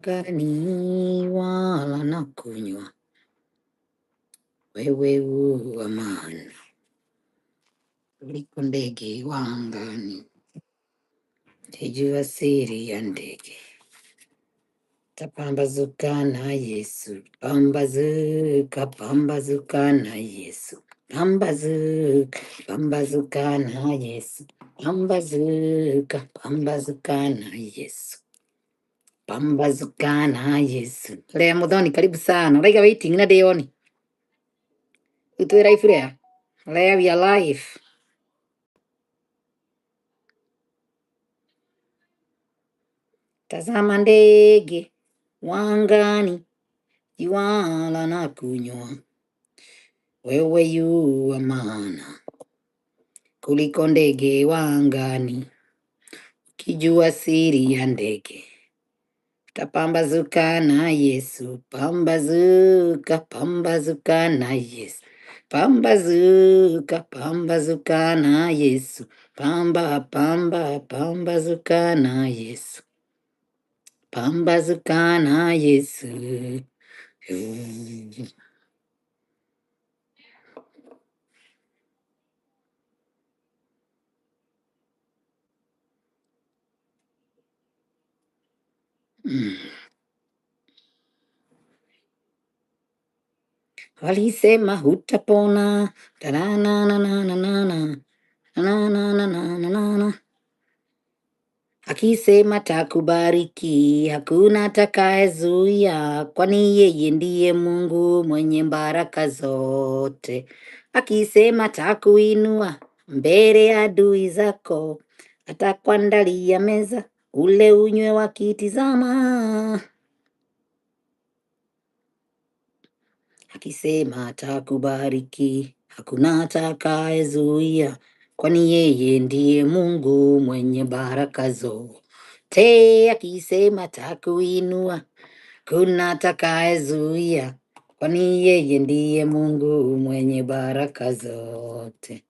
gani wala na kunywa, wewe u amani kuliko ndege wa angani. Sijua siri ya ndege, tapambazuka na Yesu, pambazuka, pambazuka na Yesu, pambazuka, pambazuka na Yesu, pambazuka, pambazuka na Yesu, pambazuka na Yesu. Lea Muthoni, karibu sana. Uraiga waiting na Deoni. Utwira ifurea. Lea we are live. Tazama ndege wangani, yuala na kunywa, wewe yu wa maana kuliko ndege wangani. Kijua siri ya ndege, tapambazuka na Yesu, pambazuka, pambazuka na Yesu, pambazuka, pambazuka na Yesu, pambazuka na Yesu, pambazuka na Yesu. Walisema hutapona, tanananananana, nananananana. Akisema takubariki, hakuna atakayezuia, kwani yeye ndiye Mungu mwenye baraka zote. Akisema takuinua mbele ya adui zako, atakuandalia meza, ule unywe wakitizama. Akisema atakubariki, hakuna atakayezuia, kwani yeye ndiye Mungu mwenye baraka zote. Akisema atakuinua, hakuna atakayezuia, kwani yeye ndiye Mungu mwenye baraka zote.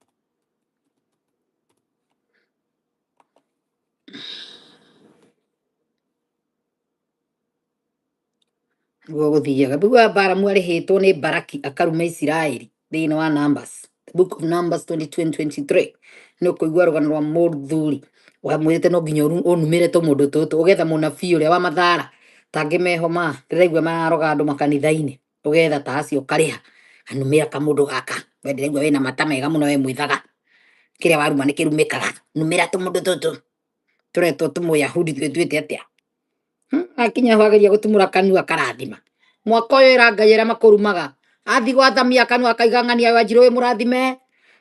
Gũgũthiaga bua bara mwarĩhĩtwo nĩ Baraki akaruma Isiraeli thĩinĩ wa Numbers, the book of Numbers 22:23. Nĩ ũkũigua rũgano rwa mũthuri wamwĩrĩte no nginya ũnumĩre tũmũndũ tũtũ, ũgetha mũnabii ũrĩa wa Mathara tangĩmehoma ndĩraigua mararoga andũ makanitha-inĩ, ũgetha ta acio ũkarĩha anumĩra kamũndũ gaka, we ndĩraigua wĩna mata mega mũno we mwĩthaga, kĩrĩa waruma nĩ kĩrumĩkaga, numĩra tũmũndũ tũtũ tũretwo tũmũyahudi twĩtuĩte atĩa. Akinya ho ageria gũtumũra kanua karathima. Mwaka ũyũ ĩra Ngai arĩa makũrumaga athi gwathamia kanua akaiga ng'ania Wanjirũ wĩ mũrathime,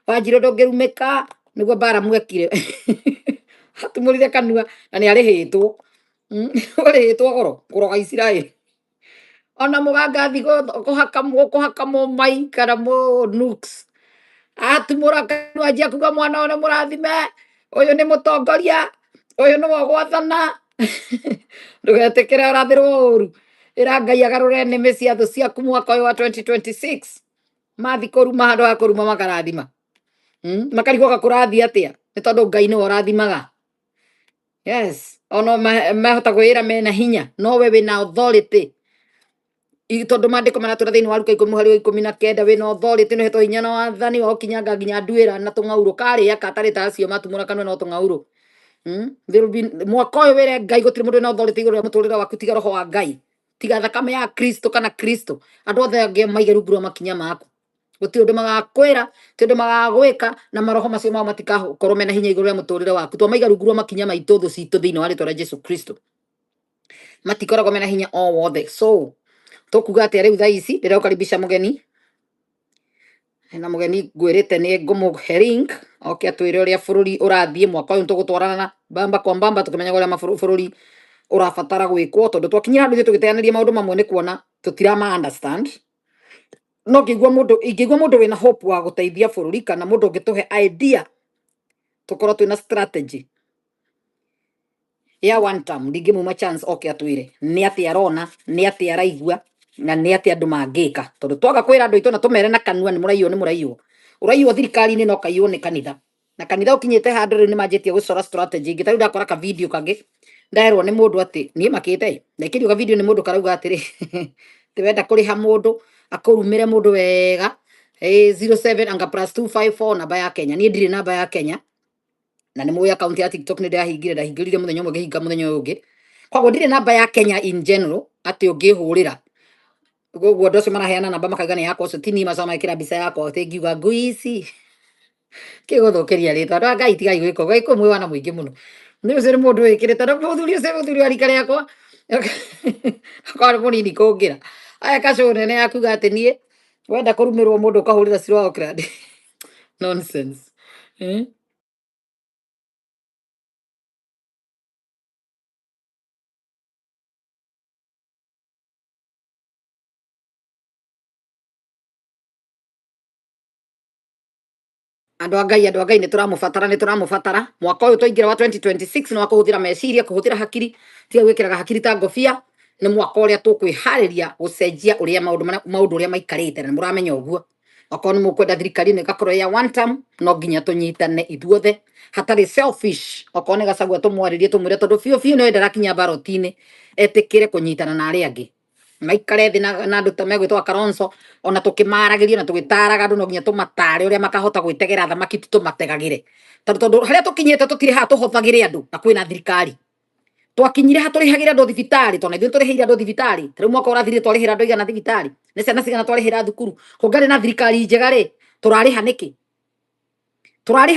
Wanjirũ ndũngĩrumĩka, nĩguo Bara mwekire. Atumũrire kanua na nĩ arĩhĩtwo. Ũrĩhĩtwo goro kũroga Isiraeli. Ona mũganga athi kũhaka mũmai kana mũnuks, atumũra kanua anjia kuga mwana ũyũ nĩ mũrathime, ũyũ nĩ mũtongoria, ũyũ nĩwe gwathana. Ndũgetĩkĩre ũrathĩrwo ũru. Ĩra Ngai agarũre nĩmĩ cia thũ ciaku mwaka ũyũ wa 2026. Mathi kũruma handũ ha kũruma makarathima. Makarigwo kũrathi atĩa nĩ tondũ Ngai nĩwe ũrathimaga. Yes, ono mahota kwĩra mena hinya, no we wĩna authority. Tondũ maandĩko maratwĩra thĩinĩ wa Luka 10:19 wĩna authority nĩ ũhetwo hinya na wathani wa gũkinyanga nginya nduĩra na tũng'aurũ karĩa katarĩ ta acio matumũra kanua no tũng'aurũ. Mwaka ũyũ wĩre Ngai gũtirĩ mũndũ wĩna authority igũrũ rĩa mũtũrĩre waku tiga roho wa Ngai, tiga thakame ya Kristo kana Kristo. Andũ othe angĩ maige rungu rwa makinya maku. Gũtirĩ ũndũ magakwĩra, ti ũndũ magagwĩka, na maroho macio mao matikakorwo mena hinya igũrũ rĩa mũtũrĩre waku. Twamaiga rungu rwa makinya maitũ thũ citũ thĩinĩ wa rĩĩtwa rĩa Jesũ Kristo. Matikoragwo mena hinya o wothe. So tũkuga atĩa rĩu thaa ici rĩrĩa ũkaribisha mũgeni, na mũgeni ngwĩrĩte nĩ ngũmũhe link oke atwĩre ũrĩa bũrũri ũrathiĩ mwaka ũyũ. Tũgũtwarana na mbamba kwa mbamba tũkĩmenyaga ũrĩa bũrũri ũrabatara gwĩkwo, tondũ twakinyira handũ ithuĩ tũgĩteanĩria maũndũ mamwe nĩ kuona tũtirama understand. No ingĩigua mũndũ wĩna hope wa gũteithia bũrũri kana mũndũ ũngĩtũhe idea tũkorwo twĩna strategy ya one term, ndingĩmuma chance oke atwĩre nĩ atĩa arona, nĩ atĩa araigua na nĩ atĩa andũ mangĩka. Tondũ twaga kwĩra andũ aitũ na tũmere na kanua nĩ mũraiywo, ũraiywo thirikari-inĩ no kaiywo nĩ kanitha, na kanitha ũkinyĩte handũ rĩu nĩ manjĩtie gũcora strategy ingĩ. Ta rĩu ndakora ka video kangĩ ndairwo nĩ mũndũ atĩ niĩ makĩte na kĩrĩuga video nĩ mũndũ karauga atĩrĩ tĩ wenda kũrĩha mũndũ akũrumĩre mũndũ wega 07 anga +254 namba ya Kenya. Niĩ ndirĩ namba ya Kenya na nĩ mũĩ account ya TikTok nĩ ndahingĩrire mũthenya ũmwe ngĩhinga mũthenya ũyũ ũngĩ, koguo ndirĩ namba ya Kenya in general atĩ ũngĩhũrĩra. Koguo andũ acio maraheana namba makauga nĩ yakwa ũcio ti niĩ macoka magekĩra mbica yakwa atĩ ngiuga ngui ici kĩgũthũkĩria rĩtwa andũ a Ngai tigai gwĩka ũguo Ngai mwĩ wana mũingĩ mũno. Nĩ ũcio nĩ mũndũ wĩkĩrĩte mũthuri ũcio mũthuri wa rika rĩakwa akorwo nĩ mũnini kũngĩra ageka show nene akuga atĩ niĩ wenda kũrumĩrwo mũndũ ũkahũrĩra Ciro wa Auckland nonsense. Andũ a Ngai nĩ tũramũbatara mwaka ũyũ twaingĩra wa 2026 nĩ wa kũhũthĩra meciria kũhũthĩra hakiri tiga gwĩkĩraga hakiri ta ngobia. Nĩ mwaka ũrĩa tũkwĩharĩria gũcenjia ũrĩa maũndũ ũrĩa maikarĩte na mũramenya ũguo. Okorwo nĩ mũkwenda thirikari ĩno ĩgakorwo ya one term no nginya tũnyitane ithuothe hatarĩ selfish. Okorwo nĩ Gachagua tũmwarĩrie tũmwĩre tondũ biũ biũ nĩ ndarakinya baroti-inĩ etĩkĩre kũnyitana na arĩa angĩ maikare thĩ na andũ ta megwĩtwo Kalonzo ona tũkĩmaragĩria na tũgĩtaraga andũ no nginya tũmatare ũrĩa makahota gwĩtegera thamaki tũmategagĩre tondũ harĩa tũkinyĩte tũtirĩ haha tũhothagĩre andũ na kwĩna thirikari. Twakinyire ha tũrĩhagĩre andũ thibitarĩ tondũ ithuĩ tũrĩhĩire andũ thibitarĩ. Rĩu mwaka ũrathirire twarĩhĩra andũ aigana thibitarĩ, nĩ ciana cigana twarĩhĩra thukuru. Kũngarĩ na thirikari njega rĩ tũrarĩha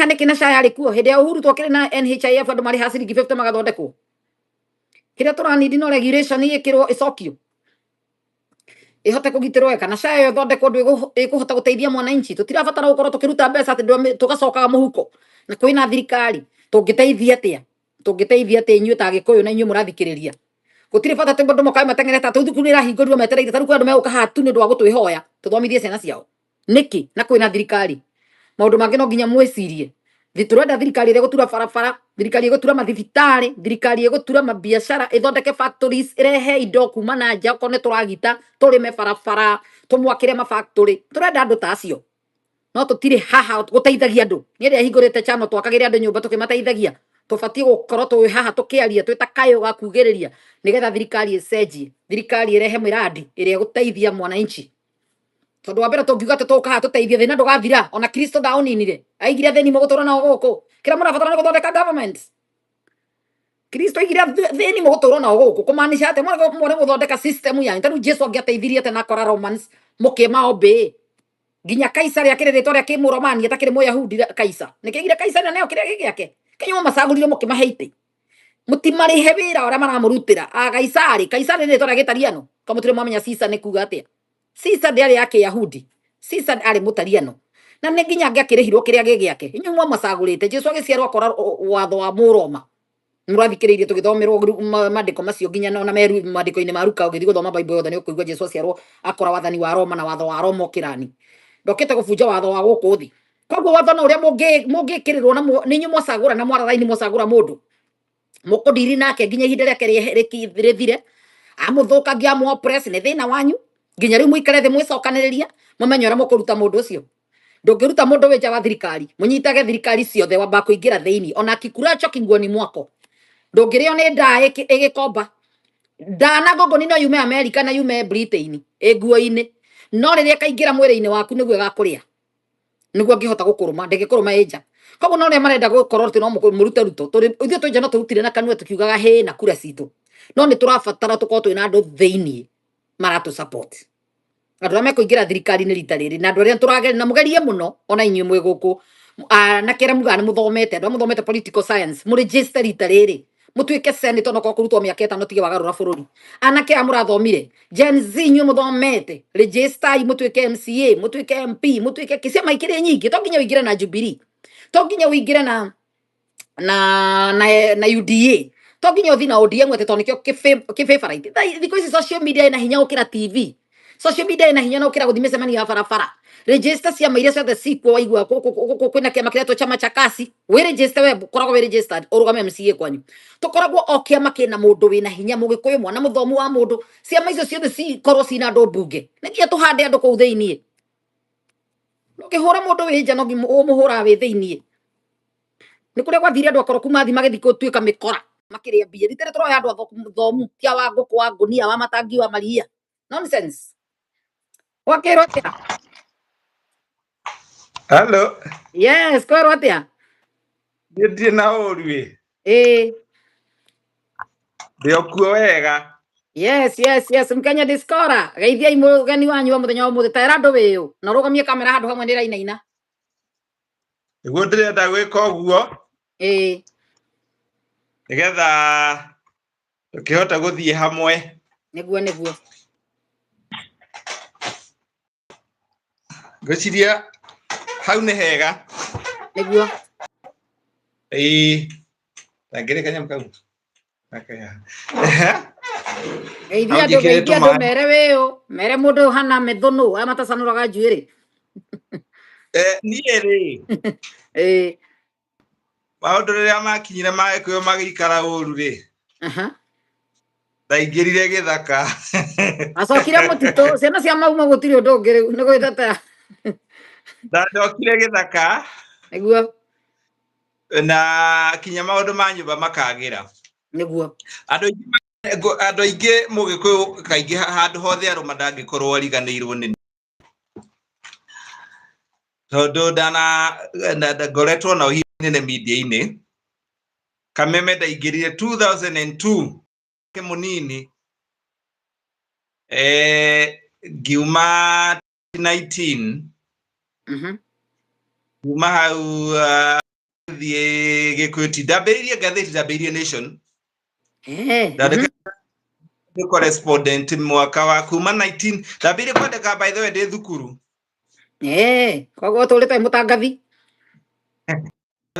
nĩkĩ na SHA yarĩ kuo hĩndĩ ya Uhuru twakĩrĩ na NHIF andũ marĩha ciringi 50 magathondekwo. Kĩrĩa tũranindi no regulation ĩkĩrwo ĩcokio ihote kũgitĩrwo kana SHA ĩyo thondekwo ndũ ĩkũhota gũteithia mwananchi. Tũtirabatara gũkorwo tũkĩruta mbeca atĩ tũgacokaga mũhuko na kwĩna thirikari. Tũngĩteithia atĩa inyuĩ ta Gĩkũyũ na inyuĩ mũrathikĩrĩria? Gũtirĩ bata atĩ mũndũ mokaga mateng'erete atĩ thukuru nĩ ĩrahingũrirwo metereire. Ta rĩu kwĩ andũ megũka haha tu nĩ ũndũ wa gũtwĩhoya tũthomithie ciana ciao nĩkĩ na kwĩna thirikari. Maũndũ mangĩ no nginya mwĩcirie. Tũrenda thirikari ĩrĩa ĩgũtura barabara, thirikari ĩgũtura mathibitarĩ, thirikari ĩgũtura mabiacara, ĩthondeke factories, ĩrehe indo kuma na nja. Okorwo nĩ tũragita tũrĩme barabara, tũmwakĩre mafactory. Tũrenda andũ ta acio no tũtirĩ haha gũteithagia andũ. Niĩ rĩrĩa hingũrĩte channel twakagĩre andũ nyũmba tũkĩmateithagia. Tũbatiĩ gũkorwo twĩ haha tũkĩaria twĩ ta kayũ ga kugĩrĩria nĩgetha thirikari ĩcenjie, thirikari ĩrehe mĩradi ĩrĩa ĩgũteithia mwananchi. Tondũ wa mbere tũngiuga atĩ tũka haha tũteithie thĩna ndũgathira. Ona Kristo ndaũninire aigire thĩni mũgũtũũra nao gũkũ. Kĩrĩa mũrabatara nĩ gũthondeka government. Kristo aigire thĩni mũgũtũũra nao gũkũ kũmaanisha atĩ mwere gũthondeka system yanyu. Ta rĩu Jesu angĩateithirie atĩ na akora Romans mũkĩmaombĩ nginya Kaisari akĩrĩ rĩtwa rĩa kĩmũromani atakĩrĩ Mũyahudi Kaisari. Nĩkĩigire Kaisari nĩyo kĩrĩa gĩake. Kĩnyuĩ macagũrire mũkĩmahe itĩ. Mũtimarĩhe wĩra ũrĩa maramũrutĩra. Kaisari nĩ rĩtwa rĩa Gĩtariano. Kamũtire mwamenya Caesar nĩ kuga atĩa. Caesar ndĩarĩ ya Kĩyahudi. Caesar arĩ Mũtariano. Na nĩ nginya angĩakĩrĩhirwo kĩrĩa gĩake. Inyuĩ mwamacagũrĩte. Jesu agĩciarwo akora watho wa Mũroma. Mũrathikĩrĩirie tũgĩthomerwo mandĩko macio nginya na meru mandĩko-inĩ ma Luka ũgĩthiĩ gũthoma Bible yothe nĩ ũkũigua Jesu aciarwo akora wathani wa Roma na watho wa Roma ũkĩrani. Ndokĩte gũbunja watho wa gũkũ thĩ. Koguo watho no ũrĩa mũngĩkĩrĩrwo na nĩ inyuĩ mwacagũra na mwarathaini mwacagũra mũndũ. Mũkũndiri nake nginya ihinda rĩake rĩthire. Amũthũkangia amũ-oppress nĩ thĩna wanyu. Nginya rĩu mũikare thĩ mwĩcokanĩrĩria mũmenye ũrĩa mũkũruta mũndũ ũcio. Ndũngĩruta mũndũ wĩ nja wa thirikari. Mũnyitage thirikari ciothe wamba kũingĩra thĩinĩ. Ona Kikuracho kinguoni mwako. Ndũngĩrĩo nĩ ndaa ĩgĩkomba. Ndaa na ngũngũni no yume America na yume Britain nguo-inĩ. No rĩrĩa kaingĩra mwĩrĩ-inĩ waku nĩguo ĩgakũrĩa. Nĩguo angĩhota gũkũrũma ndĩngĩkũrũma ĩnja. Koguo no rĩa marenda gũkorwo atĩ no mũrute ruto. Ithuĩ twĩ nja no tũrutire na kanua tũkiugaga hĩ na kura citũ. No nĩ tũrabatara tũkorwo twĩ na andũ thĩinĩ maratũ support. Andũ arĩa mekũingĩra thirikari-inĩ rita rĩrĩ na andũ arĩa tũrageria na mũgerie mũno ona inyuĩ mwĩ gũkũ. Na kĩrĩa mugaga nĩ mũthomete andũ arĩa mũthomete political science mũregister rita rĩrĩ. Mũtuĩke senator no kũrutwo mĩaka 5 tige wagarũra bũrũri. Anake aya mũrathomire Gen Z inyuĩ mũthomete register mũtuĩke MCA mũtuĩke MP mũtuĩke kĩciama ikĩrĩ nyingĩ. To nginya ũingĩre na Jubilee. To nginya ũingĩre na UDA. To nginya ũthiĩ na ODM atĩ tondũ nĩkĩo kĩ-favorite. Thikũ ici social media ĩna hinya gũkĩra TV. Social media ĩna hinya no kĩra gũthii mĩcemanio ya barabara. Register ciama iria ciothe cikwo waigua kwĩna kĩama kĩretwo chama cha kasi. Wĩ register we koragwo wĩ registered ũrũgame MCA kwanyu. Tũkoragwo o kĩama kĩna mũndũ wĩna hinya Mũgĩkũyũ mwana mũthomu wa mũndũ. Ciama icio ciothe cikorwo cina andũ mbunge. Nĩkĩo tũhande andũ kũu thĩinĩ. Ũkĩhũra mũndũ wĩ nja no mũhũra wĩ thĩinĩ. Nĩ kũrĩa gwathire andũ akoroku mathi magĩthiĩ gũtuĩka mĩkora. makiria mbia ritere toro ya ndo thomu kia wa ngũkũ wa ngũnia wa matangi wa maria nonsense wakero atia Hello. yes kwero atia Ndie na ũru ndio kuo wega yes Mkenya Discora geithia imugani wanyu wa muthenya wa muthe tera ndo wiyo na rugamie kamera handu hamwe ndira inaina niguo ndirenda gwika uguo nigetha tukihota guthie hamwe niguo ngociria hau ni hega niguo tangire kanya mkau akaya geithia ndo mere wiyo mere mundu hana methunu amatacanuraga njuiri niĩ rĩ maũndũ rĩrĩa makinyire magĩkũyũ magĩikara ũru rĩ ndaingĩrire gĩthaka acokire mũtitũ ciana cia mauma gũtirĩ ũndũ ũngĩ rĩu nĩ gwĩtetera ndacokire gĩthaka nĩguo na kinya maũndũ ma nyũmba makagĩra nĩguo andũ aingĩ mũgĩkũyũ kaingĩ handũ hothe arũma ndangĩkorwo ariganĩirwo nĩ tondũ ngoretwo na ũhihinĩ nene media-inĩ kameme ndaingĩrire 2002 mũnini ngiuma 19 kuma hau thiĩ Gĩkũyũ ndambĩrĩirie ngathĩti ndambĩrĩirie Nation ndĩ correspondent mwaka wa kuma 19 ndambĩrĩirie kwandĩka by the way ndĩ thukuru koguo tũrĩte mũtangathi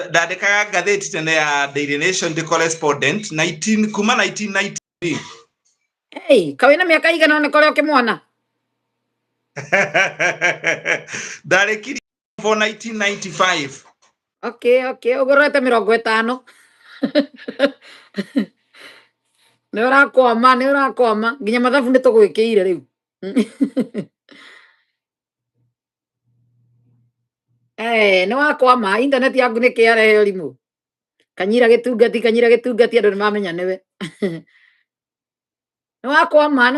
ndandĩkaga ngathĩti tene ya Daily Nation ndĩ correspondent kuma 1990 kawe na mĩaka igana nĩ kũrĩa ũkĩmwana ndarĩkirie for 1995 okay ũgũrĩte 50 nĩ ũrakwama nginya mathabu nĩ tũgwĩkĩire rĩu nĩ wakwama internet yaku nĩ kĩarehe ũrimũ kanyira gĩtungati andũ nĩ mamenya nĩwe nĩ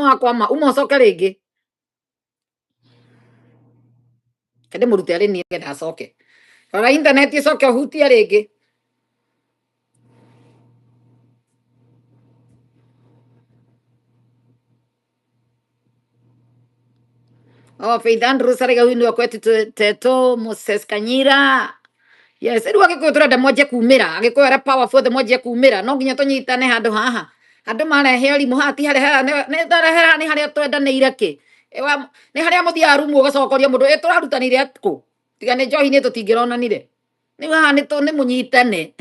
wakwama uma ũcoke rĩngĩ kende mũrute arĩ niĩ getha acoke rora internet icoke ũhutie rĩngĩ Faith Andrews arega huyu ndio kwetu Teto Moses Kanyira yes rĩu agĩkũyũ tũrenda mwanjie kumĩra agĩkũyũ arĩa powerful mwanjie kumĩra no nginya tũnyitane handũ haha andũ marehe ũrimũ haha ti nĩ ndarehera nĩ harĩa twendanĩire kĩ nĩ harĩa mũthiaga rumu ũgacokoria mũndũ tũrarutanire kũ tiga nĩ njohi-inĩ tũtingĩronanire rĩu haha nĩ mũnyitane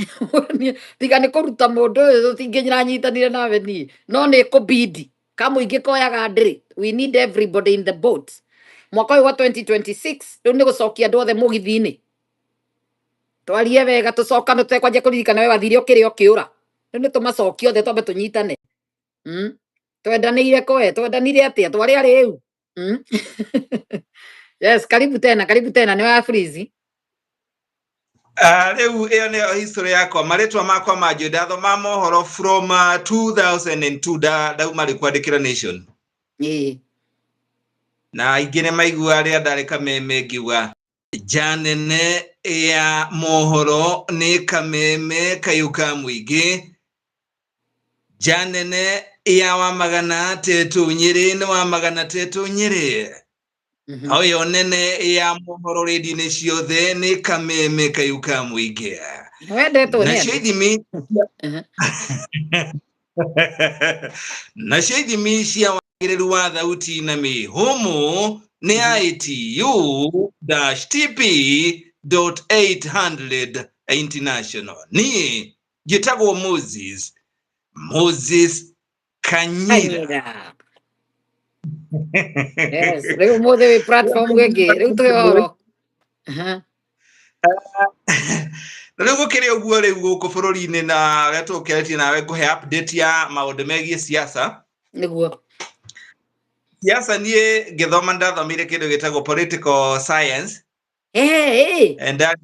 tiga nĩ kũruta mũndũ ũyũ tũtingĩranyitanire nawe niĩ no nĩ kũbindi kamũingĩ koyaga ndĩrĩ we need everybody in the boat mwaka ũyũ wa 2026 rĩu nĩ gũcokia andũ othe mũgithi-inĩ twarie wega tũcokane tũtekwanjia kũririkana we wathire ũkĩrĩ ũkĩũra rĩu nĩ tũmacokie othe twambe tũnyitane twendanĩire kwe twendanire atĩa twarĩ arĩ rĩu yes karibu tena nĩ wa freeze rĩu ĩyo nĩyo history yakwa marĩtwa makwa manjũ ndathoma mohoro from 2002 ndauma rĩ kwandĩkĩra Nation na aingĩ nĩ maigua rĩa ndarĩ kameme ngiuga njanene ya mohoro nĩ kameme kayuka mũingĩ njanene ya Wamagana Teto Nyĩrĩ nĩ Wamagana Teto Nyĩrĩ oyo nene ya mohoro radio-inĩ ciothe nĩ kameme kayuka mũingĩ nacio ithimi cia wagĩrĩru wa thauti na mĩhũmũ nĩ ITU-TP.800 International niĩ njĩtagwo Moses Kanyira yes rĩu mũthĩ wĩ platform gĩkĩ rĩu tũhoro rĩu gũkĩrĩ ũguo rĩu gũkũ bũrũri-inĩ na ũrĩa tũkĩrĩtie nawe ngũhe update ya maũndũ megiĩ siasa nĩguo siasa niĩ ngĩthoma ndathomire kĩndũ gĩtagwo political science nĩ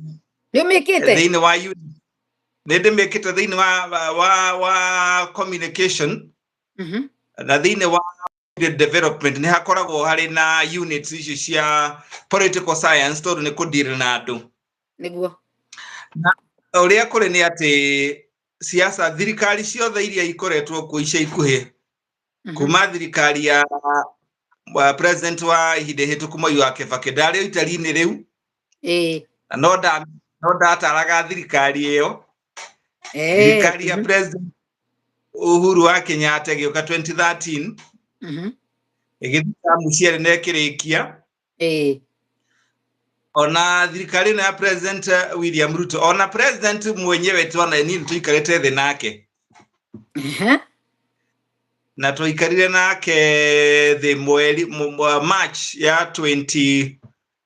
ũmĩkĩte thĩinĩ wa nende mekete thini wa communication na thini wa development ni hakoragwo hari na units icio cia political science tondu ni kudeal na andu niguo na uria kuri ni ati siasa thirikari ciothe iria ikoretwo ku ica ikuhi kuma thirikari ya president wa ihinde hituku Mwai wa Kibaki ndari itari-ini riu no ndataraga thirikari iyo thirikari ya president Uhuru wa Kenyatta gioka 2013 igithika muciere nekirikia ona thirikari na president William Ruto ona president mwenyewe twana nini tuikarete thi nake na tuikarire nake the mweri March ya 20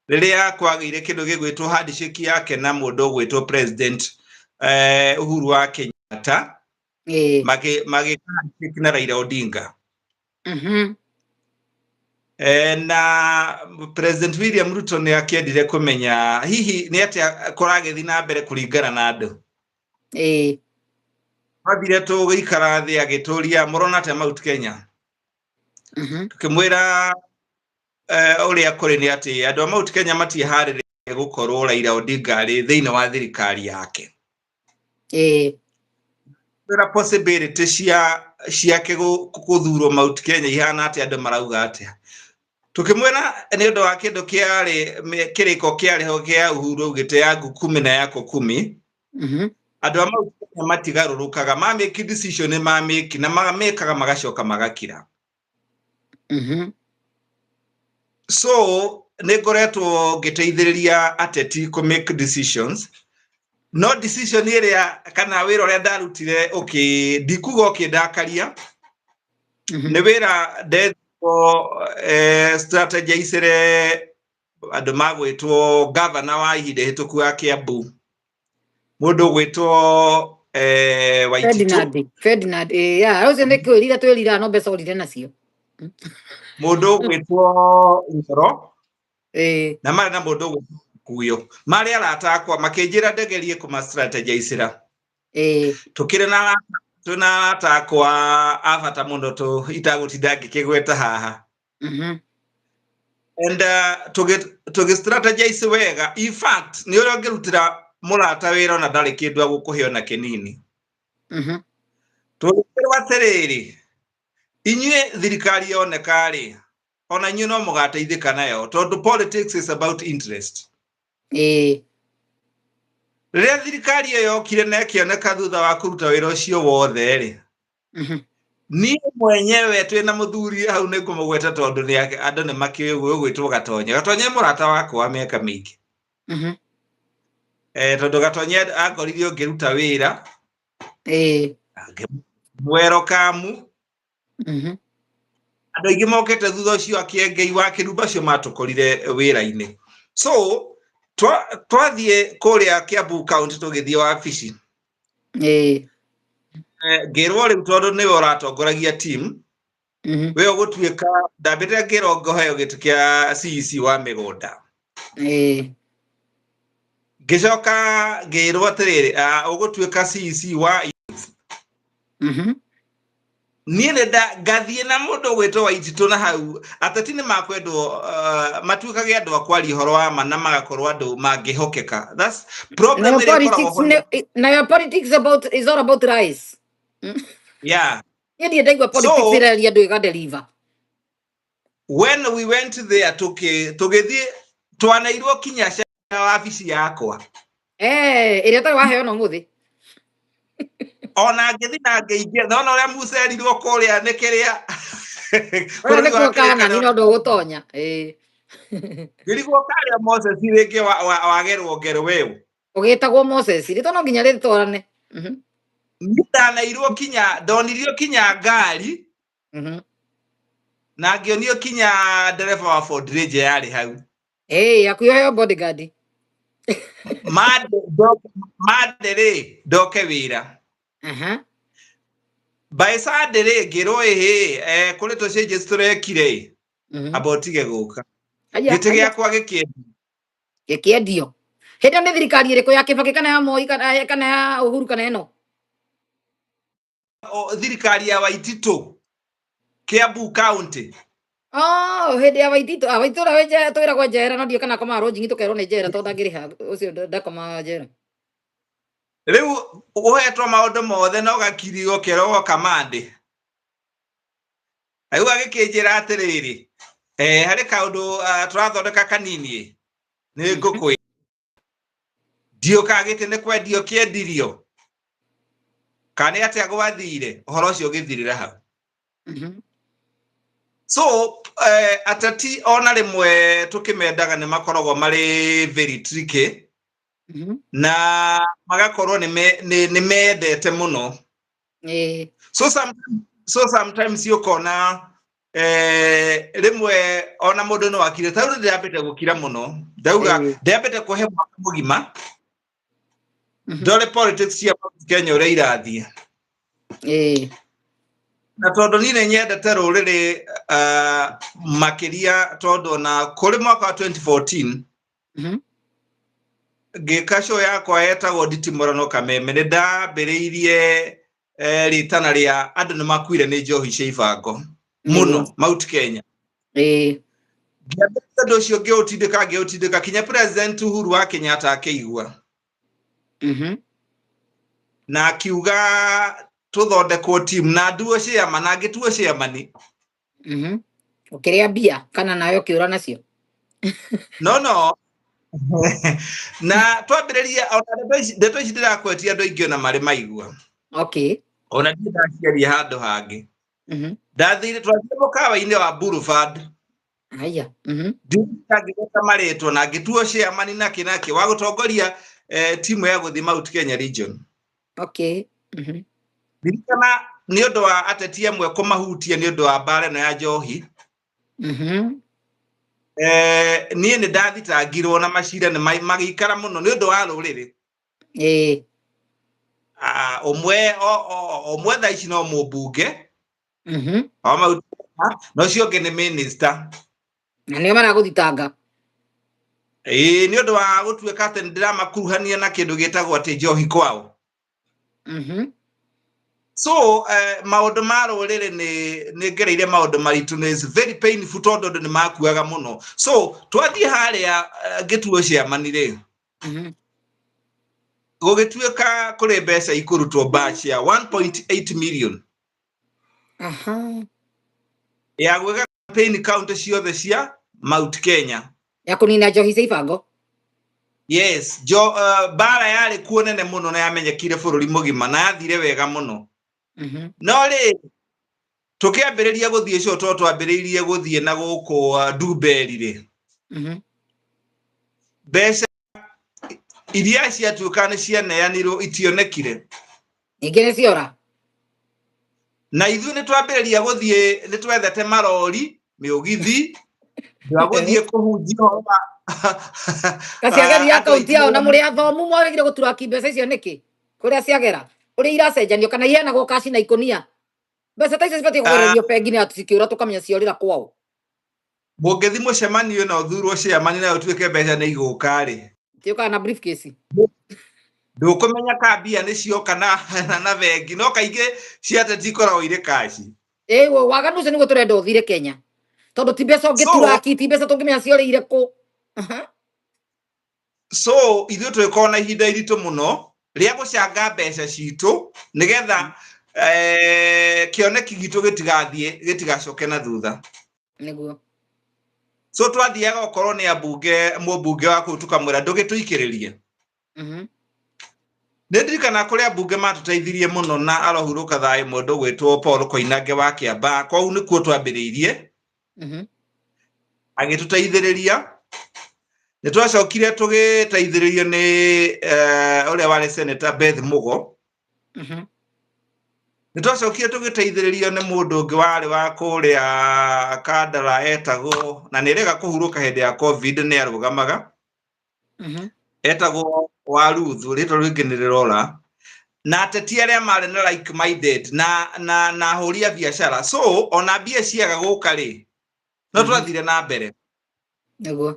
riria kwagire kindu gigwitwo handshake yake na mundu gwitwo president Uhuru wa Kenyatta magi na Raila Odinga na president William Ruto ni akiendire kumenya hihi ni atia koragethi na mbere kuringana na andu Wabire tugikara thi agituria murona te Mount Kenya tukimwira uria kuri ni ati andu Mount Kenya matiharire gukorwo Raila Odinga ari thiini wa thirikari yake there possibility ciake guthurwo Mount Kenya ihana ati andu marauga atia tukimwira ni undu wa kindu kiari kiriko kiariho kia Uhuru gite yangu 10 na yako 10 andu Mount Kenya matigarurukaga make decision make na mamekaga magacoka magakira so negoretwo giteithiriria ateti ku make decisions no decision iria kana wira uria ndarutire ndikuga ndakaria ni wira strategizire andu magwitwo governor wa ihinde hituku wa Kiambu mundu gwitwo Waititu Ferdinand ucio ni kwirira twirira no mbeca urire nacio mundu gwitwo Ngoro na mari na mundu gwitwo Kuyo mari arata akwa makinjira ndegerie kuma strategizira tukire na tuna atakwa afata mundo to itagutinda ngikigweta haha and to strategize wega in fact ni uria ngirutira murata wira na ndari kindu agukuheo na kinini tukirwa atiriri inyue thirikari yonekari ona inyu no mugateithika nayo tondu politics is about interest riria thirikari iyo yokire na ikioneka thutha wa kuruta wira ucio wothe ri ni mwenyewe twina muthuri hau ni kumugweta tondu ni andu ni makiwe gwitwo Gatonye murata wakwa miaka mingi tondu Gatonye akoririo ngiruta wira mwero kamu andu ingi mokete thutha ucio akiengei wa kirumba cio matukorire wira-ini so twathie kuria Kiambu county tugithie wabici ngirwo riu tondu niwe uratongoragia team we ugutuika ndambire ngirongoheo gitu kia CEC wa migunda ngicoka ngirwo atiriri ugutuika CEC wa ni nda gathie na mundu gwitwo Waititu na hau ateti ni makwendwo matuikage andu akwari horo wa ma na magakorwo andu mangihokeka that's problem na your politics is all about rice yeah yedi ndaigwa politics iraria andu igadeliver when we went there tugithie twanairwo kinya wabici yakwa iria tari waheo no muthi ona ngithi na ngeithia nona uria mucerirwo kuria ni kiria ora ni kana ni no ndogutonya ngirigwo karia Moses ringi wagerwo ngero wewe ugitagwo Moses rito no nginya ritwarane ndanairwo kinya ndonirio kinya ngari na ngionio kinya ndereva wa Ford Ranger yari hau akuyo bodyguard madere doke wira baisandere ngiro kuri tucenje turekire abotige guka gite giakwa gikiendio Hĩndĩ nĩ thirikari ĩrĩkũ ya Kibaki kana ya Moi kana ya Uhuru kana ĩno? Thirikari ya Waititu, Kiambu County. Hĩndĩ ya Waititu, Waititu we twĩragwo njera no ndiĩ kana koma lodging tũkerwo nĩ njera tondũ ndangĩrĩha ũcio ndakoma njera. Rĩu ũhetwo maũndũ mothe no gakirio kĩrogo kamande. Rĩu agĩkĩnjĩra atĩrĩrĩ, harĩ kaũndũ tũrathondeka kanini nĩ ngũkwĩ. Ndiũka gĩtĩ nĩ kwendio kĩendirio. Kana atĩa gwathire ũhoro ũcio ũgĩthirĩra hau. So atati ona rĩmwe tũkĩmendaga nĩ makoragwo marĩ very tricky. Na magakorwo nĩ mendete mũno. So sometimes yũkona rĩmwe ona mũndũ no akire ta rĩu ndĩrambĩte gũkira mũno. Ndauga ndĩrambĩte kũhe mwaka mũgima. Ndore politics cia Kenya ũrĩa irathiĩ. Na tondũ niĩ nĩ nyendete rũrĩrĩ makĩria tondũ na kũrĩ mwaka wa 2014 ngĩka show yakwa yetagwo Nditimũrano Kameme nĩ ndambĩrĩirie rĩtana rĩa andũ nĩ makuire nĩ njohi cia ibango mũno Mount Kenya. Ngĩambĩrĩria ũndũ ũcio ngĩũtindĩka kinya President Uhuru wa Kenyatta akĩigua. Na akiuga tũthondekwo team na nduo ciama na ngĩtuo ciamani. Ũkĩrĩa mbia kana nayo kĩũra nacio? No. Na twambĩrĩria ona ndeto ici ndĩrakwetia andũ aingĩ ona marĩ maigua. Ona ndiĩ ndaciaria handũ hangĩ. Ndathire twathire mũkawa-inĩ wa Boulevard. Ngĩgĩta marĩtwo na ngĩtuo ciamani na kĩnakĩ wa gũtongoria timu ya gũthiĩ Mount Kenya region. Ndirikana nĩ ũndũ wa ateti amwe kũmahutia nĩ ũndũ wa mbara ĩno ya njohi. Niĩ nĩ ndathitangirwo na macira nĩ magĩikara mũno nĩ ũndũ wa rũrĩrĩ. Ũmwe thaa ici no mũmbunge. Na ũcio ũngĩ nĩ minister. Na nĩo maragũthitanga. Nĩ ũndũ wa gũtuĩka atĩ nĩ ndĩramakuruhania na kĩndũ gĩtagwo atĩ njohi kwao. So maũndũ ma rũrĩrĩ nĩ ngereire maũndũ maritũ nĩ very painful tondũ andũ nĩ makuaga mũno. So twathiĩ harĩa ngĩtuo ciamani rĩ. Gũgĩtuĩka kũrĩ mbeca ikũrutwo batch ya 1.8 million. Ya gwĩka campaign county ciothe cia Mount Kenya. Ya kũnina njohi cia ibango. Yes, bara yarĩ kuo nene mũno na yamenyekire bũrũri mũgima na yathire wega mũno. No rĩ tũkĩambĩrĩria gũthiĩ show twambĩrĩirie gũthiĩ na gũkũ Ndumberi rĩ. Mbeca iria ciatuĩka nĩ cianeanirwo itionekire. Ningĩ nĩ ciora. Na ithuĩ nĩ twambĩrĩria gũthiĩ nĩ twethete marori mĩũgithi gũthiĩ kũhunjia Gaciageria akaunti yao na mũrĩ athomu mwarĩgire gũturaki mbeca icio nĩkĩ? Kũrĩa ciagera ũrĩa iracenjanio kana iheanagwo kaci na ikonia. Mbeca ta icio cibatiĩ kũgererio bengi na cikĩũra tũkamenya ciorĩra kwao. Mũngĩthi mũcemanio na ũthurwo ciamani na ũtuĩke mbeca nĩ igũka rĩ. Tĩũkaga na briefcase. Ndũkũmenya kambia nĩ cioka na bengi no kaingĩ ciateti ikoragwo irĩ kaci. Waganu ũcio nĩguo tũrenda ũthire Kenya. Tondũ ti mbeca ũngĩturaki ti mbeca tũngĩmenya ciorĩire kũ. So ithuĩ twĩkorwo na ihinda iritũ mũno rĩa gũcanga mbeca citũ nĩgetha kĩoneki gitũ gĩtigacoke na thutha. Nĩguo. So twathiaga okorwo nĩ mũmbunge wa kũu tũkamwĩra ndũgĩtũikĩrĩrie. Nĩ ndirikana kũrĩ ambunge matũteithirie mũno na arohurũka thayũ mũndũ gwĩtwo Paul Koinange wa Kĩamba. Kũu nĩkuo twambĩrĩirie. Agĩtũteithĩrĩria. Nĩ twacokire tũgĩteithĩrĩrio nĩ ũrĩa warĩ Senator Beth Mugo. Nĩ twacokire tũgĩteithĩrĩrio nĩ mũndũ ũngĩ warĩ wa kũrĩa Kandara etagwo na nĩ rega kũhurũka hĩndĩ ya COVID nĩ arũgamaga. Etagwo wa Ruth rĩtwa rĩngĩ nĩ rĩrora. Na ateti arĩa marĩ na like minded na ahũri a biacara. So ona mbia ciaga gũka rĩ no twathire na mbere. Nĩguo.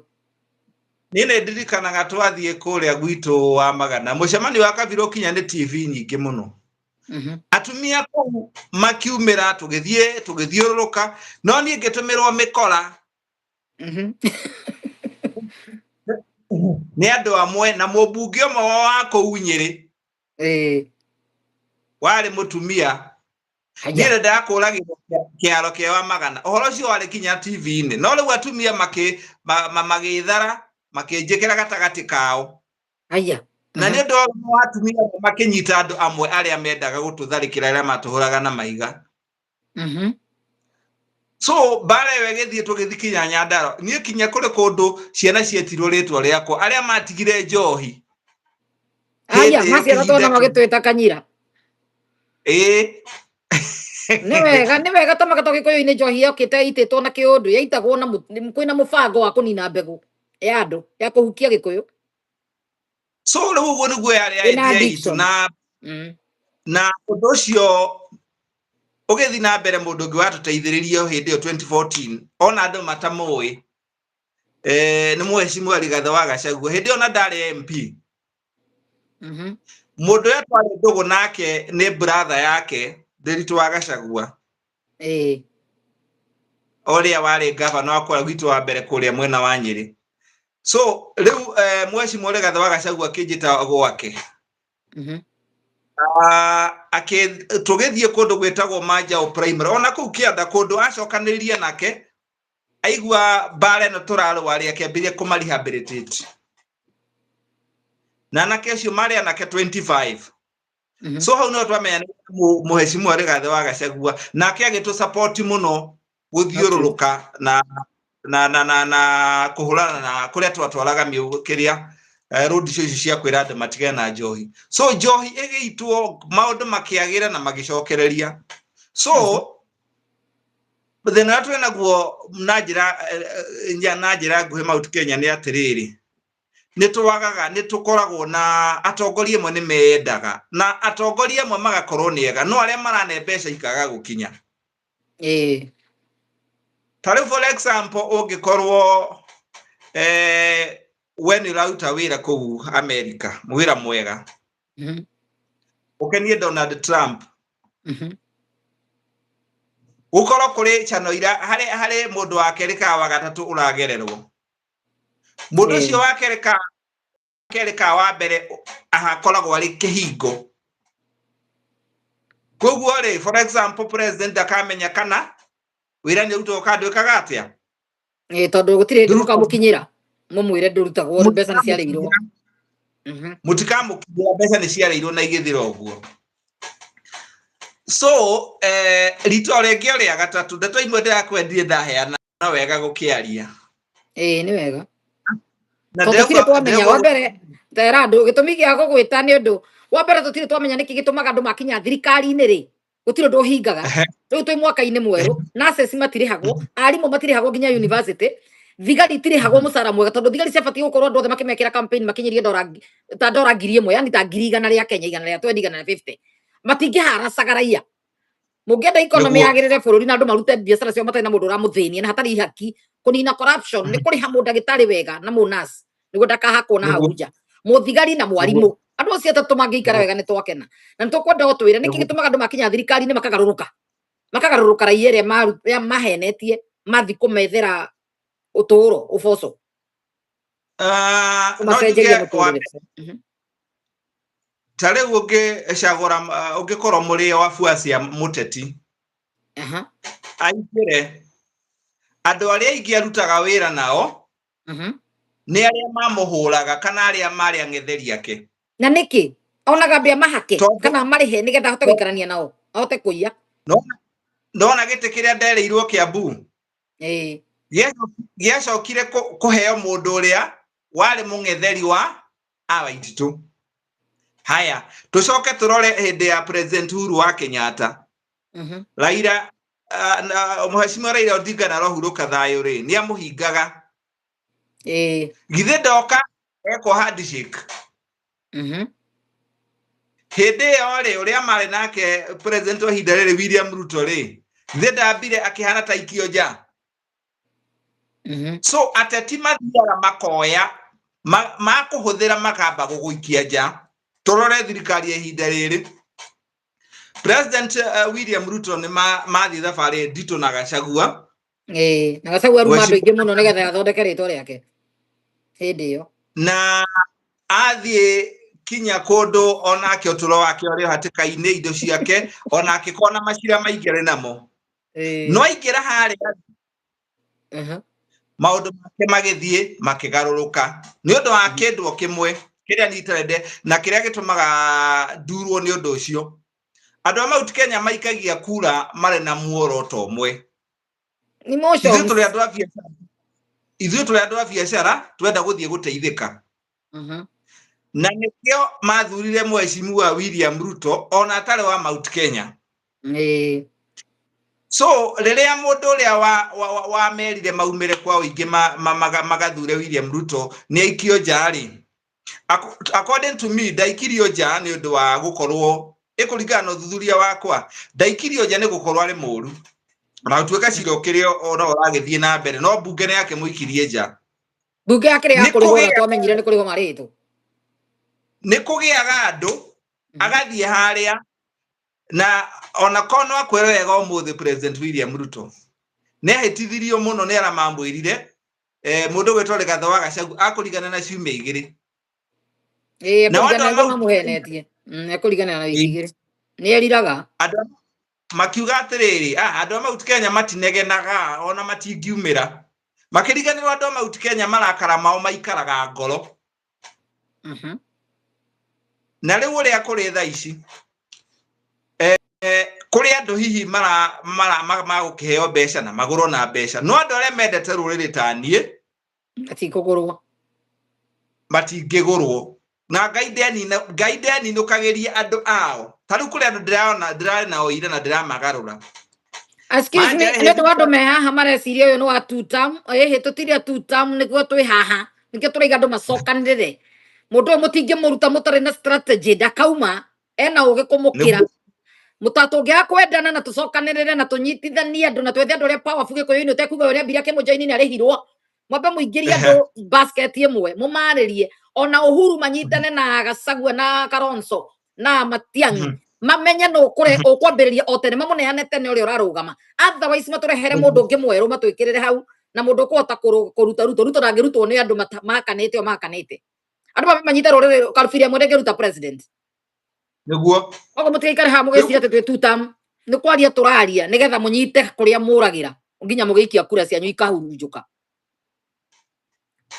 nine ndirikanaga twathie kuria gwitu wa Magana mucemani wa Kabira kinya ni TV nyingi muno atumia kou makiumira tugithiururuka no nie ngitumirwo mikora ni andu amwe na mubunge omwe wa kou Nyeri wari mutumia nire ndakuragira kiaro kia wa Magana uhoro cio wari kinya TV-ini no riu atumia magithara makinjikira gatagati kao na ni ndo atumia makinyita andu amwe aria mendaga gututharikira aria matuhuraga na maiga so bare wegethie tugithikinya Nyandarua nie kinya kuri kundu ciana cietirwo ritwa riakwa aria matigire njohi maciara tona magitwita kanyira ni wega tamaga togikuyu-ini njohi yokite ititwo na kiundu yaitagwo na kwina mubango wa kunina mbegu ya andu ya kuhukia gikuyu so riu uguo niguo yari idea itu na undu ucio ugithi na mbere mundu ungi watuteithiririe hindi yo 2014 ona andu matamui ni Mheshimiwa Rigathi wa Gachagua hindi ona ndari MP mundu uyu twari ndugu nake ni brother yake Nderitu wa Gachagua oria wari governor wakwa gwitu wa mbere kuria mwena wa Nyeri so riu Mheshimiwa Rigathi wa Gachagua kinjita gwake tugithie kundu gwitagwo Manjao Primary ona kuu Kianda kundu acokaniria nake aigua bare no turarwari akiambiria kumarehabilitate na nake acio mari anake 25 so hau no twamenya Mheshimiwa Rigathi wa Gachagua nake agitu support muno guthiururuka na kuhurana na kuria twatwaraga miukiria road show cia kwira andu matige na njohi so njohi igiitwo maundu makiagira na magicokereria so thina twena guo na njira nguhi Mount Kenya ni atiriri ni tukoragwo na atongoria mwe ni meendaga na atongoria mwe magakorwo niega no aria marane mbeca ikaga gukinya tariu for example ungikorwo when you out wira kuu America mwira mwega ukenie Donald Trump ukoro kuri chano ira hari mundu wa kerika wa gatatu uragererwo mundu cio wa kerika wa mbere ahakoragwo ari kihingo koguo ri for example president akamenya kana wira ni ruto kandwikaga atia tondu gutire mukamukinyira mumwire ndurutagwo mbeca ni ciareirwo mutikamukinyira mbeca ni ciareirwo na igithira uguo so rito rengio ria gatatu ndeto imwe ndakwendie ndaheana no wega gukiaria ni wega tutire twamenya wa mbere tera andu gitumi gia gugwita ni undu wa mbere tutire twamenya niki gitumaga andu makinya thirikari-ini ri gutire ndu hingaga riu twi mwaka-ini mweru nurses matirihagwo arimu matirihagwo nginya university thigari itirihagwo mucara mwega tondu thigari ciabatie gukorwo andu othe makimekira campaign makinyirie $1,000 imwe yani ta $100 ria Kenya 120 matingiharacaga raia mungienda economy yagirire bururi na andu marute biacara cio matari na mundu uramuthinia na hatari haki kunina corruption ni kuriha mundu ndagitari wega na munas niguo ndakahakwo na hau nja muthigari na mwarimu andu acio atatu mangiikara wega ni twakena na nitukwenda gutwira niki gitumaga andu makinya thirikari ni makagaruruka raia ria mahenetie mathi kumethera uturo uboco tariu ugicagura ugikorwo muri wa fuacia muteti aingire andu aria aingi arutaga wira nao ni aria mamuhuraga kana aria mari ang'etheri ake na niki onaga mbia mahake kana marihe nigetha ahote guikarania nao ahote kuiya ndona gite kiria ndereirwo Kiambu giacokire kuheo mundu uria wari mung'etheri wa Awaititu haya tucoke turore hindi ya President Uhuru wa Kenyatta Raila Mheshimiwa Raila Odinga na rohuruka thayo ri ni amuhingaga githe ndoka eko handshake hindi yo ri uria mari nake President wa hinda riri William Ruto ri githe ndambire akihana taikio ja so ateti mathiaga makoya makuhuthira makamba guguikia nja turore thirikari ya ihinda riri President William Ruto ni mathi thabari ndito na Gachagua na Gachagua ruma andu ingi muno nigetha athondeke ritwa riake hindi iyo na athie kinya kundu onake uturo wake uri hatika-ini indo ciake onake kona macira maingire namo no aingira hari maundu make magithie makigaruruka ni undu wa kindu kimwe kiria nitarende na kiria gitumaga ndurwo ni undu ucio andu a Mount Kenya maikagia kura mare na muoroto umwe ni motion ithuĩ tũrĩ andũ a biacara twenda guthie guteithika na nikio mathurire mheshimiwa William Ruto ona atari wa Mount Kenya so riria mundu uria wa merire maumire kwa uingi magathure William Ruto ni aikio njari according to me ndaikirio nja ni undu wa gukorwo ikuringana uthuthuria wakwa ndaikirio nja ni gukorwo ari muru na tuika ciro kirio ona uragithie na mbere no bunge ne yake muikirie nja bunge yake ya kurigora twamenyire ni kurigo marito ni kugiaga andu agathie haria na ona kono akwero wega umuthi President William Ruto ne ahitithirio muno ne aramambwirire mundu gwetore gatho wa Gachagua akurigana na ciumia igiri na wanda mamuhenetie akurigana na igiri ni eriraga andu makiuga atiriri andu a Mount Kenya matinegenaga ona matingiumira makiriganirwo andu a Mount Kenya marakara mao maikaraga ngoro na riu uria kuri tha ici kuri andu hihi magukiheo mbeca na maguro na mbeca no andu aria mendete ruriri tanie matingigurwo na gaideni no kageria andu ao tariu kuri andu ndirari na oira na ndiramagarura excuse me ne to andu me haha mareciria uyu no wa two term tutire two term niguo twi haha nikio turiga andu macokanire mundu mutingi muruta mutare na strategy ndakauma ena ugi kumukira mutatungia kwendana na tucokanirire na tunyitithanie andu na twethe andu ria powerful gikuyu-ini utekuga uria mbira kimujoini ni arihirwo mwambe muingirie andu basket imwe mumaririe ona Uhuru manyitane na Gachagua na Kalonzo na Matiang'i mamenye no kure ukwambiriria otene mamuneane tene uria urarugama otherwise maturehere mundu ungi mweru matwikirire hau na mundu kuhota kuruta ruto ndangirutwo ni andu makanite o makanite andu manyite rurire karufiria mwende ngeruta president niguo ogo mutikare ha mugecira te two term ni kwaria turaria nigetha munyite kuria muragira nginya mugiikia kura cianyu ikahurunjuka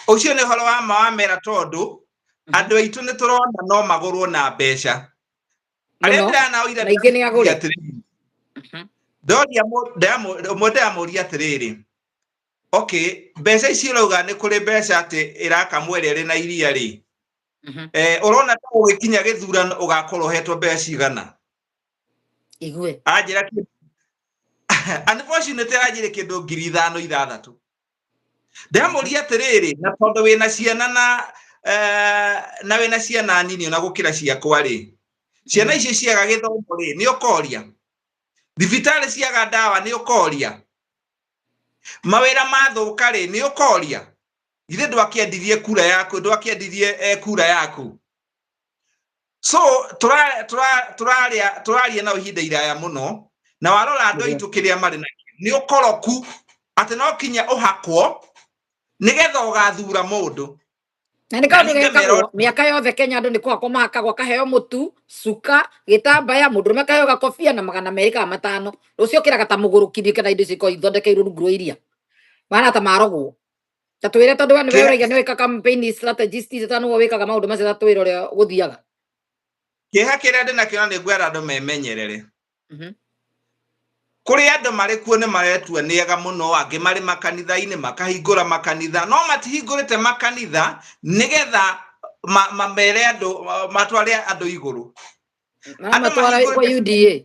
ucio ni horo wa mawamera tondu andu aitu ni turona no magurwo na mbeca aria ndirana oira ingi ni agure ndoria muria atiriri okay mbeca ici urauga ni kuri mbeca ati irakamwere ri na iria ri urona ta ugikinya githurano ugakorwo hetwo mbeca cigana igwe anjira unfortunately ajire kindu 5,000 ndamuria atiriri na tondu wina ciana na wina ciana nini ona gukira ciakwa ri ciana icio ciaga githomo ri ni ukoria thibitari ciaga ndawa ni ukoria mawira mathuka ri ni ukoria ithe ndwakiendithie kura yaku ndwakiendithie kura yaku so turaria na uhinda iraya muno na warora andu aitu kiria mari na ni ukoroku ati no kinya uhakwo nigetha ugathura mundu na ni kaundu gekagwo miaka yothe Kenya andu ni kwako mahakagwo kaheo mutu suka gitambaya mundu makaheo gakofia na 250 rucio kiraga ta mugurukithie kana indo ciko ithondekeirwo rungu rwa iria bana ta marogwo tatwire tondu ni wewe iga ni wika campaign strategist tanu wikaga maundu macio tatwire uria guthiaga kiha kiria ndina kiona ni gwera andu memenyerere kuri andu mari kuo ni maretua ni ega muno angi mari makanitha-ini makahingura makanitha no matihingurite makanitha nigetha mamere andu matware andu iguru matwara kwa UDA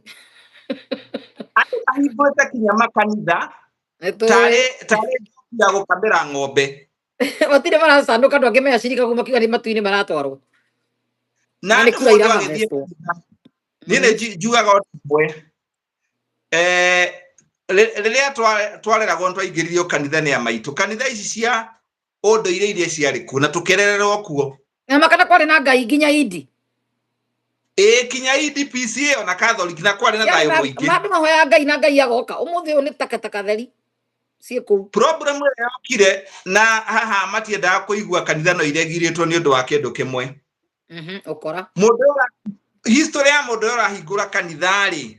andu mahingurite kinya makanitha tare ya gukambira ng'ombe watire marasanduka andu angi meyacirika kuma kiga ni matu-ini maratwarwo na ni kura iraga nine jugaga otwe riria twareragwo twaingiririo kanitha ni amaitu kanitha ici cia ondo ire iria ciarĩ kuo na tũkerererwo kuo. Na makana kwari na Ngai nginya Idi. Kinya Idi PCA ona Catholic na kwari na thayo mũingĩ. Mandu mahoya Ngai na Ngai agoka. Umuthi ũyũ nĩ takataka theri. Problem ĩrĩa yokire na haha matiendaga kũigua kanitha no iregirĩtwo nĩ ũndũ wa kĩndũ kĩmwe. Ũkora. History ya mũndũ ũrahingũra kanitha rĩ,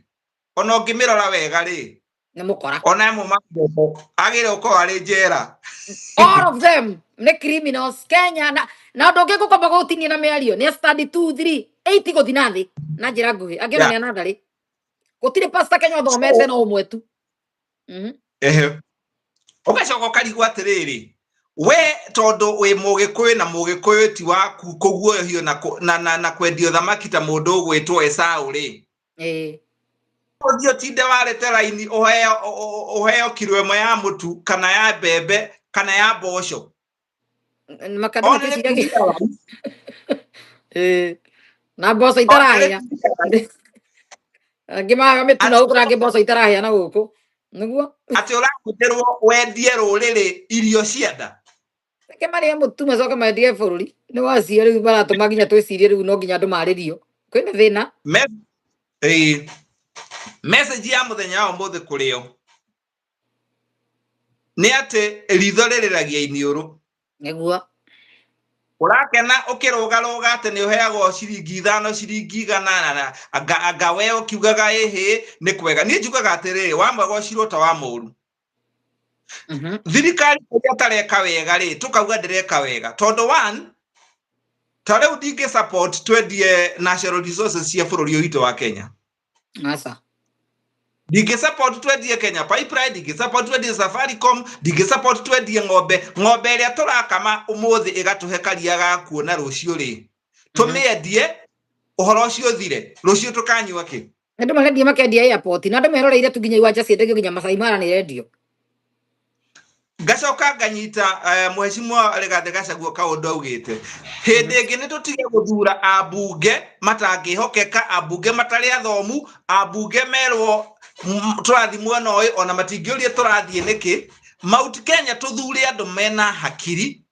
ona ũngĩmĩrora wega rĩ, nĩ mũkora. Ona ĩmwe makioko agĩrĩirwo gũkorwo arĩ njera. All of them nĩ criminals Kenya na ũndũ ũngĩ gũkomba gũtinia na mĩario nĩ study 2 3 8 gũthi na thĩ na njĩra nguhĩ angĩona nĩ anatharĩ gũtirĩ pastor Kenya ũthomete no ũmwe tu. Ũgacoka ũkarigwo atĩrĩrĩ, we tondũ wĩ Mũgĩkũyũ na Mũgĩkũyũ ti waku kũguoyohio na kwendio thamaki ta mũndũ ũgwĩtwo Esaũ rĩ, ũthiĩ ũtinde warĩte raini ũheo kiro ĩmwe ya mũtu kana ya mbembe kana ya mboco. Na mboco itarahĩa angĩ mĩtu na ũkũra angĩ mboco itarahĩa na gũkũ nĩguo atĩ ũrakuterwo wendie rũrĩrĩ irio cia nda. Ke marĩa mũtu macoka mendie bũrũri nĩ wacio rĩu baratũma nginya twĩcirie rĩu no nginya andũ marĩrio kwĩna thĩna. Message ya mũthenya wa ũmũthĩ kũrĩ o nĩ atĩ ritho rĩrĩragia iniũrũ. Nĩguo ũrakena ũkĩrũgarũga atĩ nĩ ũheagwo ciringi 5 ciringi 100 anga we ũkiugaga ĩhĩ nĩ kwega. Niĩ njugaga atĩrĩrĩ, wa mwega ũcirwo ta wa mũũru. Thirikari ĩrĩa tareka wega rĩ, tũkauga ndĩreka wega tondũ one ta rĩu ndingĩ support twendie national resources cia bũrũri ũyũ witũ wa Kenya. Ndingĩ support twendie Kenya Pipeline, ndingĩ support twendie Safaricom, ndingĩ support twendie ng'ombe ĩrĩa tũrakama ũmũthĩ ĩgatũhe karia ga kuona rũciũ rĩ. Tũmĩendie ũhoro ũcio thire rũciũ tũkanyua kĩ? Andũ marendia makendia airport na andũ meroreire tu nginya iwanja ciendagio nginya Masai Mara nĩ rendio. Ngacoka nganyita Mheshimiwa Rigathĩ Gachagua kaũndũ augĩte hĩndĩ ĩngĩ nĩ tũtige gũthura ambunge matangĩhokeka, ambunge matarĩ athomu, ambunge merwo tũrathimwo na ũyũ ona matingĩũria tũrathiĩ nĩkĩ. Mount Kenya tũthure andũ mena hakiri,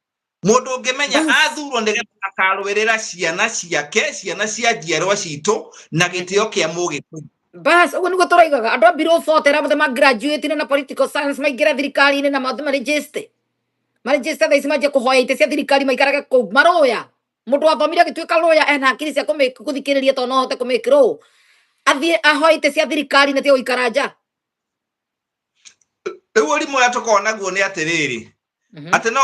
mũndũ ũngĩmenya athurwo nĩgetha akarũĩrĩra ciana ciake, ciana cia njiarwa citũ na gĩtĩo kĩa Mũgĩkũyũ. Bas ũguo nĩguo tũraigaga andũ a Bureau 40 arĩa ma graduate na political science maingĩra thirikari-inĩ na maũndũ maregister thaa ici manjia kũhoya itĩ cia thirikari maikarage kũu maroya. Mũndũ wathomire agĩtuĩka lawyer ena hakiri cia gũthikĩrĩria tondũ no ahote kũ-make law athiĩ ahoya itĩ cia thirikari na tiga gũikara nja. Rĩu ũrimũ ũrĩa tũkoragwo naguo nĩ atĩrĩrĩ, atĩ no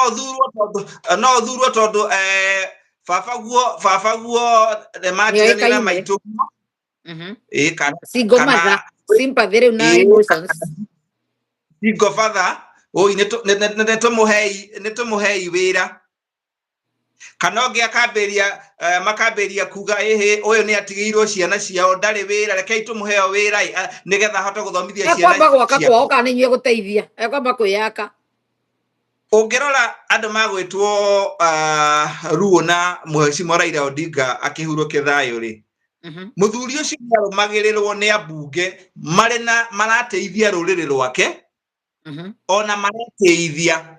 ũthurwo tondũ babaguo matigania na maitũ single mother sympathy rĩu na emotions single father nĩ tũmũhei wĩra kana ũngĩ makambĩria kuga ĩhĩ ũyũ nĩ atigĩirwo ciana ciao ndarĩ wĩra rekei tũmũheo wĩra nĩgetha ahote gũthomithia ciana ekwamba gwaka kwao kana nĩ inyuĩ gũteithia ekwamba kwĩyaka. Ũngĩrora andũ magwĩtwo Luo na Mheshimiwa Raila Odinga akĩhurũkia thayũ rĩ, mũthuri ũcio nĩarũmagĩrĩrwo nĩ ambunge marateithia rũrĩrĩ rwake ona mareteithia.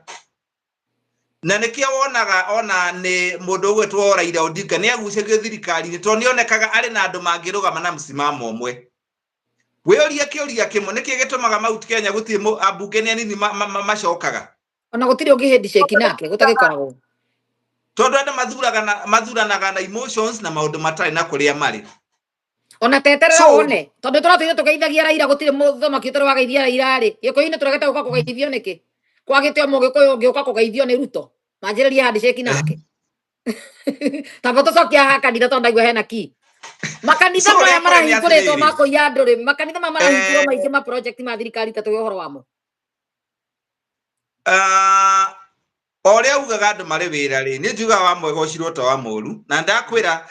Na nĩkĩo wonaga ona nĩ mũndũ ũgwĩtwo Raila Odinga nĩ agucagio thirikari-inĩ tondũ nĩonekaga arĩ na andũ mangĩrũgama na msimamo ũmwe. Wĩũria kĩũria kĩmwe nĩkĩo gĩtũmaga Mount Kenya gũtirĩ ambunge nĩ anini macokaga ona gũtirĩ ũngĩ handshake nake gũtagĩkoragwo tondũ andũ mathuranaga na emotions na maũndũ matarĩ na kũrĩa marĩ. Ona teterera wone tondũ tũratũire tũgeithagia Raila gũtirĩ mũthamaki ũtarĩ wageithia Raila rĩ gĩkũyũ-inĩ tũregete gũka kũgeithio nĩkĩ kwagĩte Mũgĩkũyũ ũngĩ ũka kũgeithio nĩ Ruto manjĩrĩrie handshake nake tamba tũcokia haha kanitha tondũ ndaigua hena ki makanitha maya marahingũrĩtwo ma kũiya andũ rĩ makanitha maya marahingũrwo maingĩ ma project ma thirikari ta tũĩ ũhoro wamo. Ũrĩa ugaga andũ marĩ wĩra rĩ nĩ njugaga wa mwega ũcirwo ta wa mũũru na ndakwĩra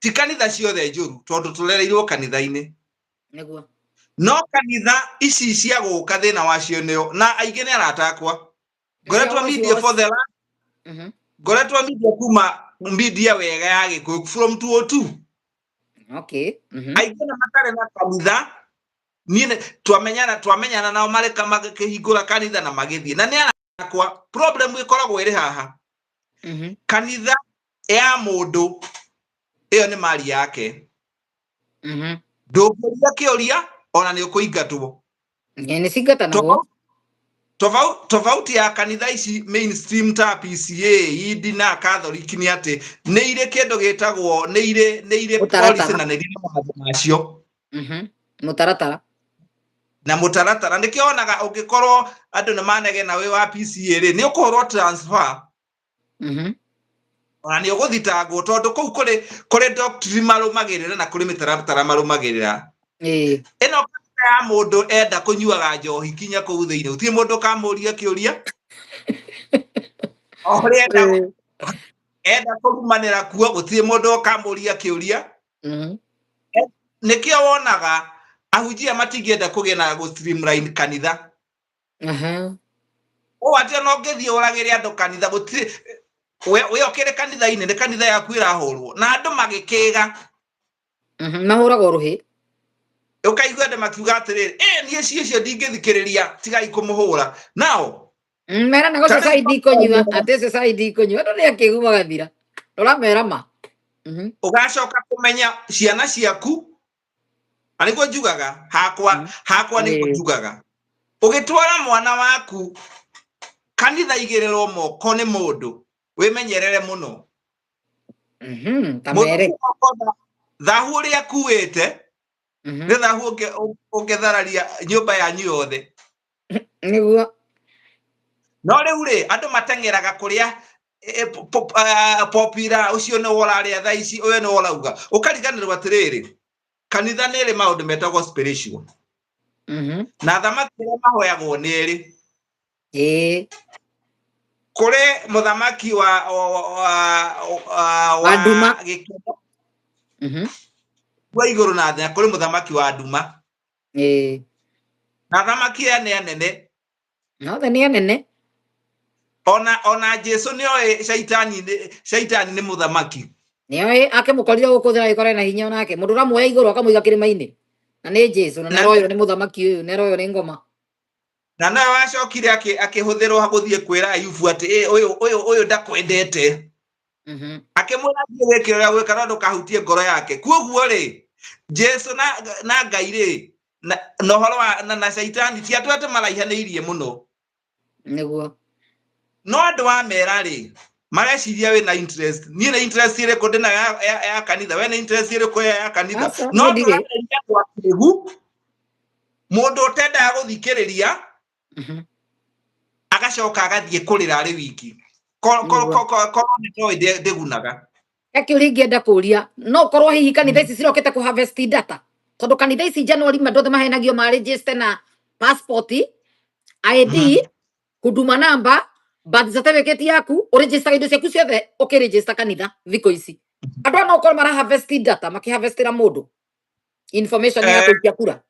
ti kanitha ciothe njũru tondũ tũrereirwo kanitha-inĩ nĩguo no kanitha ici cia gũka thĩna wacio nĩo na aingĩ nĩ arata akwa ngoretwo media for the last ngoretwo media kuma media wega ya Gĩkũyũ from 202 aingĩ na matarĩ na kanitha niĩ twamenyana nao mareka makĩhingũra kanitha na magĩthiĩ na nĩ kwa problem ikoragwo iri haha kanitha ya mundu iyo ni mali yake ndũkũria kĩũria ona nĩ ũkũingatwo ni singatanago tofauti ya kanitha ici mainstream ta PCA idi na Catholic ni ati nĩ ire kĩndũ gĩtagwo nĩ ire policy na nĩ ire maũndũ macio mutaratara na mutaratara nĩkĩo onaga ũngĩkorwo andũ nĩ manegena wĩ wa PCA rĩ nĩ ũkũhũrwo transfer ona nĩ ũgũthitangwo tondũ kũu kũrĩ doctrine marũmagĩrĩra na kũrĩ mĩtaratara marũmagĩrĩra ĩno ya mũndũ enda kũnyuaga njohi kinya kũu thĩinĩ ũtirĩ mũndũ kamũria kĩũria enda kũrumanĩra kuo gũtirĩ mũndũ kamũria kĩũria nĩkĩo wonaga ahunjia matingĩenda kũgĩa na streamline kanitha atĩ no ngĩthiĩ ũragĩre andũ kanitha gũtirĩ we okĩre kanitha-inĩ nĩ kanitha yaku ĩrahũrwo na andũ magĩkĩga mahũraga rũhĩ ũkaigua andũ makiuga atĩrĩrĩ niĩ ciĩcio ndingĩthikĩrĩria tigai kũmũhũra nao mera nago society kũnyua atĩ society kũnyua andũ nĩ akĩgumaga thira ũramera ma ũgacoka kũmenya ciana ciaku anĩguo njugaga hakwa nĩguo njugaga ũgĩtwara mwana waku kanitha igĩrĩrwo moko nĩ mũndũ wĩmenyerere mũno thahu ũrĩa akuĩte nĩ thahu ũngĩthararia nyũmba yanyu yothe nĩguo no rĩu rĩ andũ mateng'eraga kũrĩa popular ũcio nĩ worarĩa thaa ici ũyũ nĩ worauga ũkariganĩrwo atĩrĩrĩ kanitha nĩ ĩrĩ maũndũ metagwo spiritual na thamaki ĩrĩa mahoyagwo nĩ ĩrĩ kũrĩ mũthamaki wa nduma wa igũrũ na thĩ kũrĩ mũthamaki wa nduma na thamaki aya nĩ anene othe nĩ anene ona Jesu nĩoĩ shaitani nĩ mũthamaki nĩoĩ akĩmũkorire gũkũ thĩ agĩkorwo na hinya onake mũndũ ũramwoya igũrũ akamũiga kĩrĩma-inĩ na nĩ Jesu na nĩroywo nĩ mũthamaki ũyũ nĩroywo nĩ ngoma na nawe wacokire akĩhũthĩrwo gũthiĩ kwĩra Ayubu atĩ ũyũ ndakwendete akĩmwĩra gĩkĩ ũrĩa gwĩka no ndũkahutie ngoro yake kuoguo rĩ Jesu na Ngai rĩ na ũhoro na shaitani ti andũ atĩ maraihanĩirie mũno nĩguo no andũ amera rĩ mareciria wĩ na interest niĩ na interest ĩrĩkũ ndĩ na ya kanitha we na interest ĩrĩkũ ya kanitha no tũrateithia andũ akĩgu mũndũ ũtendaga gũthikĩrĩria agacoka agathiĩ kũrĩra arĩ wiki korwo nĩtoĩ ndĩgunaga kĩũria ingĩenda kũria no korwo hihi kanitha ici cirokĩte kũ harvest data tondũ kanitha ici January mandothe mahenagio ma register na passport ID huduma number birth certificate yaku ũregister indo ciaku ciothe ũkĩregister kanitha thikũ ici andũ no korwo mara harvest data makĩharvestĩra mũndũ information ya kũikia kura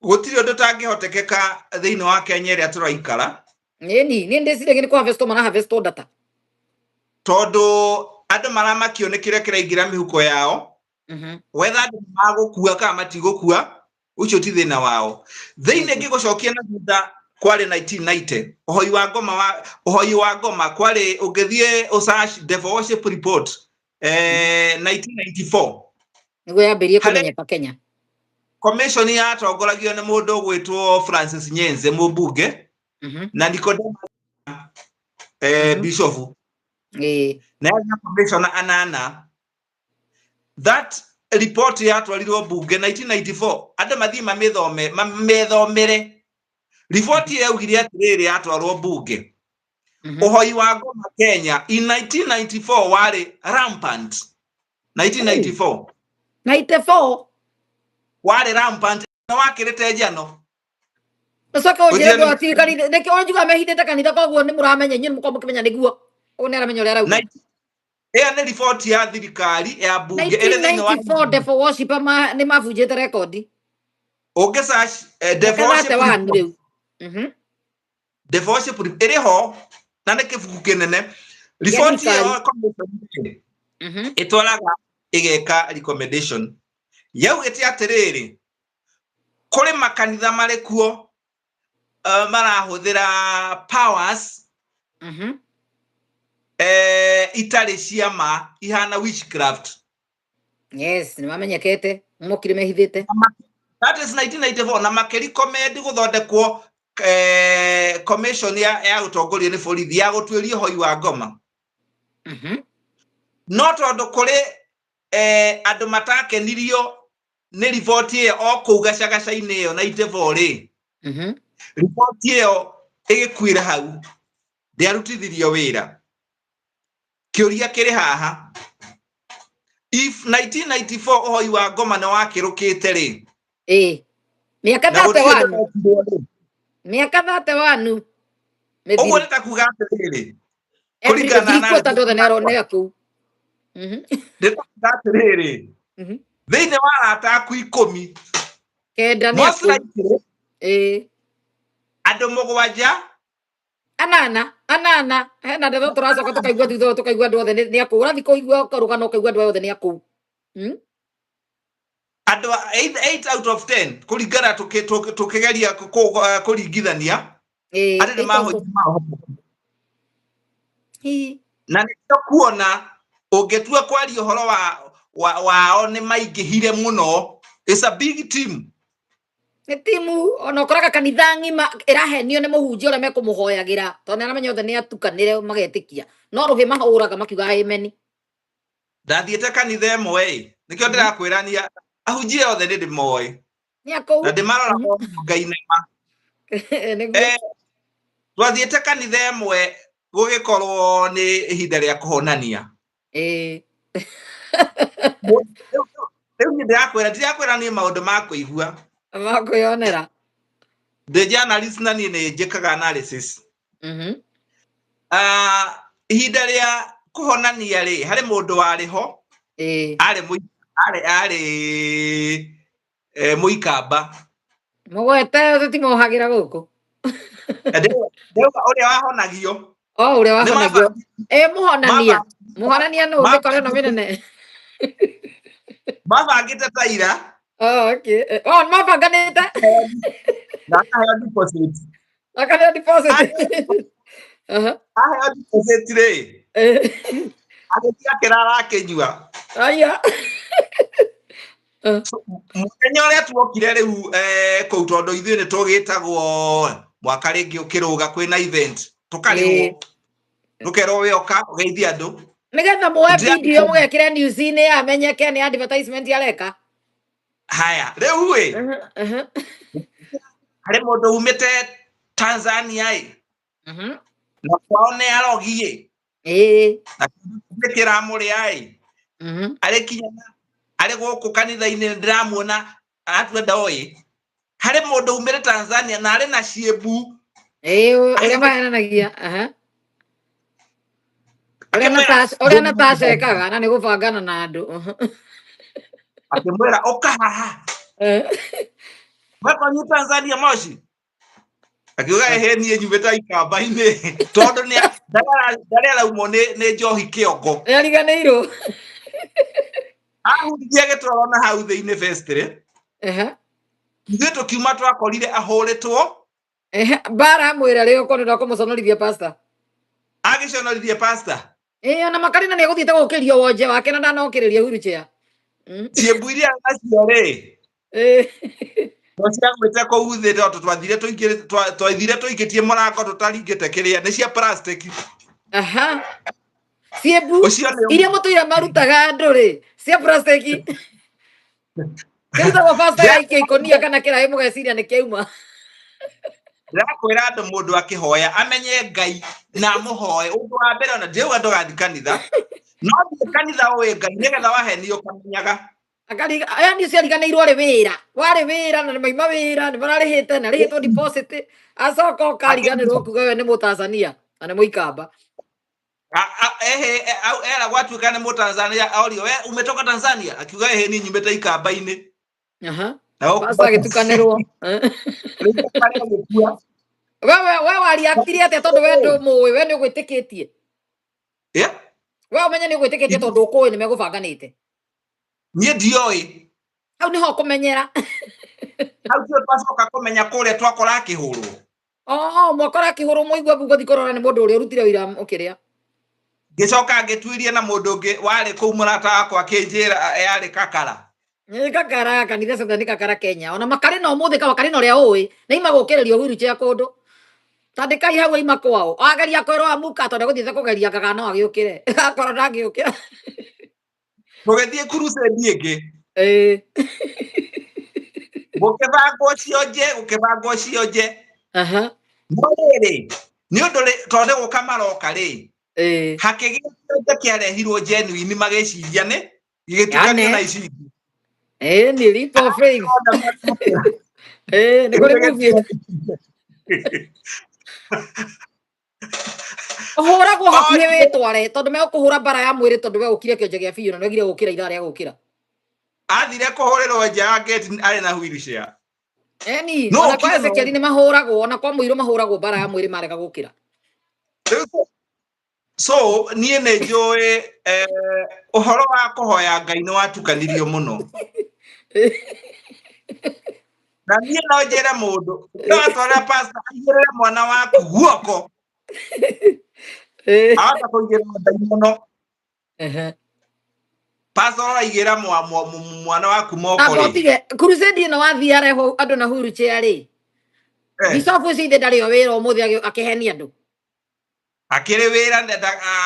gũtirĩ ũndũ tangĩhotekeka thĩinĩ wa Kenya ĩrĩa tũraikara nĩ ndĩciragia nĩ kũ harvest mara harvest data tondũ andũ maramakio nĩ kĩrĩa kĩraingĩra mĩhuko yao wetha andũ magũkua kana matigũkua ũcio ti thĩna wao thĩinĩ ngĩgũcokia na thutha kwarĩ 1990 ũhoi wa ngoma kwarĩ ũngĩthiĩ search Devil Worship Report 1994 nĩguo yambĩrĩrie kũmenyeka Kenya commission yatongoragio nĩ mũndũ ũgwĩtwo Francis Nyenze mũmbunge na Nicodemus bishop na commission anana that report yatwarirwo bunge 1994 andũ mathii mamethomere report yaugire atĩrĩrĩ yatwarwo bunge ũhoi wa ngoma Kenya in 1994 warĩ rampant 94 warĩ rampant na wakĩrĩte njano Nacoka ũnjĩre andũ ati kanitha nĩkĩ ũnjuga mehithĩte kanitha koguo nĩ mũramenya inyuĩ mũkorwo mũkĩmenya nĩguo ũguo nĩ aramenya ũrĩa arauga ĩyo nĩ report ya thirikari ya bunge ĩrĩ thĩinĩ wa 1994 Devil Worship nĩ mabunjĩte rekondi ũngĩ search Devil Worship Devil Worship ĩrĩ ho na nĩ kĩbuku kĩnene report ya commission ĩtwaraga ĩgeka recommendation yaugĩte atĩrĩrĩ kũrĩ makanitha marĩ kuo marahuthira powers itari ciama ihana witchcraft. Yes, ni mamenyekete mukiri mehithite. That is 1994 na makeri comedy guthondekwo commission ya utongoria ni borithi ya gutwiria hoi wa ngoma. No tondu kuri andu matakenirio ni report iyo o kuu gacagaca-ini iyo 94 ri report iyo igikwira hau ndiarutithirio wira. Kiuria kiri haha, if 1994 hoi wa ngoma ni wakirukite ri miaka 31 miaka 31 oguo ni ta kuga atiriri kuringana na tandu the nero ne aku de ta atiriri thiini wa arata aku 10 kenda ni aku andu mugwanja anana hena ndeto turacoka tukaigua thutha tukaigua andu othe ni aku urathi kuigua ukarugana ukaigua andu othe ni aku andu 8 out of 10 kuringana tukigeria kuringithania andu ni mahoji na ndio kuona ungetua kwaria uhoro wao ni maingihire muno. It's a big team. Ni timu ona koraga kanitha ngima irahenio ni muhunjia uria mekumuhoyagira tondu aramenya othe ni atukanire magetikia no ruhi mahuraga makiuga amen. Ndathiete kanitha imwe nikio ndirakwirania ahunjia othe ni ndimoe ni aku na ndimarora ngai nema twathiete kanitha imwe gugikorwo ni ihinda ria kuhonania riu ndirakwira ni maundu ma kuigua makuyonera the journalist na ni njikaga analysis. Ihinda ria kuhonania ri hari mundu wariho ari muikamba mugwete tutimohagira guku uria wahonagio uria wahonagio muhonania no ndikore no minene mabangite taira okay mabanganite na deposit deposit ri agitia kirara kinyua aya muthenya uria twokire riu kuu tondu ithuĩ ni tugitagwo mwaka ringi ukiruga kwina event tukarihwo tukerwo wioka ugeithia andu nigetha muwe video mugekire news-ini amenyeke ni advertisement yareka. Haya riu wi hari mundu umite Tanzania na kwaone arogie na kira muri ari kinyana ari guku kanitha-ini ndiramuona atwenda oi hari mundu umire Tanzania na ari na ciembu uria mahenanagia uria Natasha ekaga na ni gubangana na andu akimwira ukahaha Wako Tanzania moshi akiuga ehe nie nyumeta ikamba-ini tondu ni ndarera umo ni njohi kiongo ariganeiro ahunjia gitoro na hau thiini festre ithuĩ tukiuma twakorire ahũrĩtwo bara mwĩra rĩo konenda kũmũconorithia pastor agiconorithia pastor ona makarina nĩ egũthiĩte gũkĩrio wonje wake na ndanokĩrĩria wheelchair ciembu iria nacio rĩ ciagwĩte kũu thĩ tondũ twathire tũikĩtie mũrango tũtaringĩte kĩrĩa nĩ cia plastic ciembu iria mũtũire marutaga andũ rĩ cia plastic kĩrutagwo pastor yaikio ikonia kana kĩraĩ mũgeciria nĩ kĩauma ndakwĩra andũ mũndũ akĩhoya amenye Ngai na mũhoe ũndũ wa mbere ona ndĩuga ndũgathi kanitha no thiĩ kanitha ũĩ Ngai nĩgetha wahenio ũkamenyaga aya nĩ ciariganĩirwo warĩ wĩra na maima wĩra nĩ mararĩhĩte na rĩhĩtwo deposit acoka ũkariganĩrwo kuga we nĩ Mũtanzania na nĩ Mũikamba era gwatuĩka nĩ Mũtanzania orio we umetoka Tanzania akiuga ehe ni nyumĩte ikamba-inĩ pastor agĩtukanĩrwo we wariakire atĩa tondũ we ndũmũĩ we nĩ ũgwĩtĩkĩtie we ũmenye nĩ ũgwĩtĩkĩtie tondũ ũkũĩ nĩ megũbanganĩte niĩ ndioĩ hau nĩho ũkũmenyera hau tũo twacoka kũmenya kũrĩa twakora akĩhũrwo mwakora kihoro moigwa bugo thikorora ni mundu uri urutire wira ukiria gicoka ngitwirie na mundu ngi wari ku murata wakwa kinjira yari kakara ni kakara kanitha sasa ni kakara Kenya ona makari no muthi ka makari no ria ui ni imagukiririo huru cia kundu tandikai hau ima kwao ageria kwirwo amuka tondu guthitha kugeria kagana agiukire akora ndagiukira tugithie crusade ingi gukibangwo cionje aha no riri ni undu tondu gukamaroka ri hakigia kiarehirwo genuine magiciria ni gigitukanio na ici ni leap of faith ni kuri movie uhuragwo hakuhi witware tondu megukuhura bara ya mwiri tondu we ukire kionje gia biu na negire gukira ithaa ria gukira athire kuhurirwo nja ya gate ari na wheelchair no ona kwa Ezekiel ni mahuragwo ona kwa muiru mahuragwo bara ya mwiri marega gukira so nie ne njui uhoro wa kuhoya Ngai ni watukanirio muno na nie no njere mundu twatwara pastor aigirire mwana waku guoko ata kuigirira Ngai muno pastor aigira mwana waku moko ri abotige crusade no wathiare ho andu na huru chiari bisofu cithe ndari o wira umuthi akihenia andu akire wira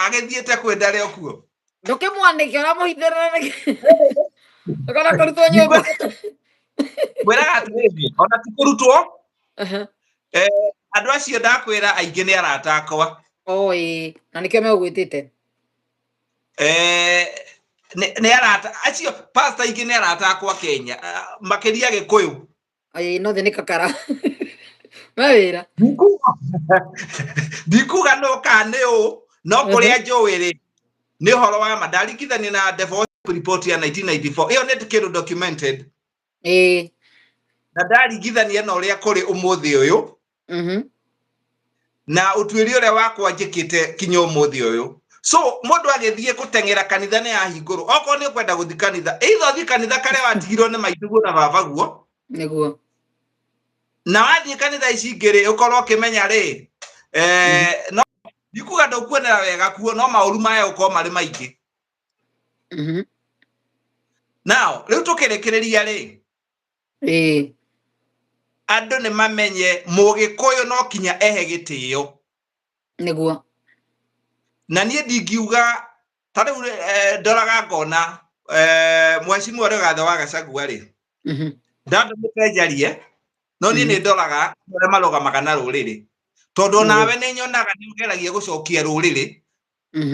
agithiete kwenda ri okuo ndukimwandike ora muhithirira akona kurutwo nyumba wira atiri ona tikurutwo andu acio ndakwira aingi ni arata akwa na nikio megwitite ni arata acio pastor aingi ni arata akwa Kenya makiria Gikuyu no the ni kakara mawira ndikuga no kane no kuria njui ri ni horo wa madarikithani na divorce report ya 1994 iyo ni kindu documented na darigithania na uria kuri umuthi uyu na utwiri uria wakwa njikite kinya umuthi uyu so mundu agithie gutengera kanitha ni ahinguru oko ni kwenda guthi kanitha either thi kanitha kare watigirwo ni maitugu na babaguo niguo na wathi kanitha ici ngiri ukorwo kimenya ri no ndikuga ndukuonera wega kuo no mauru maya uko mari maingi now riu tukirekereria ri andu ni mamenye Mugikuyu no kinya ehe gitio niguo na nie ndingiuga tariu ndoraga ngona mheshimiwa Rigathi wa Gachagua ri ndandu mutenjarie no nie ni ndoraga ore marugamaga na ruriri tondu nawe ni nyonaga ni ugeragia gucokia ruriri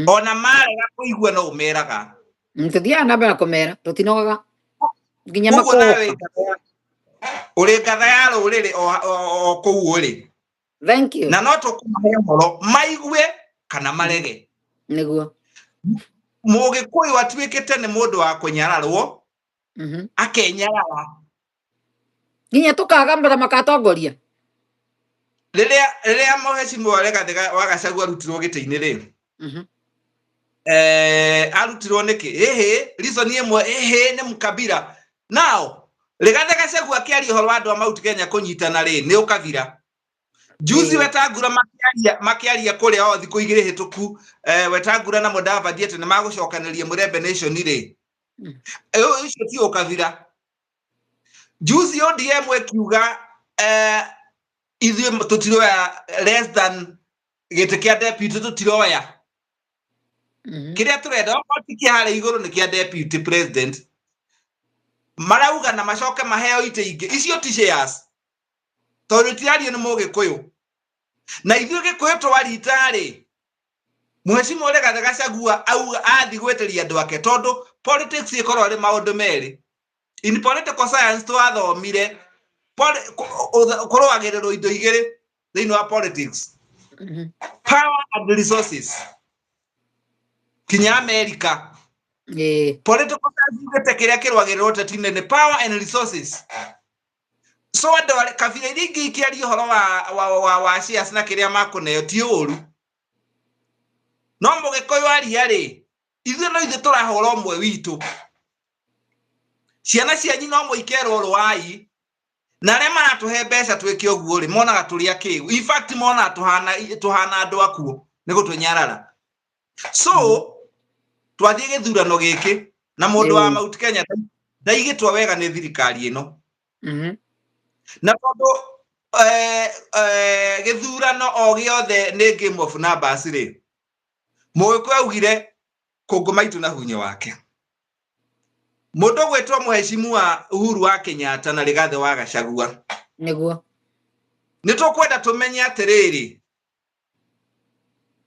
ona marega kuigua no umeraga tuthia na mbere kumera tutinogaga nginya makoka uri ngatha ya ruriri o kuu uri thank you na no tukumahe horo maigue kana marege niguo Mugikuyu atuikite ni mundu wa kunyararwo akenyarara nginya tukaga mbere makatongoria riria mheshimiwa Rigathi wa Gachagua arutirwo giti-ini ri arutirwo niki reason imwe ni mukabira now Rigathi Gachagua akiaria horo andu a Mount Kenya kunyitana ri ni ukabira juzi Wetangula makiaria kuria o thiku igiri hituku Wetangula na Mudavadi ati ni magucokaniria Murembe Nation ri icio ti ukabira juzi ODM ekiuga ithuĩ tutiroya less than gĩtĩ kĩa deputy tutiroya kĩrĩa turenda okorwo ti kĩharĩa igũrũ nĩ kĩa deputy president marauga na macoke maheo itĩ ingĩ icio ti shares tondũ tirario nĩ Mũgĩkũyũ na ithuĩ Gĩkũyũ twarita-rĩ Mheshimiwa Rigathi Gachagua athi gwĩtĩria andũ ake tondũ politics ĩkorwo ĩrĩ maũndũ merĩ in political science twathomire kurwagĩrĩrwo indo igĩrĩ thĩinĩ wa politics power and resources kinya America political science igĩte kĩrĩa kĩrwagĩrĩrwo ũteti-inĩ nĩ power and resources so andũ kabira iria ingĩ ikĩaria ũhoro wa shares na kĩrĩa makũneo ti ũru no Mũgĩkũyũ aria-rĩ ithuĩ no ithuĩ tũrahũra ũmwe witũ ciana cianyu no mũikerwo rũai na arĩa maratũhe mbeca twĩke ũguo rĩ monaga tũrĩ akĩĩgu. In fact mona tuhana andũ akuo nĩ gũtũnyarara. So twathiĩ gĩthurano gĩkĩ na mũndũ wa Mount Kenya ndaigĩtwo wega nĩ thirikari ĩno. Na tondũ gĩthurano o gĩothe nĩ game of numbers rĩ, Mũgĩkũyũ augire kũngũ maitũ na hunyo wake. Mũndũ gwĩtwo Mheshimiwa Uhuru wa Kenyatta na Rigathi wa Gachagua nĩguo nĩ tũkwenda tũmenye atĩrĩrĩ,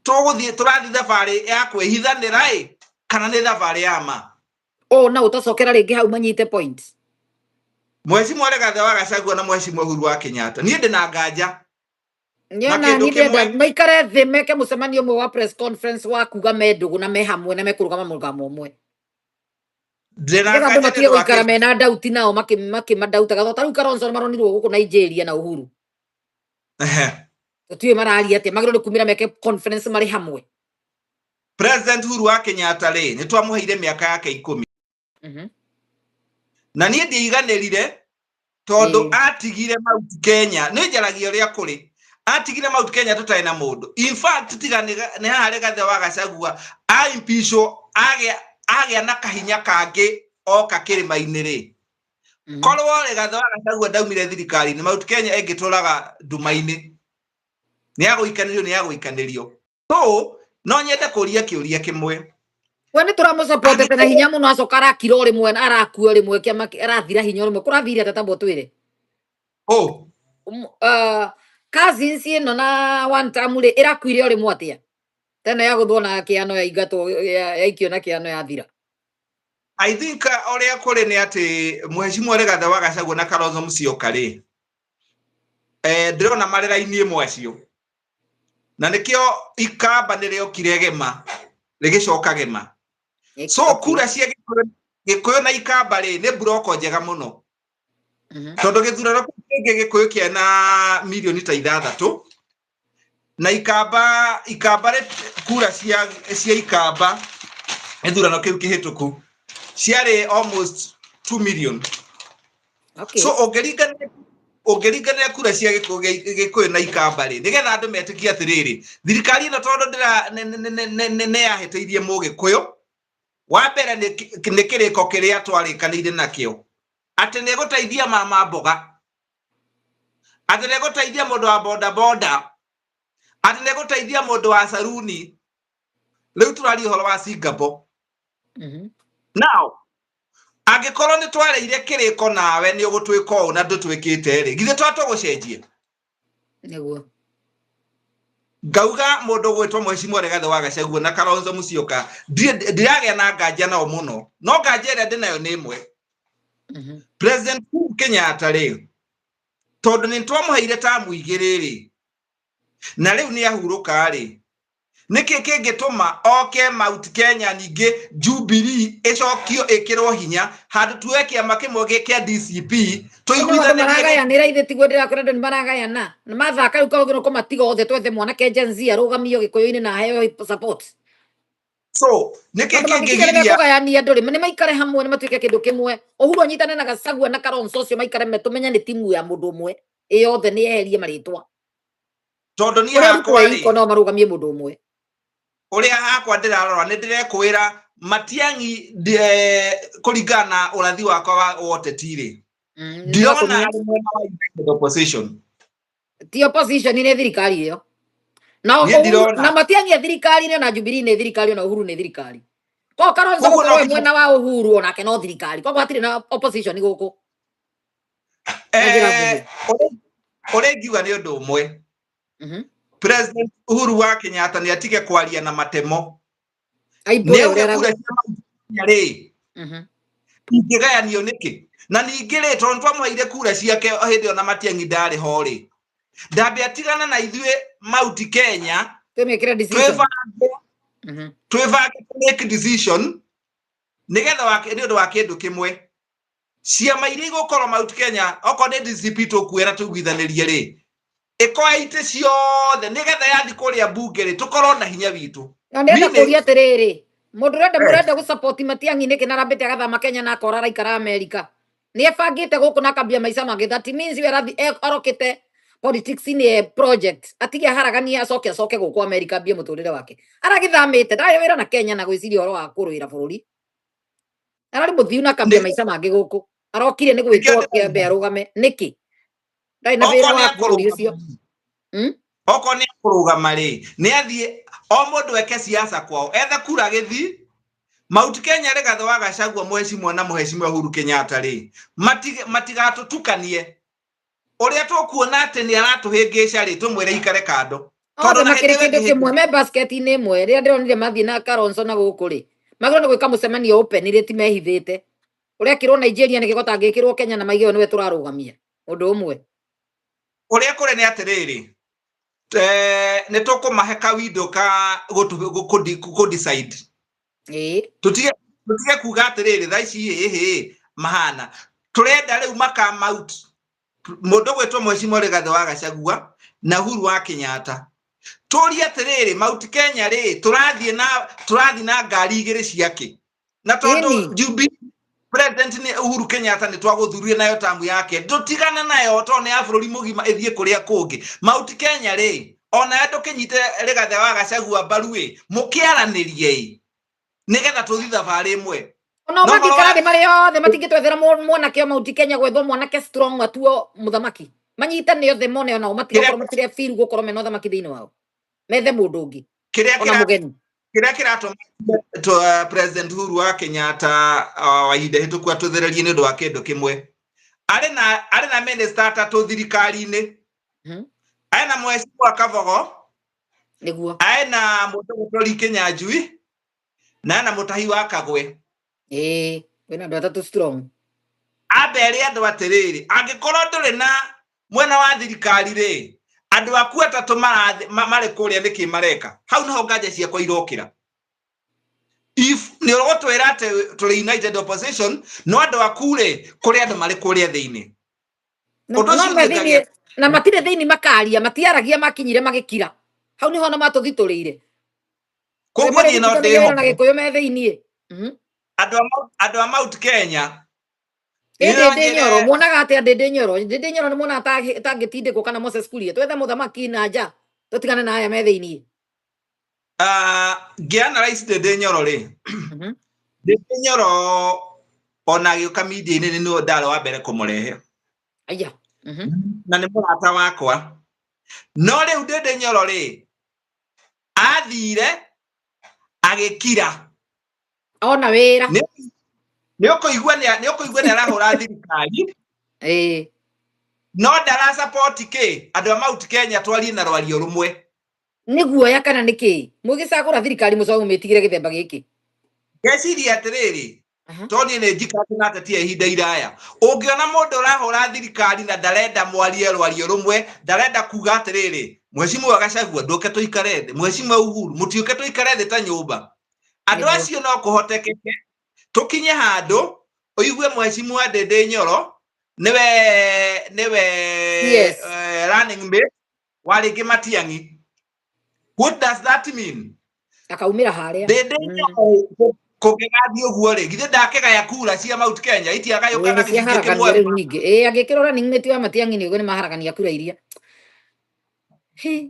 tũrathiĩ thabarĩ ya kwĩhithanĩra ĩ kana nĩ thabarĩ ya ma. Na ũtacokera rĩngĩ hau manyite point. Mheshimiwa Rigathi wa Gachagua na Mheshimiwa Uhuru wa Kenyatta niĩ ndĩna nganja. Nyona ni ndenda maikare thĩ meke mũcemanio ũmwe wa press conference wa kuga me ndũgũ na me hamwe na mekũrũgama mũrũgamo ũmwe. Ndĩna nganja gũikara mena ndauti nao makĩmandautaga thota rĩu Kalonzo maronirwo gũkũ Nigeria na Uhuru. Tũtiũĩ mararia atĩa magĩrĩirwo kumĩra meke conference marĩ hamwe. President Uhuru wa Kenyatta rĩ nĩ twamũheire mĩaka yake 10. Na niĩ ndiiganĩrire tondũ atigire Mount Kenya nĩ njaragia ũrĩa kũrĩ. Atigire Mount Kenya tũtarĩ na mũndũ. In fact tiga nĩ haha Rigathi wa Gachagua aimpeachwo agĩa na kahinya kangĩ oka kĩrĩma-inĩ rĩ. Korwo Rigathi wa Gachagua ndaumire thirikari-inĩ Mount Kenya ĩngĩtũraga nduma-inĩ. Nĩ yagũikanĩrio. So no nyende kũria kĩũria kĩmwe. We nĩ tũramũsupportete na hinya mũno acoka arakira o rĩmwe arakua rĩmwe kĩama arathira hinya rĩmwe kũrathire atata twĩre. Cousins ĩno na one time rĩ ĩrakuire o rĩmwe atĩa. Tena ya gũthwo na kĩano ya ingatwo yaikio na kĩano ya thira. I think ũrĩa kũrĩ nĩ atĩ Mheshimiwa Rigathi wa Gachagua na Kalonzo Musyoka rĩ ndĩrona marĩ raini ĩmwe acio. Na nĩkĩo ikamba nĩrĩokire gema rĩgĩcoka gema. So kura cia Gĩkũyũ na ikamba rĩ nĩ broko njega mũno. Tondũ gĩthurano kĩngĩ Gĩkũyũ kĩna milioni ta 6 na ikamba kura cia ikamba gĩthurano kĩu kĩhĩtũku ciarĩ almost 2 million. So ũngĩringania kura cia Gĩkũyũ na ikamba rĩ nĩgetha andũ metĩkie atĩrĩrĩ thirikari ĩno tondũ nĩ yahĩtĩirie Mũgĩkũyũ. Wa mbere nĩ kĩrĩko kĩrĩa twarĩkanĩire nakĩo atĩ nĩ gũteithia mama mboga, atĩ nĩ gũteithia mũndũ wa boda boda, atĩ nĩ gũteithia mũndũ wa saruni. Rĩu tũraria ũhoro wa Singapore. Now angĩkorwo nĩ twarĩire kĩrĩko nawe nĩ ũgũtwĩka ũũ na ndũtwĩkĩte rĩ githĩ twatũgũcenjia nĩguo. Ngauga mũndũ gwĩtwo Mheshimiwa Rigathi wa Gachagua na Kalonzo Musyoka ndiragĩa na nganja nao mũno no nganja ĩrĩa ndĩnayo nĩ ĩmwe. President Kenyatta rĩ tondũ nĩ twamũheire tamu 2 rĩ na rĩu nĩ ahurũka rĩ nĩkĩ kĩngĩtũma oke Mount Kenya ningĩ Jubilee ĩcokio ĩkĩrwo hinya handũ tuwe kĩama kĩmwe kĩa DCP tũiguithanĩria ithe tiguo ndĩrakwenda nĩ maragayana nĩ mathaka rĩu kaũgĩrwo kũmatiga othe twethe mwanake Gen Z arũgamio Gĩkũyũ-inĩ na heo support. So nĩkĩ kĩngĩgiria kũgayania andũ rĩ nĩ maikare hamwe nĩ matuĩke kĩndũ kĩmwe. Ũhuru anyitane na Gachagua na Kalonzo ũcio maikare tũmenya nĩ timu ya mũndũ ũmwe yothe nĩ yeherie marĩtwa tondũ niĩ hakwa rĩ no marũgamie mũndũ ũmwe. Ũrĩa hakwa ndĩrarora nĩ ndĩrekwĩra Matiang'i kũringana ũrathi wakwa wa ũteti rĩ ndiona opposition. Ti opposition nĩ thirikari ĩyo. Na Matiang'i thirikari na Jubilee nĩ thirikari na Uhuru nĩ thirikari. Ko Kalonzo gũkorwo mwena wa Uhuru onake no thirikari. Koguo hatirĩ na opposition gũkũ. Ũrĩa ngiuga nĩ ũndũ ũmwe. President Uhuru wa Kenyatta nĩ atige kwaria na matemo. Ingĩgayanio nĩkĩ? Na ningĩ rĩ tondũ twamũheire kura ciake hĩndĩ ona Matiang'i ndarĩ ho rĩ ndambĩ atigana na ithuĩ Mount Kenya twĩbange make decision nĩgetha nĩ ũndũ wa kĩndũ kĩmwe. Ciama iria igũkorwo Mount Kenya okorwo nĩ DCP tũkuĩra tũiguithanĩrie rĩ ĩkoya itĩ ciothe nĩgetha yathi kũrĩa mbunge rĩ tũkorwo na hinya witũ. Na ndenda kũria atĩrĩrĩ mũndũ mũrenda gũsupport Matiang'i nĩkĩ na rambĩte agathama Kenya na akora araikara Amerika. ni ebangite guku na akambia maica mangĩ. That means we arathi arokite politics ni project atige haragania acoke guku America ambie muturire wake aragithamite ndari wira na Kenya na gwiciria oro wa kuruira bururi arari muthiu na akambia maica mangĩ guku arokire ni gwitwo kiambe arugame niki ndari na wira wa bururi ucio oko ni kurugama ri ni athie o mundu eke siasa kwao ethe kura githi Mount Kenya Rigathi wa Gachagua mheshimiwa na mheshimiwa Uhuru Kenyatta ri matigatutukanie uria tukuona ati ni aratuhingica ri tumwire ikare kando tondu na kindu kimwe me basket ni imwe ria ndironire mathie na Kalonzo na guku ri magiro ni gwika mucemanio open ri ti mehithite uria kirwo Nigeria ni gigota ngikirwo Kenya na maigio niwe turarugamia undu umwe uria kure ni atiriri ne tukumahe kawindo ka gutu decide tutige kuga atiriri thaici mahana turenda riu makam out mundu gwetwo mheshimiwa Rigathi wa Gachagua na Uhuru wa Kenyatta turia atiriri Mount Kenya ri turathie na ngari igiri ciake na tondu Jubilee President ni Uhuru Kenyatta ni twaguthurie nayo tamu yake tutigana nayo tone ya bururi mugima ithie kuria kungi Mount Kenya ri ona endo kinyite Rigathi wa Gachagua barue mukiaranirie nigetha tuthi thabari imwe ona matikara mari yothe matingitwethera mwanake Mount Kenya gwethwo mwanake strong atuo muthamaki manyitane yothe mone ona matigoro mutire feel gukorwo mena thamaki thiini wao methe mundu ungi ona mugeni kiria kiratuma President Uhuru wa Kenyatta wa inde hituku atuthererie ni ndu wa kindu kimwe ari na minister atatu thirikari-ini aina mheshimiwa Kavogo niguo aina mundu gutori Kinyanjui na mutahi wa Kagwe wena ndo atatu strong abere andu atiriri angikorwo nduri na mwena wa thirikari ri andu aku atatu mari kuria niki mareka hau naho nganja ciakwa irokira if ni urotwira ati tuli united opposition no andu aku ri kuri andu mari kuria thiini na matire thiini makaria matiaragia makinyire magikira hau niho na matuthituriire koguo ni no ndio na gikuyu me thiini andu a Mount Kenya Ndende Nyoro muonaga ati Ndende Nyoro ni muona atangitindikwo kana Moses Kuria twethe muthamaki na nja tutigane na aya me thiini analyze Ndende Nyoro ri Ndende Nyoro ona giuka media-ini ni no ndaro wa mbere kumurehe aya na ni murata wakwa no riu Ndende Nyoro ri athire agikira ona wira ni ukuigua ni arahura thirikari no ndara support ki andu a Mount Kenya twarie na rwario rumwe niguo ya kana niki mugicagura thirikari mucogo mitigire githemba giki geciria atiriri toni ni njikati na tatia ihinda iraya ungiona mundu urahura thirikari na ndarenda mwarie rwario rumwe ndarenda kuga atiriri mheshimiwa Gachagua nduke tuikare thi mheshimiwa Uhuru mutiuke tuikare thi ta nyumba andu acio no kuhotekeke tukinye handu uigue mheshimiwa Ndende Nyoro niwe running mate waringi Matiang'i what does that mean akaumira haria Ndende Nyoro kugegathi uguo ri githe ndakegaya kura cia Mount Kenya itiagayuka na githike kimwe ningi angikirora running mate wa Matiang'i ni ugo ni maharagania kura iria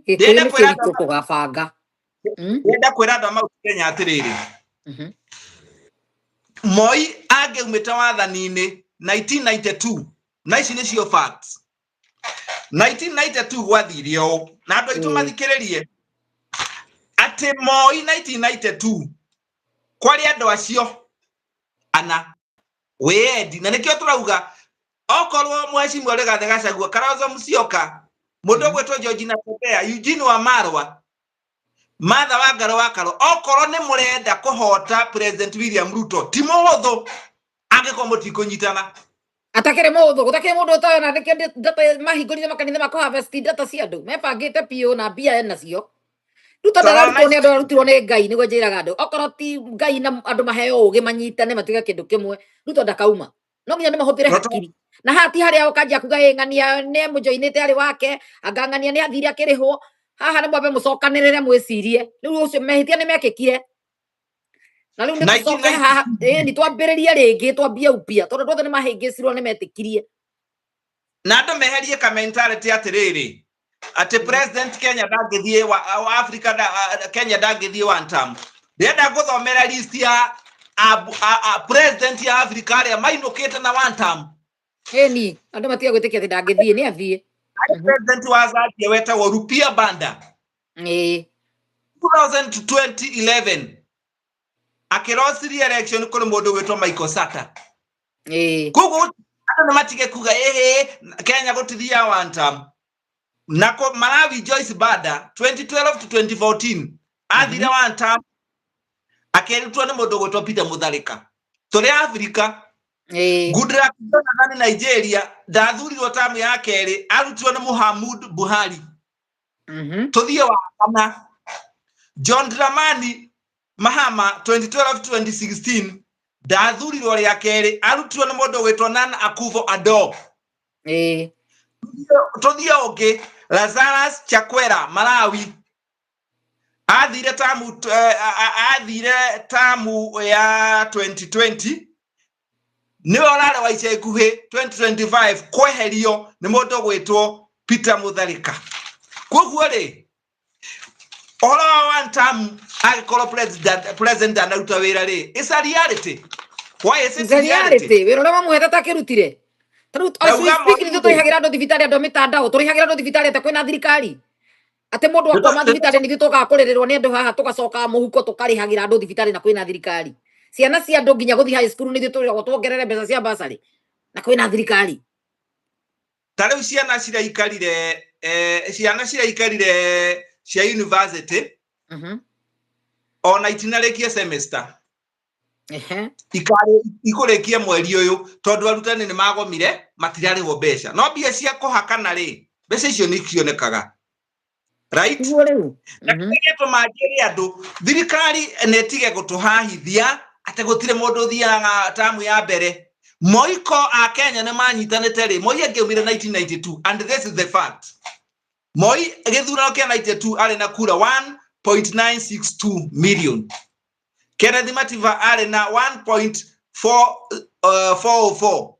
ndenda kwira kugabanga ndenda kwira andu a Mount Kenya atiriri Moi angeumita wathani-ini 1992 na ici nicio facts 1992 gwathiire o na andu aitu mathikiririe ati Moi 1992 kwari andu acio ana wendi na nikio turauga okorwo mheshimiwa Rigathi Gachagua Kalonzo Musyoka mundu gwetwo Georgina Tebea Eugene Wamalwa Martha Wangari wa Karo okorwo ni murenda kuhota President William Ruto ti muhuthu angiko mutikunyitana atakire muhuthu gutakire mundu utayona ndike data mahingurire makanitha mako harvest data cia andu mebangite pio na bia nacio Ruto ndararutirwo ni andu arutirwo ni Ngai niguo njiraga andu okorwo ti Ngai na andu maheo ugi manyitane matuike kindu kimwe Ruto ndakauma no nginya ni mahutire hakiri na hati haria ukanjia kuga ng'ania ne mujoinite ari wake angang'ania ni athire akirihwo haha ni mwambe mucokanirire mwicirie riu ucio mehitia ni mekikire Na riu nitucoke haha ni twambiririe ringi twambie upia tondu ndothe ni mahingicirwo ni metikirie na andu meherie ka mentality atiriri ati president Kenya ndangithie wa Africa Kenya ndangithie one term ndenda guthomera list ya president ya Africa aria mainukite na one term ni andu matia gwitikia ati ndangithie ni athie president wa Zambia wetagwo Rupia Banda 2011 akirosirie election kuri mundu wetwa Michael Sata kugu andu ni matige kuga Kenya gutithia one term nako Malawi Joyce Banda 2012 to 2014 athire one term akerutwo ni mundu gwetwa Peter Mutharika turi Africa Goodluck Jonathan Nigeria ndathurirwo tamu ya keri arutirwo ni Muhammadu Buhari tuthie wa kana John Dramani Mahama 2012 to 2016 ndathurirwo ria keri arutirwo ni mundu gwetwa Nana Akufo-Addo tuthie ungi Lazarus Chakwera Malawi athire tamu ya 2020 ni orare wa ica ikuhi 2025 kweherio ni mundu gwetwo Peter Mutharika koguo ri ora one term agikoro president anaruta wira ri is a reality why is it reality wira ria mamuheta takirutire taru speaking ndio turihagira ndo thibitari ando mitandao turihagira ndo thibitari ate kwina thirikari ate mundu akoma thibitari ni tuka kuririrwo ni andu haha tugacoka muhuko tukarihagira ndo thibitari na kwina thirikari ciana cia andu nginya guthi high school ni thitulirwo tuongerere mbeca cia basari na kwina thirikari tariu ciana ciraikarire cia university ona itinarekia semester ikurikia mweri uyu tondu arutani ni magomire matirarihwo mbeca no mbia cia kuhakana ri mbeca icio ni kionekaga right ngeto majeri andu thirikari netige gutuhahithia ate gutire mundu thiaga tamu ya mbere Moiko a Kenya ne manyitanite ri Moi angeumire 1992 and this is the fact Moi githurano kia 92 ari na kura 1.962 million Kennedy Matiba ari na 1.404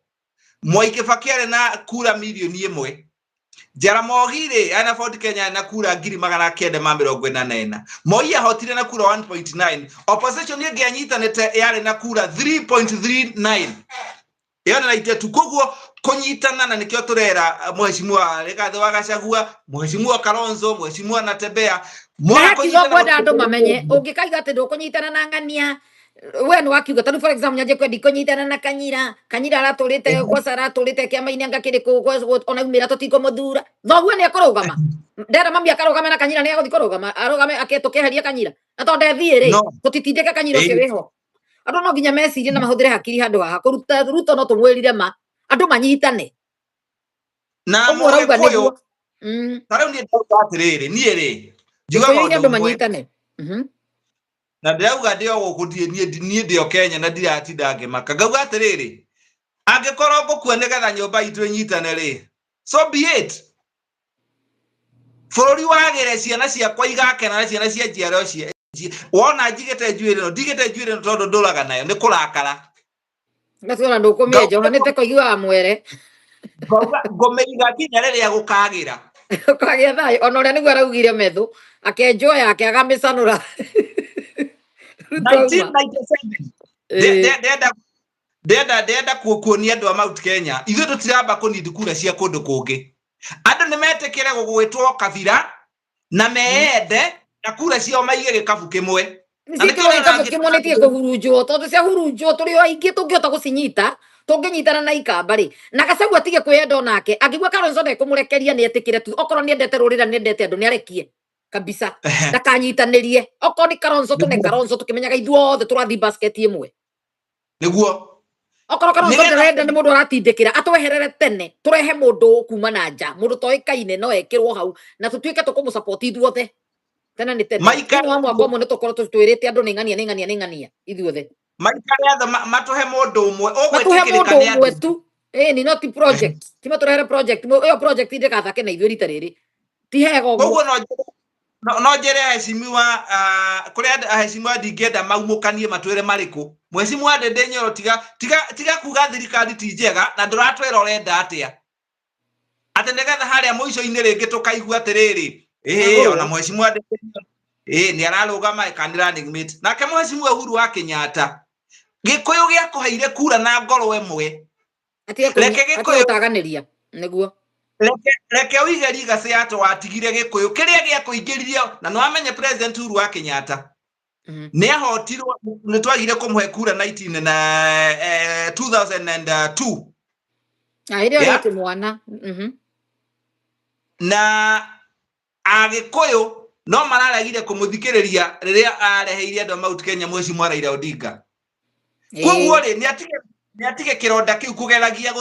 Moi Kibaki ari na kura milioni 1 Jaramogi ri ana Ford Kenya na kura 949 Moi ahotire na kura 1.9 opposition ye anyitanite yari na kura 3.39 Yona na ite tukoguo kunyitana na nikio turera mheshimiwa Rigathi wa Gachagua mheshimiwa Kalonzo mheshimiwa Natembeya mwana kunyitana andu mamenye ungikaiga ati ndukunyitana na ngania we ni wakiuga tanu for example nyaje kwendi kunyitana na Kanyira araturite kwa Sara araturite kiama-ini anga kiriku ona umira tutiko muthura thoguo ni akurugama ndera mami akarugama na Kanyira ni aguthi kurugama arugame aketukeheria Kanyira na tonde thie ri tutitindike Kanyira ucio wiho andu no nginya mecirie na mahuthire hakiri handu haha kuruta Ruto no tumwirire ma andu manyitane na murauga niguo tariu ni ndauga atiriri nie ri njuga andu manyitane na ndauga ndio gukuthie nie ndio Kenya na ndiratinda ngimaka ngauga atiriri angikorwo ngukua nigetha nyumba itu nyitane ri so be it bururi wagire ciana ciakwa igakena na ciana cia njiaro cia wona njigite njuire no ndigite njuire no tondu nduraga nayo ni kurakara ngatwara ndukumie njoha nite kuigua mwere ngomeiga kinya riria gukagira ukagia thayo ona uria niguo araugire methu akenjoya yake agamicanura 1997 ndenda kuonia andu a Mount Kenya ithu tutiramba kunidi kura cia kundu kungi andu ni metekere gugwitwo kabira na meende na kura cio maige gikabu kimwe gikabu kimwe nitie kuhurunjwo tondu cia hurunjwo turi o aingi tungiota gucinyita tunginyitana na ikamba ri na Gachagua atige kwenda onake angigua Kalonzo ndekumurekeria ni etikire tu okorwo ni endete rurira ni endete andu ni arekie kabisa ndakanyitanirie okorwo ni Kalonzo tune Kalonzo tukimenyaga ithuothe turathi basket imwe niguo okorwo Kalonzo nderenda ni mundu aratindikira atweherere tene turehe mundu kuma na nja mundu toikaine no ekirwo hau na tutuike tukumusupport ithuothe tena ni tene no mwako mo netukorwo tutwirite andu ni ngania ithuothe maikare atha matuhe mundu umwe ogwetikirikania umwe tu ni not project tima turehere project yo project ndikathake na ithuĩ rita rĩrĩ ti hega ũguo no njere aheshimiwa kuria aheshimiwa ndingenda maumukanie matwire mariku Mheshimiwa Ndindi Nyoro tiga kuga thirikari ti njega na nduratwira urenda atia ati nigetha haria muico-ini ringi tukaigua atiriri ona Mheshimiwa Ndindi Nyoro ni ararugama kanira nigmate nake Mheshimiwa Uhuru wa Kenyatta Gikuyu giakuheire kura na ngoro emwe reke Gikuyu taganiria niguo reke uigeri gase ato watigire Gikuyu kiria giakuingiririe na no amenye President Uhuru wa Kenyatta ni ahotirwo ni twagire kumhe kura 19 na 2002 ile yote mwana na Agikuyu no mararagire kumuthikiriria riria areheire andu Mount Kenya Mheshimiwa Raila Odinga koguo ri ni atige kironda kiu kugeragia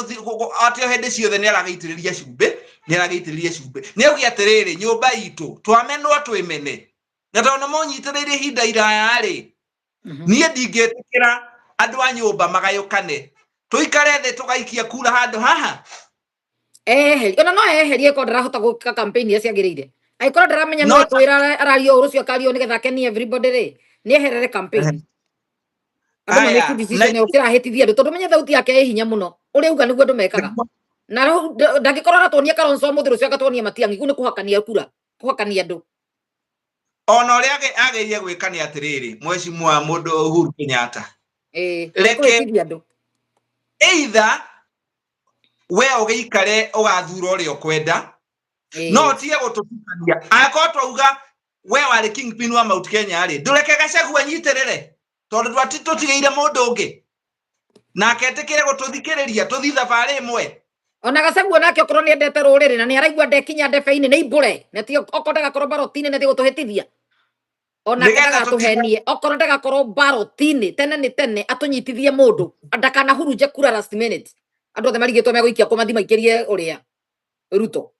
atio hende ciothe ni aragaitiriria cumbe ni augia atiriri nyumba itu twamenwo twimene na tona monyitiririe hinda iraya ri nie ndingetikira andu a nyumba magayukane tuikare the tugaikia kura handu haha ona no eherie ko ndarahota guka campaign ya ciagirire aikora ndaramenya no twira arario urucio kario nigetha keni everybody ri ni eherere campaign aya decision ukira hetithia ndu tondu menye thauti yake hinya muno uri uga niguo ndu mekaga na ndagikorora tonia Kalonzo muthiru cio akatonia Matiang'i ku ni kuhakania kura kuhakania ndu ona uri ageire gwikani atiriri Mheshimiwa mundu Uhuru Kenyatta reke ndu either we ugiikare ugathura uri okwenda no tie gututukania akoto uga we wari kingpin wa Mount Kenya ri ndureke Gachagua anyitirire tondu twatitutigire mundu ungi nake etikire gututhikiriria tuthi thabari imwe ona Gachagua nake okorwo ni endete ruriri na ni araigua ndekinya ndebe-ini ni imbure na ti okorwo ndagakorwo baroti-ini na ti gutuhitithia ona ndaga tuhenie okorwo ndagakorwo baroti-ini tene ni tene atunyitithie mundu ndakana hurunje kura last minute andu othe marigitwo meguikia kumathi maikirie uria Ruto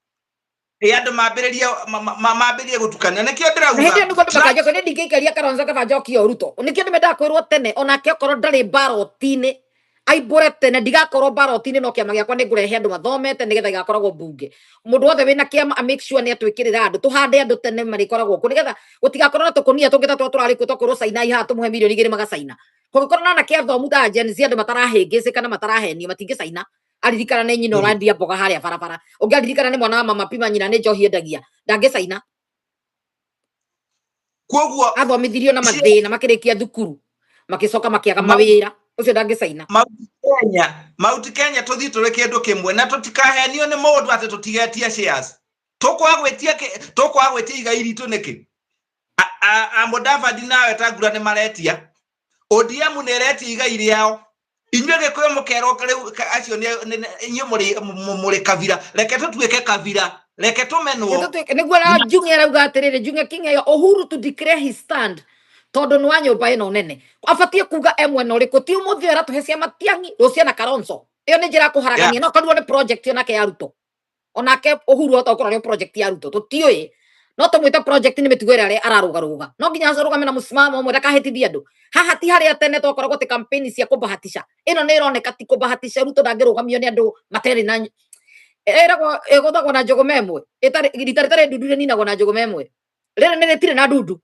andu mambiririe gutukania nikio ndirauga hindi ndugo ndumakaje kwene ndingikaria Kalonzo kabanjokio Ruto nikio ndimenda kwirwo tene onake okorwo ndari baroti-ini aimbure tene ndigakorwo baroti-ini no kiama giakwa ningurehe andu mathomete nigetha igakoragwo bunge mundu wothe wina kiama make sure ni atwikirira andu tuhande andu tene marikoragwo ku nigetha gutigakorwo na tukunia tungita twari ku tokorwo Saina iha tumuhe milioni 2 magacaina kugikorwo na kia thomu ta Gen Z andu matarahingicika na matarahenio matingicaina aririkana ni nyina orandia mboga haria barabara ungiaririkana ni mwana wa mama pima nyina ni njohi endagia ndangicaina koguo athomithirio na mathina makirikia thukuru makicoka makiaga mawira ucio ndangicaina Mount Kenya tuthi turi kindu kimwe na tutikahenio ni mundu ati tutigetie shares tukwagwitia igai ritu niki Mudavadi nawe Tangura ni maretia ODM ni eretia igai riao inywe Gikuyu mukero acio ni inywe muri kavira reke tutuike kavira reke tumenwo niguo na Njung'e arauga atiriri Njung'e Kingeyo Uhuru to declare his stand tondu ni wa nyumba ino nene abatie kuga emwe no riku ti umuthi aratuhecia Matiang'i rucia na Kalonzo iyo ni njira kuharagania no kanduo ni project onake ya Ruto onake Uhuru otokora ni project ya Ruto tutioi no tumwite project ni mitugo ira ararugaruga no nginya arugame na musimamo umwe ndakahitithia andu haha ti haria tene tokoragwo ti campaign cia kubahatisha ino ni ironeka ti kubahatisha Ruto ndangirugamio ni andu materi na eragwo egothagwo na njogo memwe itari ndudu ninagwo na njogo memwe rere ni ritire na ndudu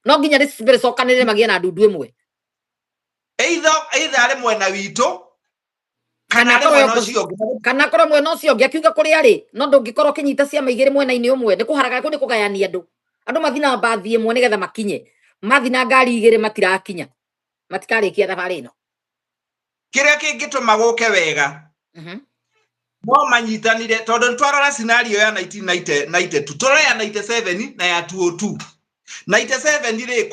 no nginya ricibere cokanire magie na ndudu imwe either ari mwena witu kana korwo mwena ucio ngi akiuga kuri ari no ndungikorwo kinyita ciama igiri mwena-ini umwe ni kuharaga ku ni kugayania andu mathina mbathi imwe nigetha makinye mathi na ngari igiri matirakinya matikarikia thabari ino kiria kingituma guke wega no manyitanire tondu twarora scenario ya 1992 tutora ya 97 na ya 202 97 ri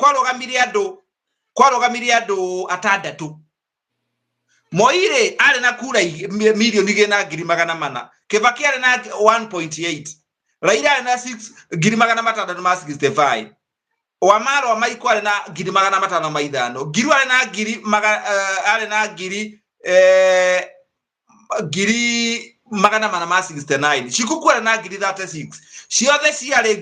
kwarugamirie andu atandatu Moire ari na kura milioni 2,400 Kibaki ari na 1.8 Raila ari na 6,665 Wamaro wa Maiko ari na 5,500 Giru ari na 6,69 Shikuku ari na 36 Ciothe ciari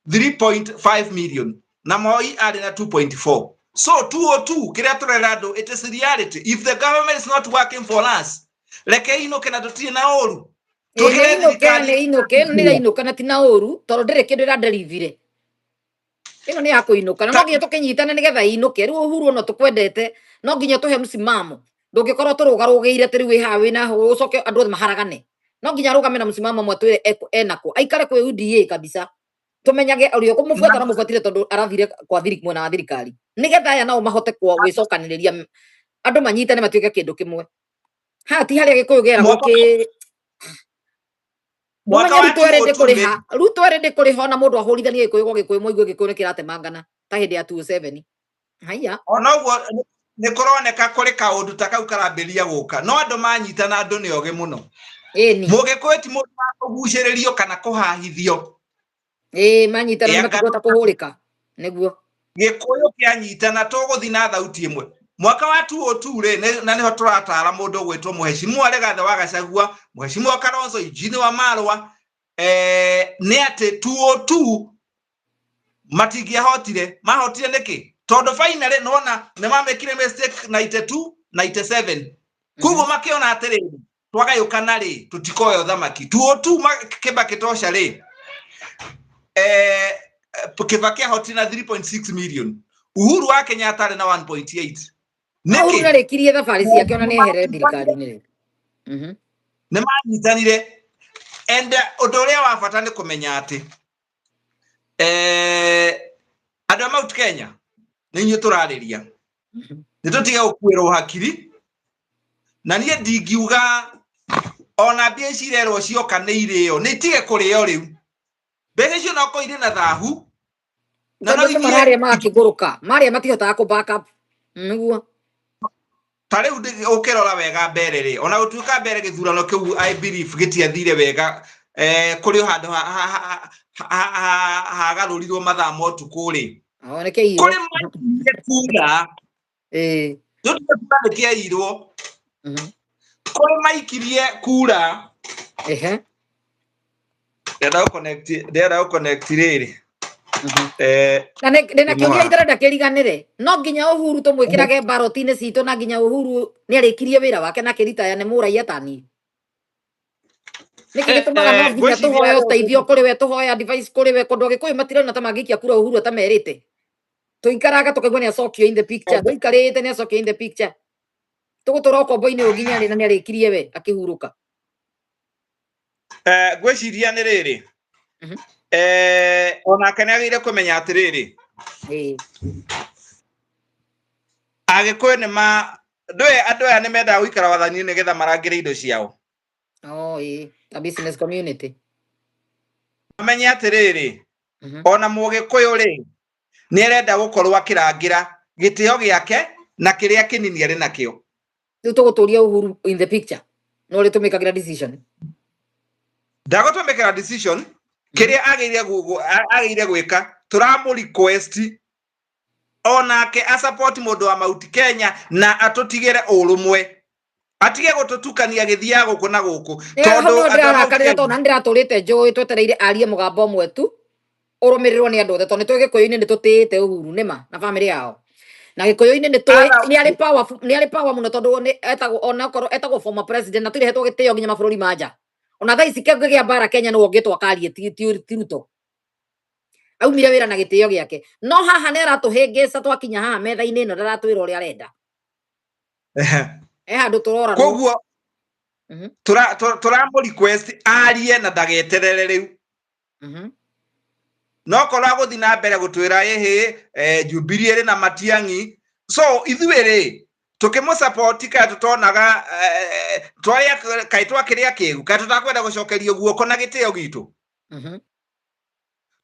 3.5 million na Moi ari na 2.4 So 202 kiria turerado it is reality. If the government is not working for us, leke ino kena tutie na oru. Ino kena tina oru, toro ndire kindu ira nderivire. ino ni akuinuka na no nginya tukinyitana nigetha inuke riu Uhuru no tukwendete no nginya tuhe msimamo ndungikorwo turugarugiire tiri wi ha wina ucoke andu othe maharagane no nginya rugame na msimamo mwatwire enako aikare kwi UDA kabisa tumenyage urio kumufuata na mufuatire tondu arathire kwa mwena wa thirikari nigetha aya nao mahote gwicokaniriria andu manyitane matuike kindu kimwe hati haria gikuyu gera guki Ruto arende kuriha na mundu ahurithanie gikuyu gwa gikuyu moigue gikuyu nikiratemangana ta hindi ya 27 haya ona uguo ni kuroneka kuri kaundu ta kau karambiria guka no andu manyitana andu ni oge muno mugikuyu ti mundu wa kuguciririo kana kuhahithio manyitana matigota kuhurika niguo gikuyu kianyitana tuguthi na thauti imwe mwaka wa 2002 ri na niho turatara mundu gwitwo Mheshimiwa Rigathi wa Gachagua Mheshimiwa Kalonzo Eugene Wamalwa ni ati 2002 matingiahotire mahotire niki tondu finally nona ni mamekire mistake 92 97 kugo makiona atiri twagayukana ri tutikoyo thamaki 2002 Kibaki tosha ri Kibaki ahotina 3.6 million Uhuru wa Kenyatta ari na 1.8 Uhuru narikirie thabari ciake ona ni ehere thirikari-ini ni manyitanire and undu uria wa bata ni kumenya ati andu a Mount Kenya ni inyu turariria ni tutige gukwirwo hakiri na nie ndingiuga ona mbia cirerwo cioka ni irio ni tige kurio riu mbere cio no ko iri na thahu na no maria makiguruka maria matihotaga ku back up niguo tare ukirora wega mbere ri ona gutuika mbere githurano kiu I believe gitiathire wega kuri handu hagarurirwo mathaa motuku ri kuri maikire tutuka kiairwo kuri maikirie kura ndera connect riri na ndina kiuria itarenda kiriganire no nginya Uhuru tumwikirage barotine citu na nginya Uhuru ni arikirie wira wake na kiritaya ni muraia tani niki gitumaga no nginya tuhoya uteithio kuri we tuhoya advice kuri we kondu gikuyu matirona ta magikia kura Uhuru atamerite tuikaraga tukaigua ni acokio in the picture tuikarite ni acokio in the picture tugutura kombo-ini uginya ri na ni arikirie we akihuruka gwiciria ni riri ona kana agire kumenya atiriri agikuyu ni ma andu aya ni menda guikara wathani ni getha marangire indo ciao a business community amenya atiriri ona mugikuyu ri ni arenda gukorwo akirangira gitio giake na kiria kinini ari nakio tuguturia Uhuru in the picture no ri tumikagira decision ndagotumikira decision kiria ageire gwika turamu request onake a support mundu wa Mount Kenya na atutigire urumwe atige gututukania githia guku na guku tondu ndirakarira tona ndiraturite njoi twetereire arie mugambo mwetu urumirirwo ni andu othe tondu twigikuyu-ini ni tutite Uhuru nima na family yao na gikuyu-ini ni ari power muno tondu ni etagwo ona korwo etagwo former president na turihetwo gitio nginya mabururi manja ona thaisi kengea bara Kenya no ngitwo akarie ti Ruto aumire wira na gitio giake no haha ni aratuhingica twakinya haha metha-ini ino ndaratwira uria arenda handu turora koguo turamu request arie na ndageterere riu no korwo aguthi na mbere gutwira Jubilee ri na Matiang'i so ithuiri tukimusupport ka tutonaga twaria kaitwa kiria kiu ka tutakwenda gucokerio guoko na gitio gitu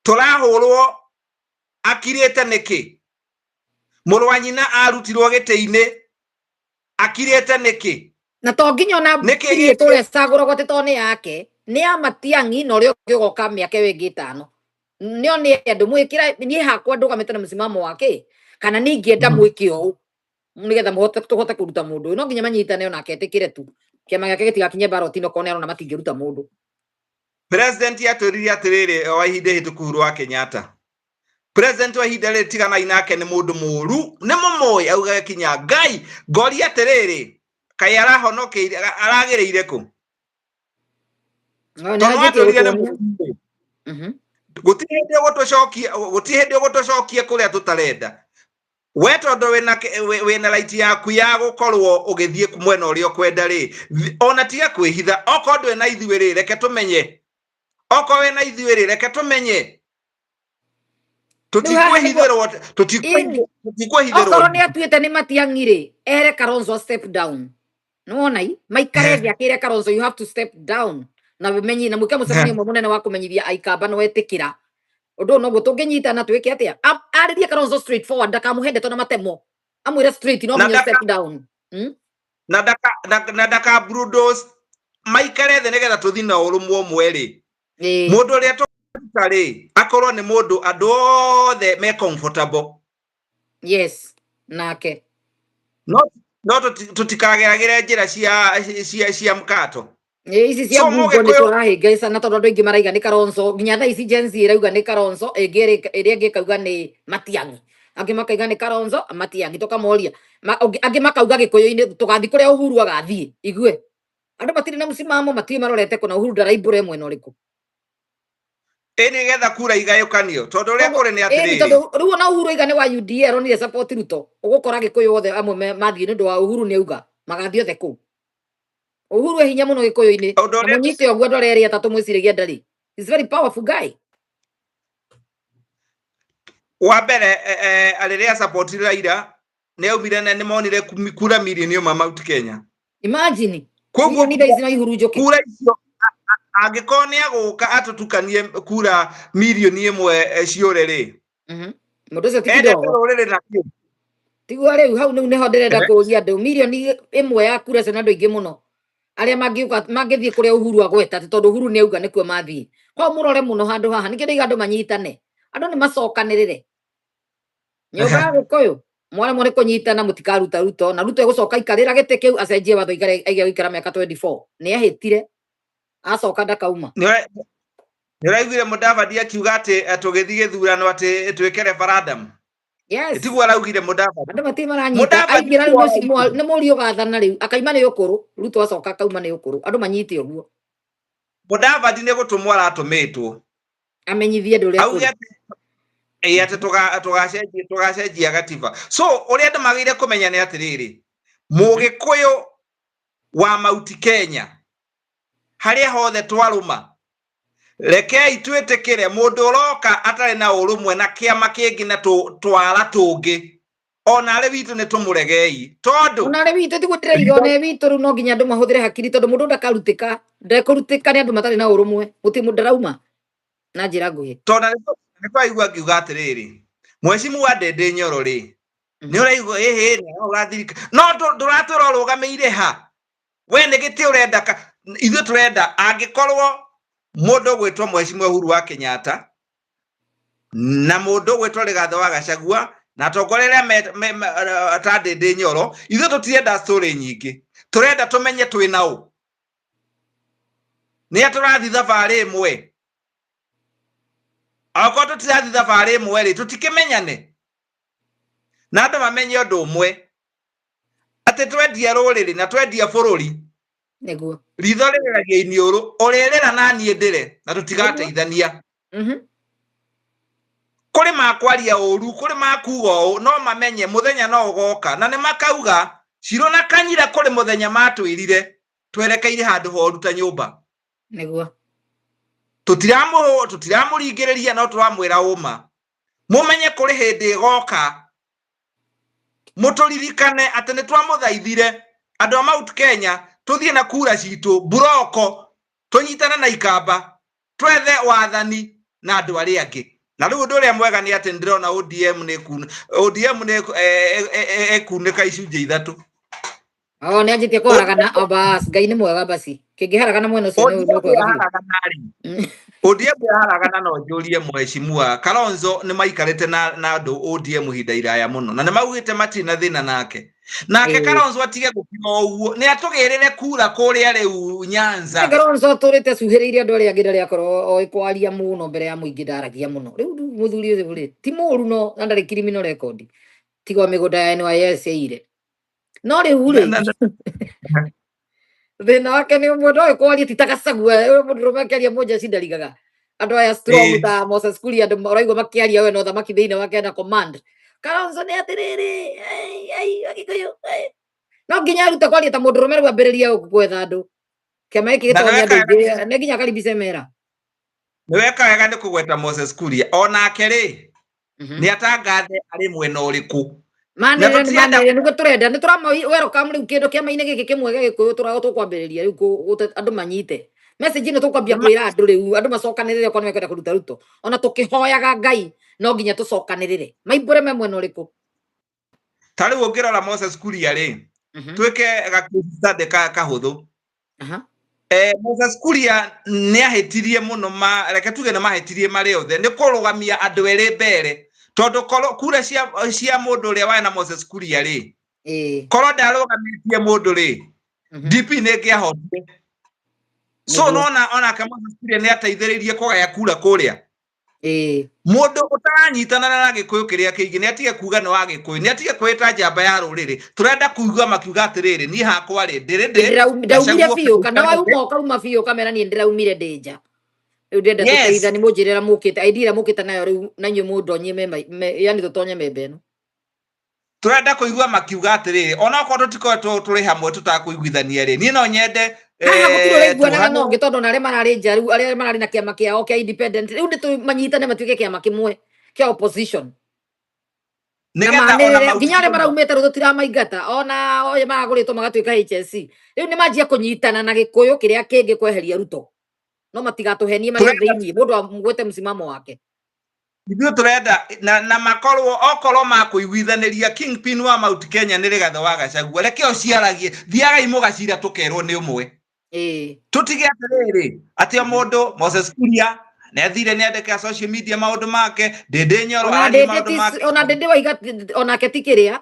turahurwo akirite niki murwanyina arutirwo giti-ini akirite niki na to nginya ona niki tule saguro gote tone yake ni a Matiang'i no rio gigoka miake wingi 5 nio ni andu mwikira ni hakwa ndugamite na msimamo wake kana ni ngienda mwikio nigetha tuhote kuruta mundu no nginya manyitane ona ketikire tu kiama gake gitigakinye barotino kone arona matingiruta mundu president yaturiria atiriri wa ihinda hituku Uhuru wa Kenyatta president wa ihinda riri tigana inake ni mundu muru ni mumoi auga kinya ngai ngori atiriri kai arahonokeire aragereire ku gutire hĩndĩ ũgũtũcokia kũrĩa tũtarenda. We tondu wina right yaku ya gukorwo ugithie mwena uria kwenda ri, ona tiga kwihitha. Oko ndwe na ithuĩ ri, reke tumenye. Oko we na ithuĩ ri, reke tumenye. Tutikwihithirwo, tutikwihithirwo. Okorwo ni atuite ni Matiang'i ri, ere Kalonzo step down. Nuona i maikare thia kire Kalonzo, you have to step down. Na bimenyi na muke mucemanio mwe munene wa kumenyithia aikamba no wetikira. Undu no gutunginyitana twike atia. Aririe Kalonzo straight forward, ndakamuhende tona matemo. Amwire straight no munye step down. Na daka brudos maikare thia nigetha tuthi na urumwe umwe ri. Mundu uria turuta ri akorwo ni mundu andu othe me comfortable. Yes, nake. No tutikageragire njira cia mkato. Ici cia Google ni turahinga sana tondu andu aingi maraiga ni Kalonzo, nginya tha ici Gen Z irauga ni Kalonzo, iria ingi kauga ni Matiang'i, angi makaiga ni Kalonzo, Matiang'i, tukamoria angi makauga Gikuyu-ini tugathi kuria Uhuru agathie. Igue andu matiri na msimamo, matiri marorete kuna Uhuru ndaraibure mwena uriku. Eni getha kura igayukanio tondu uria kuri ni atiriri. Tondu riu na Uhuru iga ni wa UDA aronire support Ruto, ugukora Gikuyu othe amwe mathie ni ndu wa Uhuru ni auga magathi othe kuu. Uhuru hinya muno Gikuyu-ini na munyite ogwo ndorere atatu mwiciragia ndari. He's very powerful guy. Wa mbere ariria support Raila ni aumire na ni monire kura milioni ma Mount Kenya. Imagine koguo ni ndaici na Ihuru Njoki kura icio angikorwo ni aguka atutukanie kura milioni imwe ciure ri. Mundu ucio tikido tigwa riu hau ni ho ndirenda kuria andu milioni imwe ya kura cio na andu aingi muno aria mangithie kuria Uhuru agweta tondu Uhuru ni auga nikuo mathie. Kwa murore muno handu haha nikio ndiga andu manyitane, andu ni macokanirire nyumba ya Gikuyu mware mware kunyitana mutikaruta Ruto na Ruto egucoka ikarira gite kiu acenjie watho aige gikara miaka 24 ni ahitire acoka ndakauma. Ni raiguire Mudavadi akiuga ati tugithie githurano ati twike referendum. Yes. Tiguo araugire Mudavadi. Andu mati maranyita aingira riu ni murio gathana riu akaima ni ukuru Ruto acoka akauma ni ukuru andu manyite uguo. Mudavadi ni gutumwa aratumitwo amenyithie andu ria auge ati tugacenjia gatiba. So uria andu magire kumenya ni atiriri, Mugikuyu wa Mount Kenya haria hothe twaruma, rekei twitikire mundu uroka atari na urumwe na kiama kingi na twara tungi ona ari witu ni tumuregei tondu ona ari witu tigutire igone witu ru no nginya andu mahuthire hakiri tondu mundu ndakarutika ndekurutika ni andu matari na urumwe muti mundu rauma na njira nguhi tondu ni kwa igua ngiuga atiriri, Mheshimiwa wa Ndindi Nyoro ri ni uraigua ni urathirika no nduratura urugameire ha we ni giti urenda ithu turenda angikorwo mundu gwitwa Mheshimiwa Uhuru wa Kenyatta na mundu gwitwa Rigathi wa Gachagua na tongorere ta Ndindi Nyoro, ithu tutirenda story nyingi, turenda tumenye twina u ni aturathi thabari imwe. Ako tutirathi thabari imwe ri tutikimenyane na andu mamenye undu umwe ati twendia ruriri na twendia bururi niguo ritho riragia iniuru uririra na nie ndire na tutigateithania. Kuri makwaria uru kuri makuga no mamenye muthenya no ugoka na ni makauga Shiro na Kanyira kuri muthenya matwirire twerekeire handu horu ta nyumba niguo tutiramuringiriria no turamwira uma mumenye kuri hindi goka muturirikane ati ni twamuthaithire andu a Mount Kenya tuthie na kura citu buroko tunyitana na ikamba twethe wathani na andu ari angi. Na riu undu uria mwega ni ati ndirona ODM ni ekunika icunjĩ ithatu. ni anjitie kuharagana bas Ngai ni mwega basi kingiharagana mwena ucio ni kwega. ODM yaharagana no njurie Mheshimiwa Kalonzo ni maikarite na andu ODM hinda iraya muno na ni maugite matina thina nake Kalonzo atige gukima uguo ni atugirire kura kuria riu Nyanza. Kalonzo aturite cuhiriire andu aria angi ndaria korwo ikwaria muno mbere ya muingi ndaragia muno riu muthuri ucio ri ti muru no ndari criminal record tigo migunda ya NYS ire no riu ri thina wake ni mundu ikwaria ti ta Gachagua mundu rumakiaria moja cindarigaga Andu aya strong ta Moses Kuria andu maraigwa makiaria we no thamaki thiini wake na command Kalonzo ni atiriri agikuyu no nginya ruta kwaria ta mundu rume rwambiriria gwetha andu kiama giki gitonya andu ne nginya karibise mera ni weka wega ni kugweta Moses Kuria onake ri ni atangathe ari mwena uriku manire nuko turenda ni turama welcome riu kindu kiama-ini giki kimwe gikuyu tukwambiriria riu andu manyite message ni tukwambia kwira andu riu andu macokanirire kwa nimekwenda kuruta ruto ona tukihoyaga Ngai no nginya tucokanirire maimbure me mwena uriku tari ungirora Moses Kuria ri twike gakustade kahuthu Moses Kuria ni ahetirie muno reke tuge na mahetirie mari othe ni kurugamia andu eri mbere tondu kura cia mundu ria wana Moses Kuria ri koro ndarugamitie mundu ri DP ni ngiahotire so ona kama Moses Kuria ni ateithiririe kugaya kura kuria mundu utaranyitana na gikuyu kiria kingi ni atige kuga no wa gikuyu ni atige kwita njamba ya ruriri turenda kuigua makiuga atiriri ni hakwa ri ndaumire biu kana wauma ukauma biu kamera ni ndiraumire ndeja riu ndenda tuteitha ni munjirira mukite idea mukite nayo riu na nyu mundu onye yani tutonye membe no turenda kuigua makiuga atiriri ona ko tutiko turi hamwe tutakuiguithania ri ni no nyende guanaga no ngitondo na marari njaru aria marari na kiama kiao kia independent riu nditu manyitane matuike kiama kimwe kia opposition nginya aria maraumite ru tutiramaingata ona oye maraguritwo magatuika HSC riu ni manjia kunyitana na gikuyu kiria kingi kweheria Ruto no matigatuhenie mari thiini mundu mugwete msimamo wake ithuĩ turenda na makorwo okorwo makuiguithaniria Kingpin wa Mount Kenya nĩ Rigathĩ wa Gachagua reke ũciaragie thiagai mũgacira tukerwo nĩ ũmwe tutige atiriri ati mundu Moses Kuria nethire ni andike social media maundu make Ndindi Nyoro ona Ndindi waiga ona ketikiria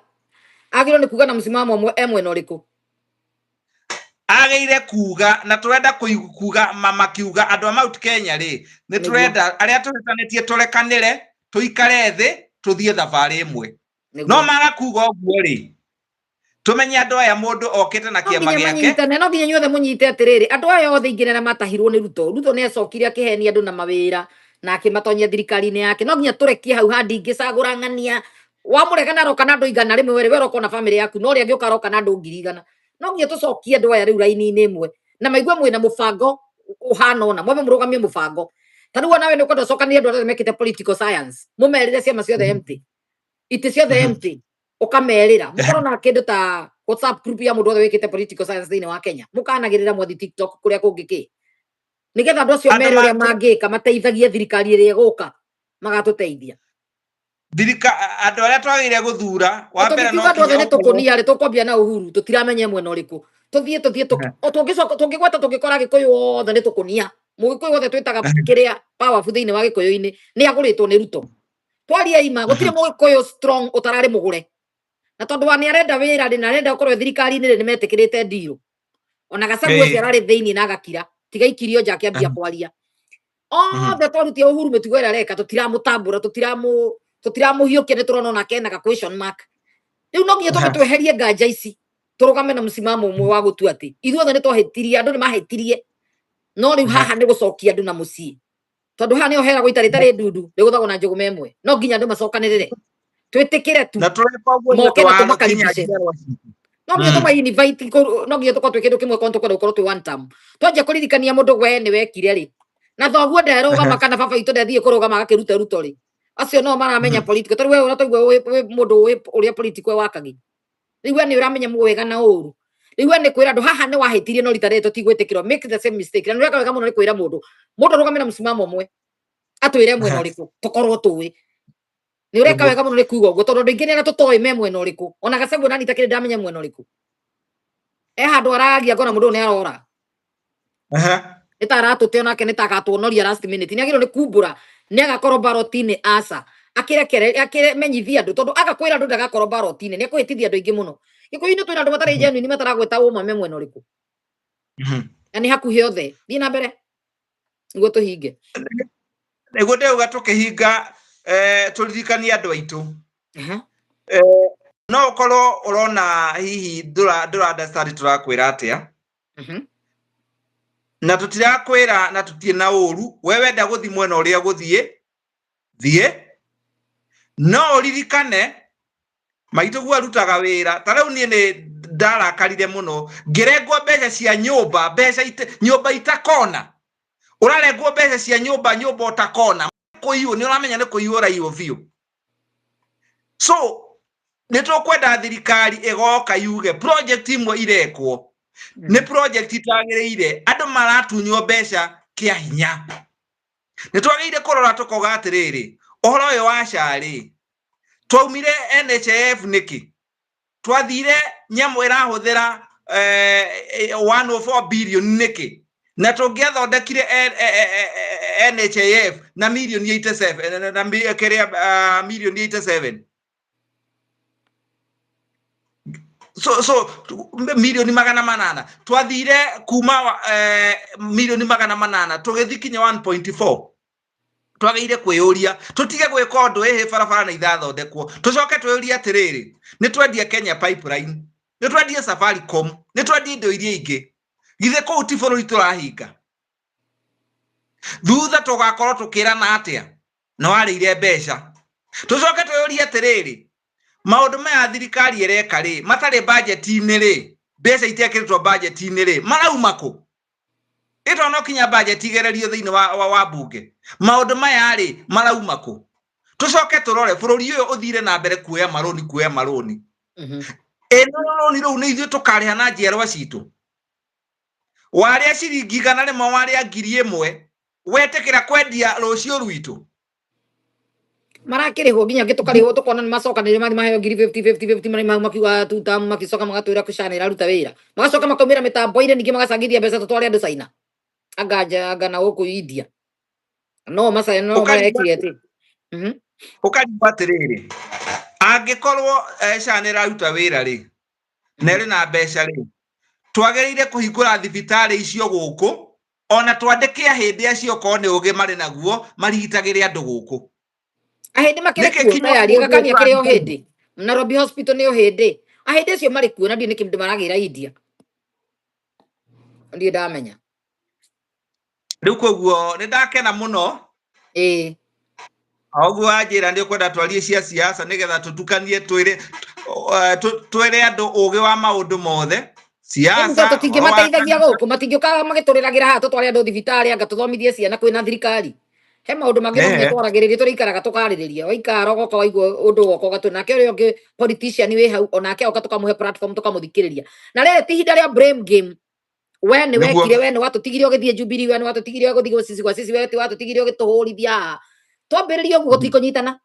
agiro ni kuga na msimamo mwe na uriku ageire kuga na turenda kuga makiuga andu a Mount Kenya ri ni turenda aria turetanĩtie turekanire tuikare thi tuthie thabari imwe no maga kuga ũguo ri tumenye andu aya mundu okite na kiama giake no nginya nyuothe munyite atiriri andu aya othe ingine na matahirwo ni Ruto ni acokire akihenia andu na mawira na akimatonyia thirikari-ini yake no nginya turekie hau handi ingicagura ng'ania wamurega na roka na andu igana rimwe we roka na family yaku no ria ngioka roka na andu 1,000 no nginya tucokie andu aya riu raini-ini imwe na maigua mwina mubango uhana ona mwe murugamie mubango tariu nawe ni ukwenda cokania andu arĩa mekite political science mumerire ciama ciothe empty ite ciothe empty ukamerira mukorwo na kindu ta WhatsApp group ya mundu othe wikite political science thiini wa Kenya mukanagirira mwathi TikTok kuria kungiki nigetha andu acio mere uria mangika mateithagie thirikari iria guka magatuteithia andu aria twagire guthura wa mbere no andu othe ni tukunia ri tukwambia na Uhuru tutiramenye mwena uriku tuthie tungigweta tungikora gikuyu othe ni tukunia mugikuyu othe twitaga kiria powerful thiini wa gikuyu-ini ni aguritwo ni Ruto twaria ima gutire mugikuyu strong utarari mugure na tondu wa ni arenda wira ri na arenda ukorwo thirikari-ini ri nimetikirite ndiru ona Gachagua ciarari thiini na agakira tiga ikirio nja akiambia kwaria othe twarutia Uhuru mitugo ira reka tutiramutambura tutiramuhiukia ni turona ona kena question mark riu no nginya tweherie nganja ici turugame na msimamo umwe wa gutua ati ithuothe ni twahetirie andu ni mahetirie no riu haha ni gucokia andu na mucii tondu haha ni ohera guitaritari ndundu ni guthagwo na njugu memwe no nginya andu macokanirire twitikire tu moke na tumakaribishe no nginya tuma invite no nginya tukwa twi kindu kimwe kwa tukwenda gukorwo twi one term twanjia kuririkania mundu we ni wekire ri na thoguo nderugama kana baba itu ndethie kurugama agakiruta Ruto ri acio no maramenya political tari we unatogwa we mundu uria political wakagi riu ni uramenya mwega na uru riu ni kwira andu haha ni wahetirie no ritare tutigwitikirwo make the same mistake na nureka wega muno ni kwira mundu rugamira msimamo mwe atwire mwe no riku tukorwo tuwi ni ureka wega muno ni kuuga uguo tondu ndingine na tutoi me mwe no riku ona Gachagua nani takire ndamenya mwe no riku handu aragia ngona mundu ni arora itaratute onake ni tagatwonoria last minute ni agiro ni kumbura ni agakorwo barotini asa akire menyithia andu tondu agakwira andu ndagakorwo barotini ni akuhitithia andu ingi muno gikuyu-ini twina andu matari genuine mataragweta uma me mwena uriku na ni hakuhi othe thii na mbere niguo tuhinge niguo ndeuga tukihinga turirikanie andu aitu no ukorwo urona hihi ndura understand turakwira atia na tutirakwira na tutie na uru wewe nda guthi mwena uria guthie no ririkane maitugu arutaga wira ta riu nie ni ndarakarire muno ngirengwo mbeca cia nyumba nyumba itakona urarengwo mbeca cia nyumba utakona kuiyo ni uramenya ni kuiyo uraiyo biu so nitukwenda thirikari igoka yuge project imwe irekwo ni project itagiriire andu maratunywo mbeca kia hinya nitwageire kurora tukoga atiriri uhoro uyu wa shari twaumire NHIF niki twathire nyamu irahuthira 104 billion niki na tungiathondekire NHIF na million 87 na kiria million 87 so milioni 800 twathire kuma milioni 800 tugithikinya 1.4 twageire kwiyuria tutige gwika undu ehe barabara na ithathondekwo tucoke twiyuria atiriri ni twendia Kenya Pipeline ni twendia Safaricom ni twendia indo iria ingi githe ku ti bururi turahinga thutha tugakorwo tukirana atia no arire mbeca tucoke twiyuria atiriri maundu maya thirikari ereka ri matari budget-ini ri mbeca itekiritwo budget-ini ri marauma ku ito no kinya budget igererio thiini wa bunge maundu maya ri marauma ku tucoke turore bururi uyu uthire na mbere kuoya maroni eno ni ru ni ithu tukariha na njerwa citu waria ciringi gana rimwe waria ngiri imwe wetekira kwendia rucio rwitu marakirihwo nginya gitukariho tukona ni macokanire maheo ngiri 50 mari makiuga tuta makicoka magatwira kucanira ruta wira magacoka makomira mitambo ire ningi magacangithia mbeca tutware andu China agana guku India no masai no marekire ati ukariwa atiriri angikorwo canira ruta wira ri neri na mbeca ri twagereire kuhingura thibitari icio guku ona twandike ahindi acio ko ni ugi mari naguo marigitagire andu guku ahindi makirekuo tayari gakania kireo hindi Nairobi hospital ni uhindi ahindi acio mari kuo na ndi niki maragira India ndi ndamenya riu koguo ni ndakena muno oguo ajira ndi kwenda twarie cia siasa nigetha tutukanie twire andu ugi wa maundu mothe siasa tutingi mateithagia guku matingioka magituriragira ha tutware andu thibitari anga tuthomithie ciana kwina thirikari he maundu mangĩ twaragĩrĩria tũrĩikaraga tũkarĩrĩria waikara ũgoka waigua ũndũ woka ũgatũ nake ũrĩa ũngĩ politician wĩ hau onake oka tũkamũhe platform tũkamũthikĩrĩria na rĩrĩ ti ihinda rĩa blame game we nĩ wekire we nĩ watũtigire ũgĩthiĩ Jubilee we nĩ watũtigire ũgĩthiĩ gwa sisi we watũtigire ũgĩtũhũrithia twambĩrĩrie ũguo tũtikũnyitana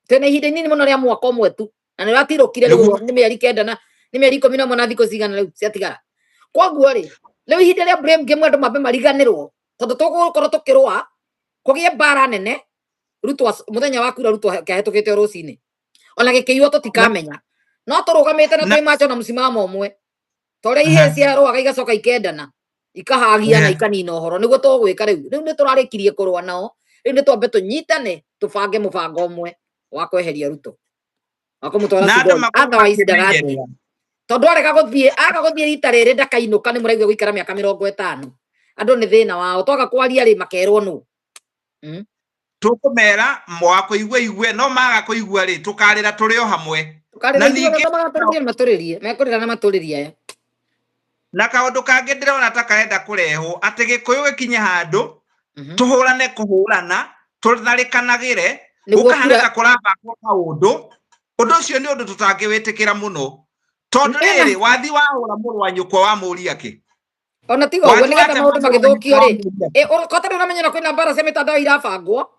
twĩna ihinda inini mũno rĩa mwaka ũmwe tu na nĩ watirũkire rĩu nĩ mĩeri 9 na nĩ mĩeri 11 na thikũ cigana rĩu ciatigara koguo rĩ rĩu ihinda rĩa blame game andũ mambe mariganĩrwo tondũ tũgũkorwo tũkĩrũa kugie bara nene Ruto muthenya wa kura Ruto kahetũkĩte rucini ona gĩkĩiwo tũtikamenya no tũrũgamĩte na twĩ macho na msimamo ũmwe tore ihe cia rũaga igacoka ikendana ikahagia na ikanina ũhoro nĩguo tũgwĩka rĩu nĩ tũrarĩkirie kũrũa nao rĩu nĩ twambe tũnyitane tũbange mũbango ũmwe wa kweheria Ruto akomũtwara otherwise ndagathiĩ tondũ arega gũthiĩ rita rĩrĩ ndakainũka nĩ mũraigua gũikara mĩaka 50 andũ nĩ thĩna wao twaga kwaria rĩ makerwo nũ tukumera mwako igwe no maga kuigua ri tukarira turi o hamwe na ningi maturirie mekurira na maturirie na kaundu kangi ndirona takarenda kurehwo ati gikuyu gikinye handu tuhurane kuhurana tunarikanagire ukahana kuramba kwa kaundu undu ucio ni undu tutangiwitikira muno tondu riri wathi wahura murwa nyukwa wa muria ki ona tigo uguo nigetha maundu magithukio ri kotari uramenyera kwina mbara cia mitandao irabangwo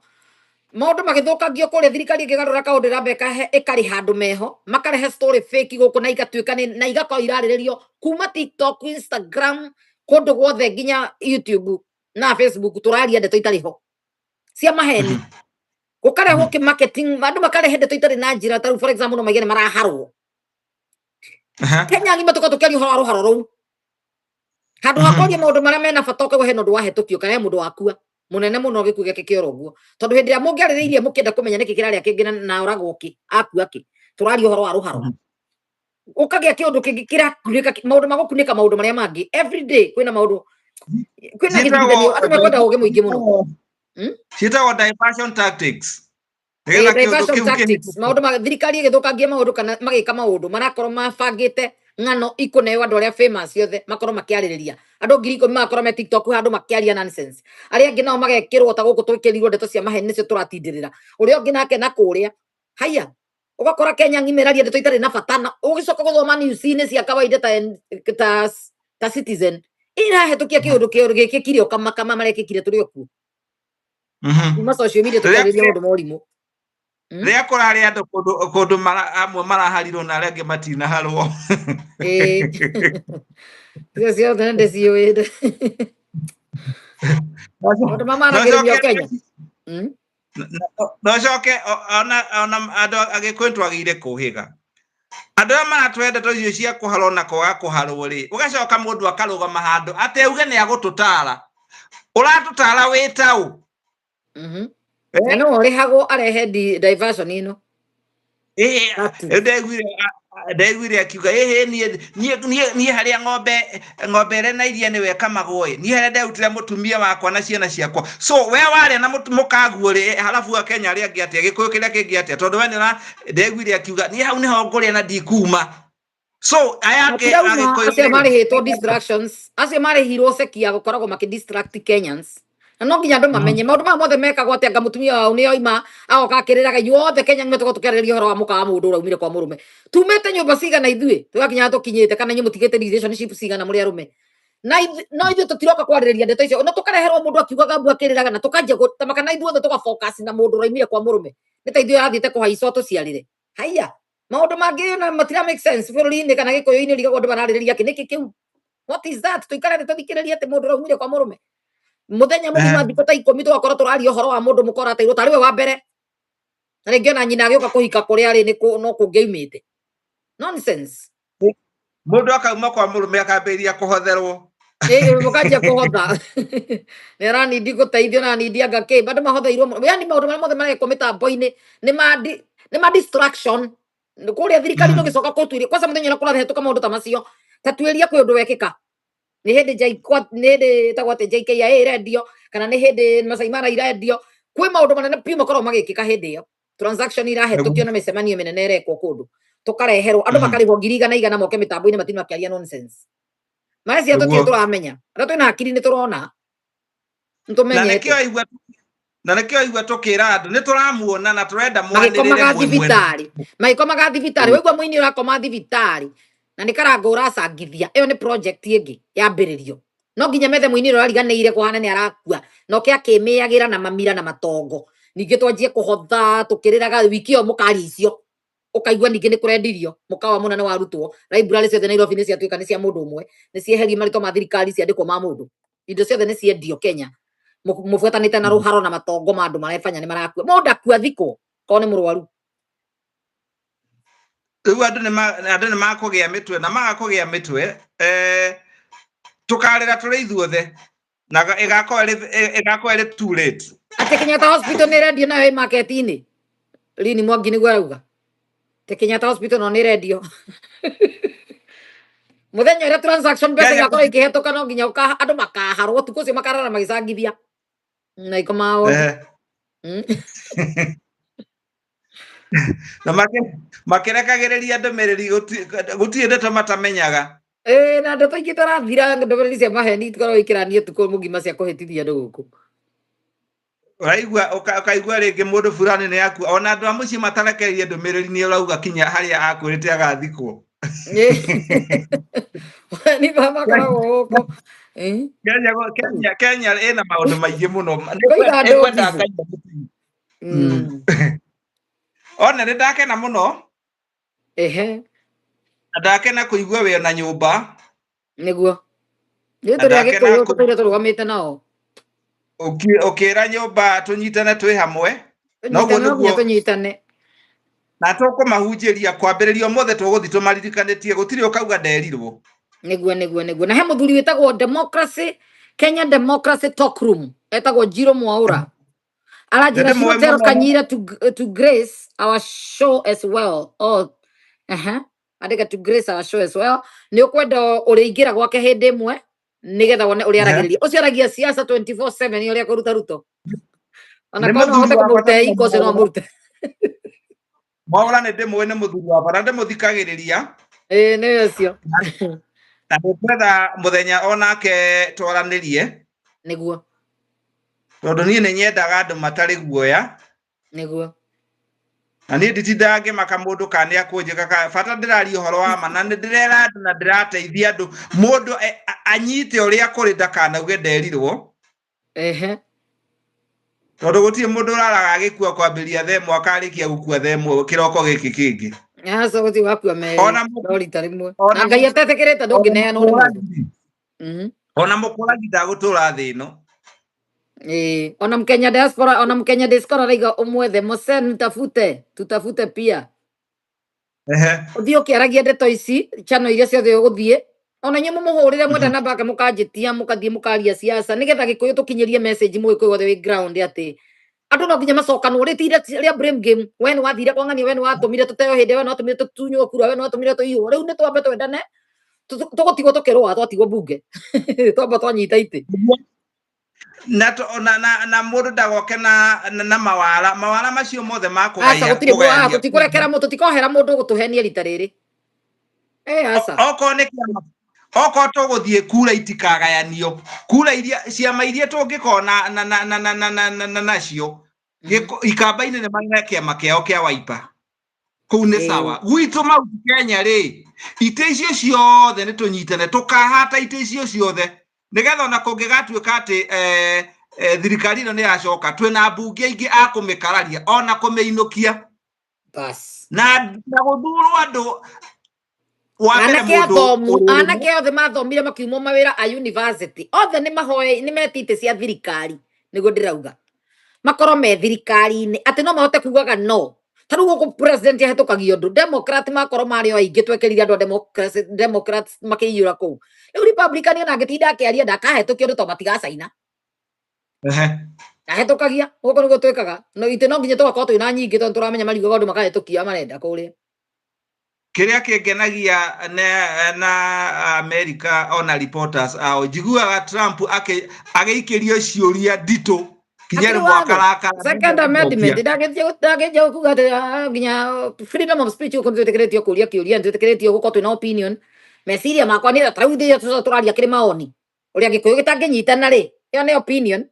maundu magithukangio kuri thirikari ingigarura kaundu irambeka ikari handu meho makarehe story fake guku na igatuika na igakora irariririo kuma TikTok Instagram kundu guothe nginya YouTube na Facebook turaria ndeto itariho cia maheni gukarehwo ki marketing andu makarehe ndeto itari na njira taru for example no magene maraharwo Kenya ngima tukatukeri haro rou handu hakoria maundu maria mena batoke we no wahetũkio kana mundu wakua munene muno gikuge kikero guo tondu hindi ya mungiarĩrĩirie mukenda kumenya niki kiraria kingi na uragwo ki akua ki turaria horo wa ruharo ukagia kiundu kingi kirakunĩka maundu magukunĩka maundu maria mangi every day kwina maundu kwina githithanio andu mekwenda uge muingi muno Chita diversion tactics. Diversion tactics. Maundu ma thirikari igithukangia maundu kana magika maundu marakorwo mabangite ng'ano ikuneo andu aria famous yothe makorwo makiaririria andu 10,000 makorwo me TikTok andu makiaria nonsense aria angi nao magekirwo ta guku twikirirwo ndeto cia maheni nicio turatindirira uria ungi nake na kuria haya ugakora Kenya ngimeraria ndeto itari na batana ugicoka guthoma news-ini cia kawaida ta Citizen irahetukia kiundu gikikire kama marekikire turi okuo kuma social media tukariria maundu morimu ria kurari andu kundu amwe maraharirwo na aria angi matinaharwo icio ciothe ndiciũĩ maundu mamaragererio Kenya no coke ona andu agikuyu twagire kuhiga andu aria maratwenda icio cia kuharwo na kwaga kuharwo ri ugacoka mundu akarugama handu ateuge ni agututara uratutara witau no rihagwo arehe diversion ino ndegwire akiuga nie haria ng'ombe ere na iria niwe kamagwo nie haria ndehutire mutumia wakwa na ciana ciakwa so we waria na mukaguo ri halafu Kenya aria angi atia gikuyu kiria kingi atia tondu we nira ndegwire akiuga nie hau niho nguria na ndikuma so aya angi acio marihitwo distractions acio marihirwo sekia gukoragwo makidistract Kenyans no nginya andu mamenye maundu ma mothe mekagwo atia anga mutumia wao ni oima agoka akiriraga inyuothe Kenya nĩmwe tukariria uhoro wa muka wa mundu uraumire kwa murume tumete nyumba cigana ithuĩ tugakinya tukinyite kana nyumu tigete relationship cigana muri arume no ithuĩ tutiroka kwaririria ndeto icio no tukareherwo mundu akiugaga mbu akiriraga na tukanjia gutamaka na ithuothe tuga focus na mundu uraumire kwa murume nita ithuĩ athiĩte kuhaica tuciarire haya maundu mangi na matira make sense bururi-ini kana gikuyu-ini rigagwo andu maraririria kiniki kiu what is that tuikare tuthikiririe ati mundu uraumire kwa murume muthenya muthima thikũ ta 10 tugakorwo turaria uhoro wa mundu mukora atairwo tariwe wa mbere na ringi ona nyina agioka kuhika kuria ari no kungiumite nonsense mundu akauma kwa murume akambiria kuhotherwo mukanjia kuhotha nirani ndi guteithio na nindi anga ki bado mahotheirwo yani maundu maria mothe marekwo mitambo-ini ni ma distraction kuria thirikari no gicoka kutuiria kwanza muthenya na kurahetũka maundu ta macio tatuiria kwi undu wekika ni hindi tagwate JKIA radio kana ni hindi Masai Mara radio kwi maundu manene piu makorwo magikika hindi iyo transaction irahetukio na micemanio minene irekwo kundu tukareherwo andu makarihwo 100 moke mitambo-ini matinu akiaria nonsense macia tutie turamenya ra twina hakiri ni turona ntumenyete na nekio igwa tukira andu ni turamuona na turenda mwanirire magikomaga thibitari waigua muini urakoma thibitari na nikarango uracangithia iyo ni project ingi yambiririo no nginya methe muini urariganiire kuhana ni arakua no ke akimiagira na mamira na matongo ningi twanjie kuhotha tukiriraga wiki iyo mukari icio ukaigua ningi ni kurendirio mukawa munene warutwo library ciothe Nairobi ni ciatuika ni cia mundu umwe ni cieherie marito ma thirikari ciandikwo ma mundu indo ciothe ni ciendio Kenya mubuatanite na ruharo na matongo ma andu marefanya ni marakua mundu akua thiko ko ni murwaru riu andu ni makugia mitwe na magakugia mitwe tukarira turi ithuothe na igakorwo iri too late ati Kenyatta Hospital ni radio nayo market-ini lini Mwangi niguo arauga te Kenyatta Hospital no ni radio muthenya ira transaction pesa igakorwo ikihetuka no nginya andu makaharwo tuko cio makarara magicangithia na ikomao na makirekagiriria ndumiriri gutirĩ ndeto matamenyaga na ndeto ingĩ tarathira ndumiriri cia maheni tukorwo ikiranie tuko mugima cia kuhetithia andu guku ukaigua rĩngĩ mũndũ fulani nĩ yakua ona andũ a mũciĩ matarekereirie ndumiriri nĩ ũrauga kinya harĩa akwĩrĩte agathikwo ni mama koragwo guku Kenya ĩna maũndũ maingĩ mũno ona nĩ ndakena mũno ndakena kũigua we na nyũmba nĩguo nĩ tũrĩa gĩkũyũ tũtũire tũrũgamĩte nao ukira nyũmba tunyitane twĩ hamwe noguo nĩguo tunyitane na tũkũmahunjĩria kwambĩrĩria mothe tũgũthi tũmaririkanĩtie gũtirĩ ũkauga nderirwo nĩguo na he mũthuri wĩtagwo Kenya Democracy Talk Room etagwo Njiro Mwaura aranjĩra Zero Kanyira to grace our show as well andĩka to grace our show as well nĩ ũkwenda ũrĩingĩra gwake hĩndĩ ĩmwe nigetha wone uri aragiriria ucio aragia siasa 24/7 uri akuruta Ruto ona kono hote kumurute iko cio no murute Mwaura ne ndimwe ne muthuri wa bara ndimuthikagiriria ni ucio na ndetha muthenya onake twaranirie niguo tondu nie ni nyendaga andu matari guoya niguo na nie nditindaga ngimaka mundu kana akunjika bata ndirari uhoro wa ma na ndirera andu na ndirateithia andu mundu anyite uria kuri ndakanauge nderirwo tondu gutie mundu uraraga agikua kwambiria the mwaka arikia gukua the kiroko giki kingi so guti wakua me ndori tarimwe na ngai atetekirite ndungineana uri ona mukoragi ndagutura thi ino ona Mkenya diaspora ona Mkenya diaspora raiga umwethe Mosen tutafute pia uthio kiaragia ndeto ici chano iria ciothe uguthie ona nyu mumuhurire mwenda namba ake mukanjitia mukathie mukaria siasa nigetha gikuyu tukinyirie message mwikuyu wothe wi ground ati andu no nginya macokanu ritire ria blame game wen wathire kwa ngani wen watumire tuteo hinde wen watumire tutunyo kura wen watumire tuiyo riu ni twambe twendane tugotigwo tukirwa twatigwo bunge twamba twanyita ite na mundu ndagoke na mawara macio mothe makugaya tutikurekera mundu tutikohera mundu gutuhenia rita riri oko tuguthie kura itikagayanio kura iria ciama iria tungikona nacio ikamba-ini ni maina kiama kiao kia Wiper kuu ni sawa gwitu mau Kenya ri ite icio ciothe ni tunyitane tukahata ite icio ciothe nigetha ona kungigatuika ati thirikari ino ni yacoka twina mbunge aingi akumikararia ona kumeinukia bas na guthurwo andu anake othe mathomire makiuma mawira a university othe ni mahoe ni metite cia thirikari niguo ndirauga makoro me thirikari-ini ati no mahote kugaga no taru guku president yahetũkagia undu democrat makoro mari o aingi twekerire andu democrats makiyura ku riu republican ona ngitinda akiaria ndakahetũkia undu to matigacaina ahetũkagia guku niguo twikaga no ite no nginya tugakorwo twina nyingi tondu turamenya mariugaga undu makahetũkia marenda kuria kiria kingenagia na America ona reporters ao jiguaga Trump ageikirio ciuria ndito kinyari mwakaraka second amendment ndagethia kuga nginya freedom of speech uko twetekeretio kuria kiuria twetekeretio guko twina opinion meciria makwa ni tarauthia turaria kiri maoni uria gikuyu gitanginyitana ri iyo ni opinion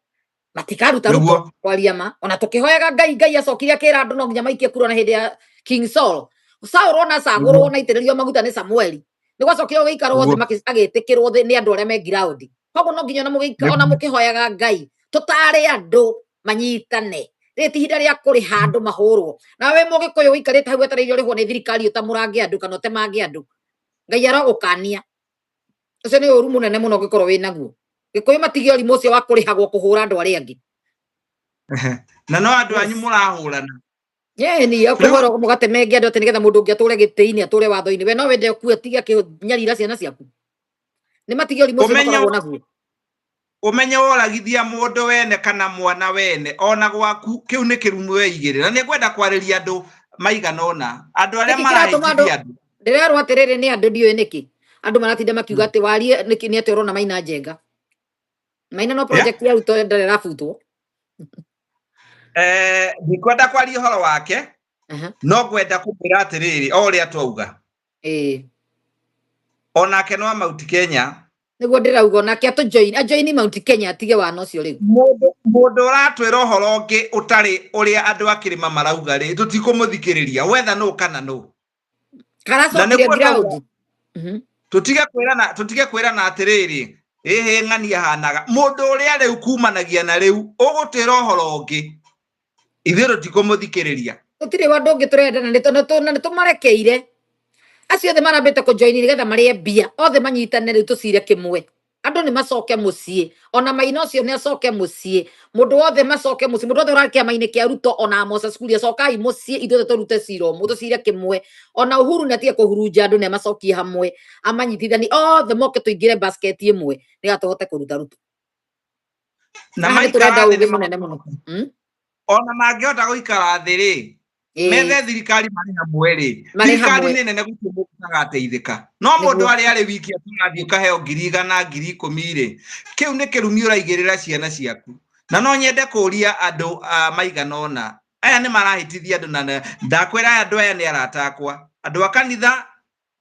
matikaruta ruto kwaria ma ona tukihoyaga ngai acokiria kira andu no nginya maikie kura na hindi ya King Saul Saul ona cagurwo na itiririo maguta ni Samueli ni gwacokire giikaro thĩ agitikirwo thĩ ni andu aria me ground koguo no nginya ona mukihoyaga ngai tutare andu manyitane riti hinda ria kuri handu mahurwo nawe mugikuyu wikarite hau etereire urihwo ni thirikari utamurange andu kana utemange andu ngai arogukania ucio ni uru munene muno gikorwo wi naguo gikuyu matige urimu ucio wa kurihagwo kuhura andu aria angi na no andu anyu murahurana ni akuhoro mugatemenge andu ati nigetha mundu ungi ature gitiini ature watho-ini we no wende ku tiga kinyarira ciana ciaku ni matige urimu ucio makoragwo naguo umenye woragithia mundu wene kana mwana wene ona gwaku kiu ni kirumu weigire na ni kwenda kwariria andu maigana ona andu aria marahithia andu ndirerwo atiriri ni andu ndiwe niki andu maratinda makiuga ati warie niki ni ati urona Maina Njenga Maina no project ya Ruto ndarera futwo ndikwenda kwaria horo wake no kwenda kumira atiriri oria twauga onake no Mount Kenya niguo ndirauga onake ajoin Mount Kenya atige wana ucio riu mundu uratwira uhoro ungi utari uria andu akirima marauga ri tutikumuthikiriria wetha no kana no karacokire ground tutige kwirana atiriri ng'ania hanaga mundu uria riu kumanagia na riu ugutwira uhoro ungi ithuĩ tũtikũmũthikĩrĩria gũtirĩ wandu ũngĩ tũrenda na nĩtũmarekeire acio othe marambĩte kũjoini nĩgetha marĩe mbia othe manyitane rĩu tũcire kĩmwe andu ni macoke mucii ona Maina ucio ni acoke mucii mundu wothe macoke mucii mundu wothe urakia Maina kia Ruto ona Moses Kuria cokai mucii ithuothe turute ciro mundu cire kimwe ona Uhuru natie kuhuruja andu ni macokie hamwe amanyitithani othe moke tuingire basket imwe niga tuhote kuruta Ruto na maikara thĩ munene muno ona mangĩhota gũikara thĩ rĩ methe thirikari marĩ hamwe rĩ thirikari nĩ nene gũtagateithĩka no mũndũ arĩ wiki atũrathiĩ ũkaheo 100,000 10,000 rĩ kĩu nĩ kĩrumi ũraigĩrĩra ciana ciaku na no nyende kũria andũ maigana ũna aya nĩ marahĩtithia andũ na ndakwĩra andũ aya nĩ arata akwa andũ a kanitha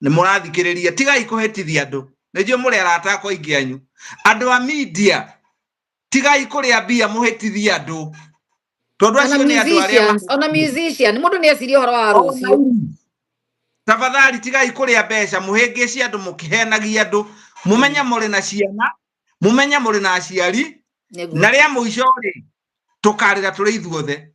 nĩ mũrathikĩrĩria tigai kũhĩtithia andũ nĩjue mũrĩ arata akwa aingĩ anyu andũ a media tigai kũrĩa mbia mũhĩtithia andũ tondu acio nĩ andũ arĩa ona musician mũndũ nĩ aciria ũhoro wa rũciũ tafadhali tigai kũrĩa mbeca mũhĩngĩci andũ mũkĩhenagia andũ mũmenya mũrĩ na ciana mũmenya mũrĩ na aciari na rĩa mũico rĩ tũkarĩra tũrĩ ithuothe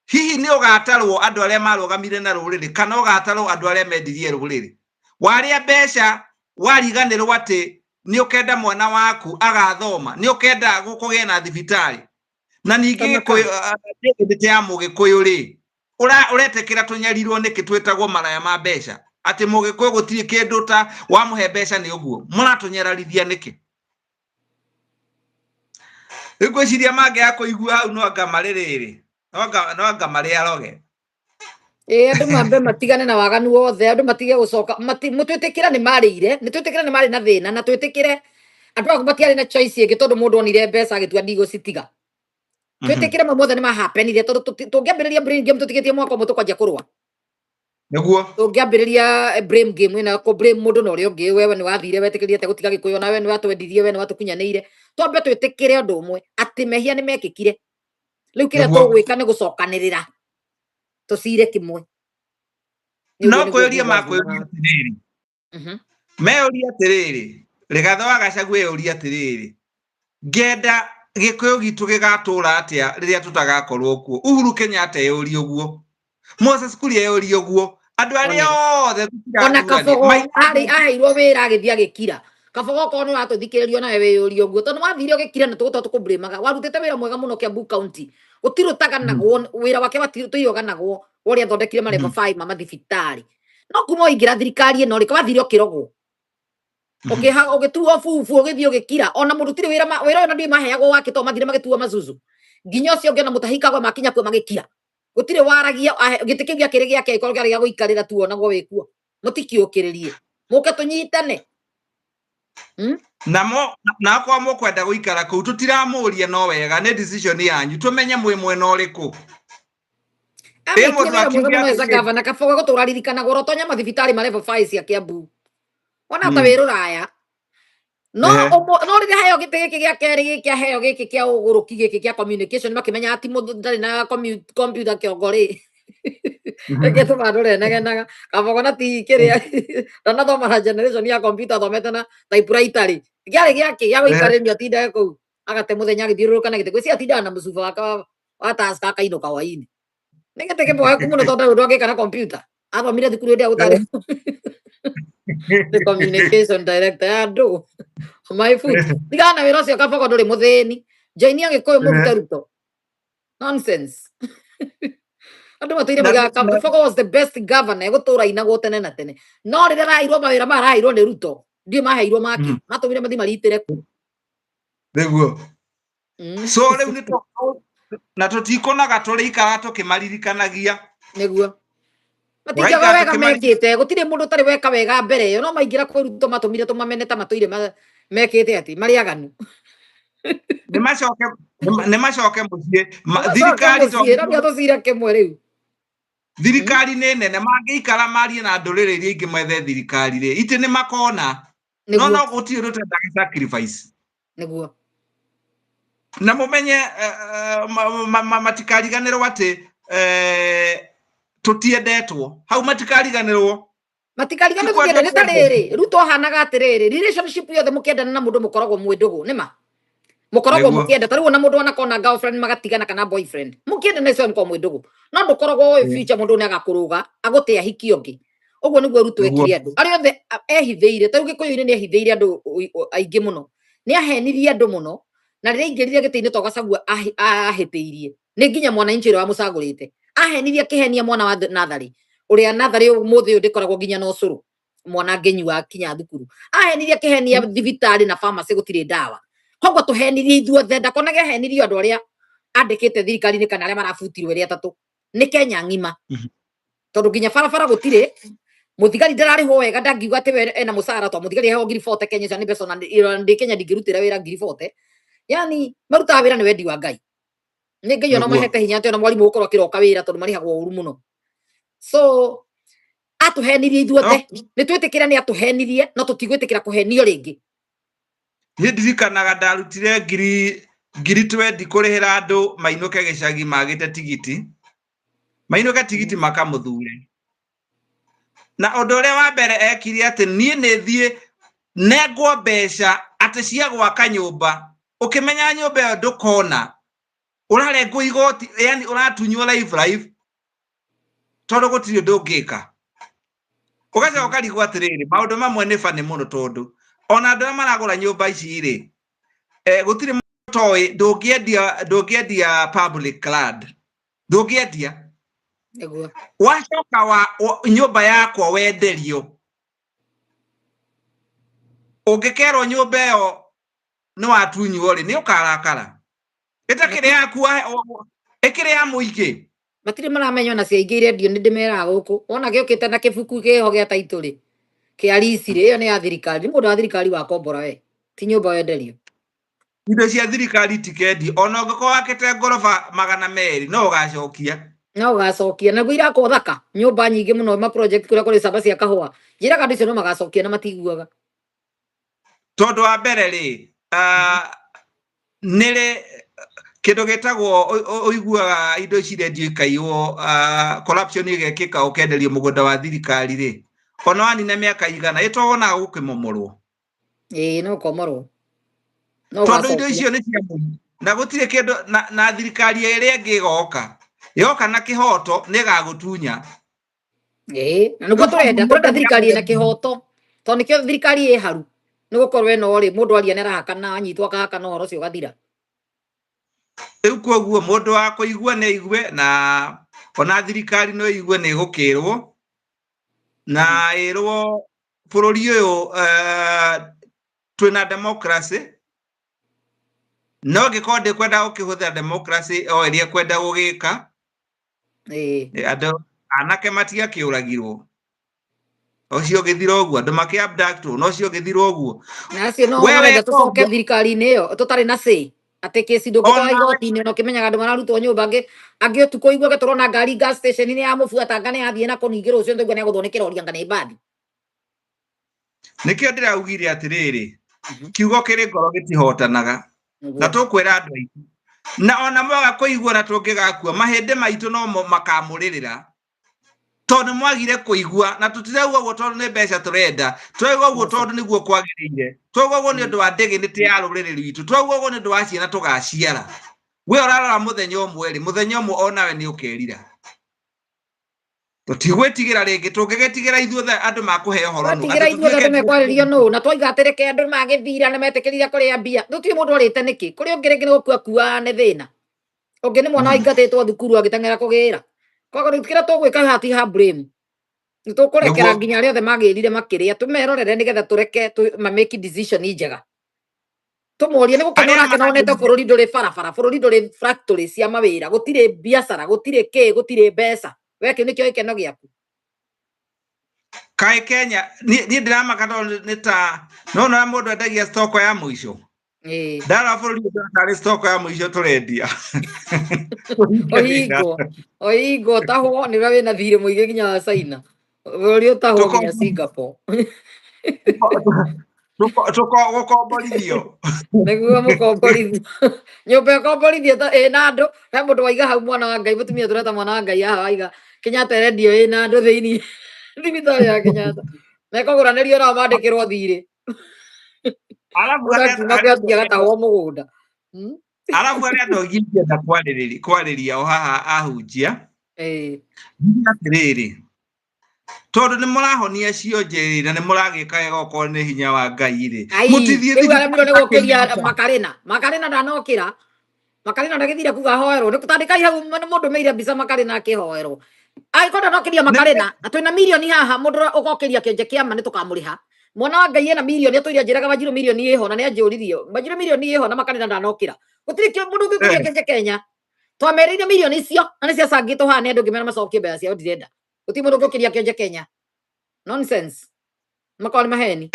hihi nĩ ũgatarwo andũ arĩa marũgamire na rũrĩrĩ kana ũgatarwo andũ arĩa mendirie rũrĩrĩ warĩa mbeca wariganĩrwo atĩ nĩ ũkenda mwana waku agathoma nĩ ũkenda gũkũgĩa na thibitarĩ na ningĩ ndĩ ya mũgĩkũyũ rĩ ũretekĩra tũnyarirwo nĩkĩ twĩtagwo maraya ma mbeca atĩ mũgĩkũyũ gũtirĩ kĩndũ ta wamũhe mbeca nĩ ũguo mũratũnyararithia nĩkĩ ngwĩciria mangĩ ya kũigua hau no anga marĩ rĩrĩ no anga marĩ aroge andũ mambe matigane na waganu wothe andũ matige gũcoka mũtwĩtĩkĩra nĩ marĩire nĩ twĩtĩkĩra nĩ marĩ na thĩna na twĩtĩkĩre andũ aku matiarĩ na choice ĩngĩ tondũ mũndũ onire mbeca agĩtua ndigũcitiga twĩtĩkĩre mothe nĩ mahapenire tondũ tũngĩambĩrĩria brain game tũtigĩtie mwaka ũmwe tũkwanjia kũrũa nĩguo tũngĩambĩrĩria blame game ĩna kũ blame mũndũ na ũrĩa ũngĩ wewe nĩ wathire wetĩkĩrĩte gũtiga gĩkũyũ na wewe nĩ watwendirie wewe nĩ watũkunyanĩire twambe twĩtĩkĩre ũndũ ũmwe atĩ mehia nĩ mekĩkire rĩu kĩrĩa tũgwĩka nĩ gũcokanĩrĩra tũcire kĩmwe no kwĩria makwĩria atĩrĩrĩ meyũria atĩrĩrĩ Rigathĩ wa Gachagua eyũria atĩrĩrĩ ngenda gĩkũyũ gitũ gĩgatũra atĩa rĩrĩa tũtagakorwo kuo Uhuru Kenyatta eyũria ũguo Moses Kuria eyũria ũguo andũ arĩa othe ona Kabogo aheirwo wĩra agĩthiĩ agĩkira Kabogo korwo nĩ watũthikĩrĩrio nawe wĩyũria ũguo tondũ wathire ũgĩkira na tũgũtwa tũkũblĩmaga warutĩte wĩra mwega mũno Kiambu County ũtirũtaganagwo wĩra wake watũiyoganagwo ũrĩa athondekire mareba 5 ma mathibitarĩ no kuma ũingĩra thirikari ĩno rĩ wathire ũkĩrogwo ũgĩtuo bubu ũgĩthiĩ ũgĩkira ona mũndũ tirĩ wĩra ũyũ na ndĩ maheagwo wake to mathire magĩtuo mazuzu nginya ũcio ũngĩ na mũtahikagwo makinya kuo magĩkira gũtirĩ waragia gĩtĩ kĩu gĩakĩrĩ gĩake gĩkorwo gĩarĩ gĩa gũikarĩra tu onagwo wĩkuo mũtikiũkĩrĩrie mũke tũnyitane na kwa mũkwenda gũikara kũu tũtiramũria no wega nĩ decision yanyu tũmenye mwĩ mwena ũrĩkũ gavana Kabogo gũtũraririkana goro tonya mathibitarĩ ma level 5 cia Kiambu ona ta wĩ rũraya no rĩrĩa heo gĩtĩ gĩkĩ gĩa kerĩ gĩkĩ aheo gĩkĩ kĩa ũgũrũki gĩkĩ kĩa communication makĩmenya ati mũndũ ndarĩ na computer kĩongo rĩ reke tũmandũre negenaga Kabogo na ti kĩrĩa ndanathoma na generation ya computer thomete na typewriter rĩ kĩarĩ gĩake gĩa gũikarĩrio atindaga kũu agate mũthenya agĩthiũrũrũka na gĩtĩ gwĩciria atindaga na mũcuba wake wa taska akainũka hwainĩ nĩ gĩtĩ kĩmwe kumũno tondũ ndũ angĩka na computer athomire thukuru ĩrĩa gũtarĩ the communication director ya andũ my foot tigana wĩra ũcio Kabogo ndũrĩ mũthĩni joinia gĩkũyũ mũrute ruto nonsense andũ matũire mega Kabogo was the best governor gũtũra inagwo tene na tene no rĩrĩa raheirwo mawĩra maraheirwo nĩ ruto ndiĩ maheirwo maki matũmire mathi maritĩre ku nĩguo so rĩu nĩ na tũtikonaga tũrĩikara tũkĩmaririkanagia nĩguo matingaga wega mekĩte gũtirĩ mũndũ ũtarĩ weka wega mbere ĩyo no maingĩra kwĩ ruto matũmire tũmamene ta matũire mekĩte ati marĩ aganu nĩ macoke mũciĩ thirikari tũcira kĩmwe rĩu thirikari nĩ nene mangĩikara marie na ndũrĩrĩ iria ingĩ methe thirikari rĩ itĩ nĩ makona no gũtirĩ rũtendaga sacrifice nĩguo na mũmenye matikariganĩrwo atĩ tutiendetwo hau matikariganĩrwo nĩ ta rĩrĩ ruto hanaga atĩrĩrĩ relationship yothe mũkĩendana na mũndũ mũkoragwo mwĩndũgũ nĩma mũkoragwo mũkĩenda tarĩu na mũndũ anakona girlfriend magatigana kana boyfriend mũkĩendana icio mũkoragwo mwĩndũgũ no ndũkoragwo future mũndũ nĩ agakũrũga agũte ahiki ũngĩ ũguo nĩguo ruto ekire andũ arĩa othe ehithĩire tarĩu gĩkũyũ-inĩ nĩ ehithĩire andũ aingĩ mũno nĩ ahenirie andũ mũno na rĩrĩa ingĩrire gĩtĩ-inĩ to Gachagua ahĩtĩirie nĩ nginya mwananchi ũrĩa wamũcagũrĩte ahenirie akĩhenia mwana wa natharĩ ũrĩa natharĩ mũthĩ ũyũ ndĩkoragwo nginya na ũcũrũ mwana ngenyua kinya thukuru ahenirie akĩhenia thibitarĩ na pharmacy gũtirĩ ndawa koguo tũhenirie ithuothe ndakonage ahenirio andũ arĩa andĩkĩte thirikari-inĩ kana arĩa marabutirwo erĩ atatũ ni Kenya ngima tondu nginya barabara gutire muthigari ndarariho wega ndangiuga ati we ena musara to muthigari heho ngiri 40 Kenya cia ni mbeca na ndi Kenya ndingirutira wira ngiri 40 yani maruta wira ni wendi wa Ngai ni Ngai ona mahete hinya ati ona mwarimu gukorwo kiroka wira tondu marihagwo uru muno so atuhenirie ithuothe ni twitikira ni atuhenirie no tutigwitikira kuhenio ringi ni ndirikanaga ndarutire ngiri 20 kurihira andu mainuke gicagi magite tigiti mainuke tigiti makamuthure na undu uria wa mbere ekire ati nie ni thie negwo mbeca ati cia gwaka nyumba ukimenya nyumba yo ndukona urarengwo igoti yani uratunywo live tondu gutiri ndungika ugaca ukarigwo atiriri maundu mamwe ni bani muno tondu ona andu maragura nyumba ici ri gutiri mutoi ndungiendia public land ndungiendia niguo wacoka wa nyumba yakwa wenderio ungikerwo nyumba yo no watunywo ri ni ukarakara itakire yaku ikire ya muingi matire maramenywo na cia ingire ndio ni ndimera guku ona giukite na kibuku kiho gia taituri kia ricire iyo ni ya thirikari mundu wa thirikari wa kombora we ti nyumba wenderio indo cia thirikari tikendi ona ungiko wakite ngorofa 200 no ugacokia na guira ko thaka nyumba nyingi muno ma project kuria kuri saba cia kahua njira kandu icio no magacokia na matiguaga tondu wa mbere ri nire kindu gitagwo uiguaga indo cirendio ikaiwo corruption igekika ukenderio mugunda wa thirikari ri ona wani na miaka igana itwona gukimomorwo no komorwo no tondu indo icio ni cia mundu na gutire kindu na thirikari iria ngigoka yoka na kihoto ni gagutunya na nuko turenda thirikari ina kihoto tondu nikio thirikari i haru ni gukorwo eno ri mundu aria nerahakana anyitwo akahakana horo cio gathira riu koguo mundu wa kuigua ni igue na ona thirikari no igue ni gukirwo na irwo bururi uyu twina democracy no gikonde kwenda ukihuthira democracy o iria kwenda gugika andu anake matia kiuragirwo ocio githira uguo andu maki abduct no cio githira uguo nacio no wenda tucoke thirikari-ini iyo tutari na say ate kesi ndugitwa igoti-ini no kimenyaga andu mararutwo nyumba angi utuko igua turona ngari gas station ni ya mubuata ngane yathie na kuningirwo ucio ndugwa ni aguthonekera oria ngane ibadi nikio ndiraugire atiriri kiugo kiri ngoro gitihotanaga na tukwira andu aitu na ona mwaga kuigua na tungigakua mahinde maitu no makamuririra tondu mwagire kuigua na tutirauga guo tondu ni mbeca turenda twauga guo tondu niguo kwagirire twauga guo ni undu wa dignity ya ruriri rwitu twauga guo ni undu wa ciana tugaciara we urarora muthenya umwe onawe ni ukerira tutigwetigira ringi tungigetigira ithuothe andu makuhe horo no atigira ithuothe andu mekwaririo no na twaiga atireke andu magithira na metikirira kuria mbia tuti mundu arite niki kuri ungiringi ni gukua ne thina ungi ni mwana aingatitwo thukuru agitengera kugira koguo tukira tugwika hati ha blame ni tukurekera nginya aria othe magirire makiria tumerorere nigetha tureke make decision njega tumurie ni gukenora kenonete bururi nduri barabara bururi nduri factory cia mawira gutire biashara gutire mbeca weke nikio ikeno giaku kai Kenya ni ndirama ni ta no mundu endagia stoko ya muico ndara bururi ndari stoko ya muico turendia oigo taho ni rawe na thire muige nginya China bururi utaho nginya Singapore tuko gukomborithio niguo mukomborithio nyumba komborithio na andu he mundu waiga hau mwana wa Ngai mutumia tureta mwana wa Ngai haha waiga Kenyatta radio na andu thiini thibitari ya Kenyatta mekoguranirio na mandikirwo thire alafu mugunda alafu aria andu ngienda kwariria o haha ahunjia atiriri tondu ni murahonia cionje na ni muragika wega okorwo ni hinya wa Ngai ri mutithie thigara muno ni gukiria makarina ndanokira makarina ndagithira kuga hoerwo ni kutandikai hau mundu meire mbica makarina akihoerwo ai konda nokiria makarina atwina milioni haha mundu ugokiria kionje kiama ni tukamuriha mwana wa Ngai ena milioni atwiria njiraga Wanjiru milioni iho na ni anjuririo Wanjiru milioni iho na makarina ndanokira gutiri kio mundu ngikuria kionje Kenya twamerire milioni icio ani cia sangito hane andu ngimena macokie mbeca ciao ndirenda uti mundu ngukiria kionje Kenya nonsense makoni maheni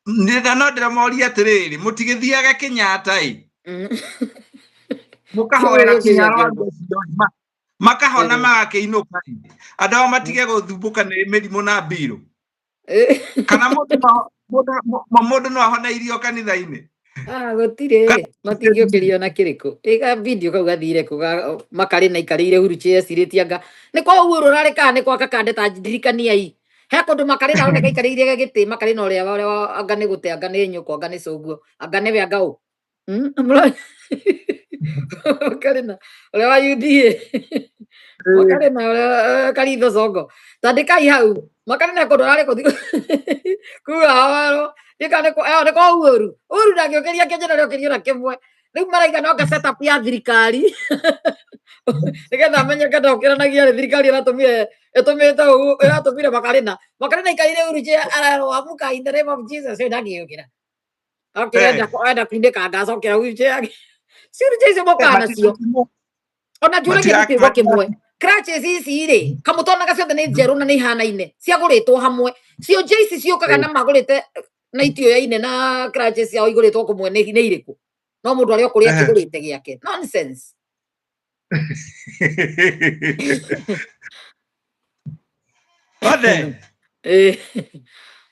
ndirenda no ndiramoria atiriri mutigithiaga Kenyatta mukahoera kinyarwa makahona magakiinuka andu ao matige guthumbuka ni mirimu na mbiru kana mundu no ahona irio kanitha-ini gutire matingiokirio na kiriko iga video kau gathire kuga makari na ikarire huruche ciritianga ni kwa uguo rurari kana ni kwa kakande ta ndirikania i he kundu makari na one kaikarire giti makari na uria anga ni gute anga ni nyuko anga ni coguo anga ni wanga u makari na uria wa UDA makari na uria karitho songo tandikai hau makari na kundu rari kuthi kuga hawaro ikane ko ne ko uru ndagiokeria kenjera riokerio na kimwe riu maraiga no ga setup ya thirikari nigetha menye kada ukiranagia ri thirikari iratumire iratumire makari na ikaire uru je araro amuka in the name of Jesus ndagiokira okay enda kwindika ngacokera uru je si uru je mokana cio ona jure kitu kimwe crutches ici ri kamutonaga ciothe ni njeru na ni hanaine ciaguritwo hamwe cio je ici ciukaga na magurite na itio yaine na crutches yao iguritwo kumwe ni iriku no mundu ari okuria kigurite giake nonsense ode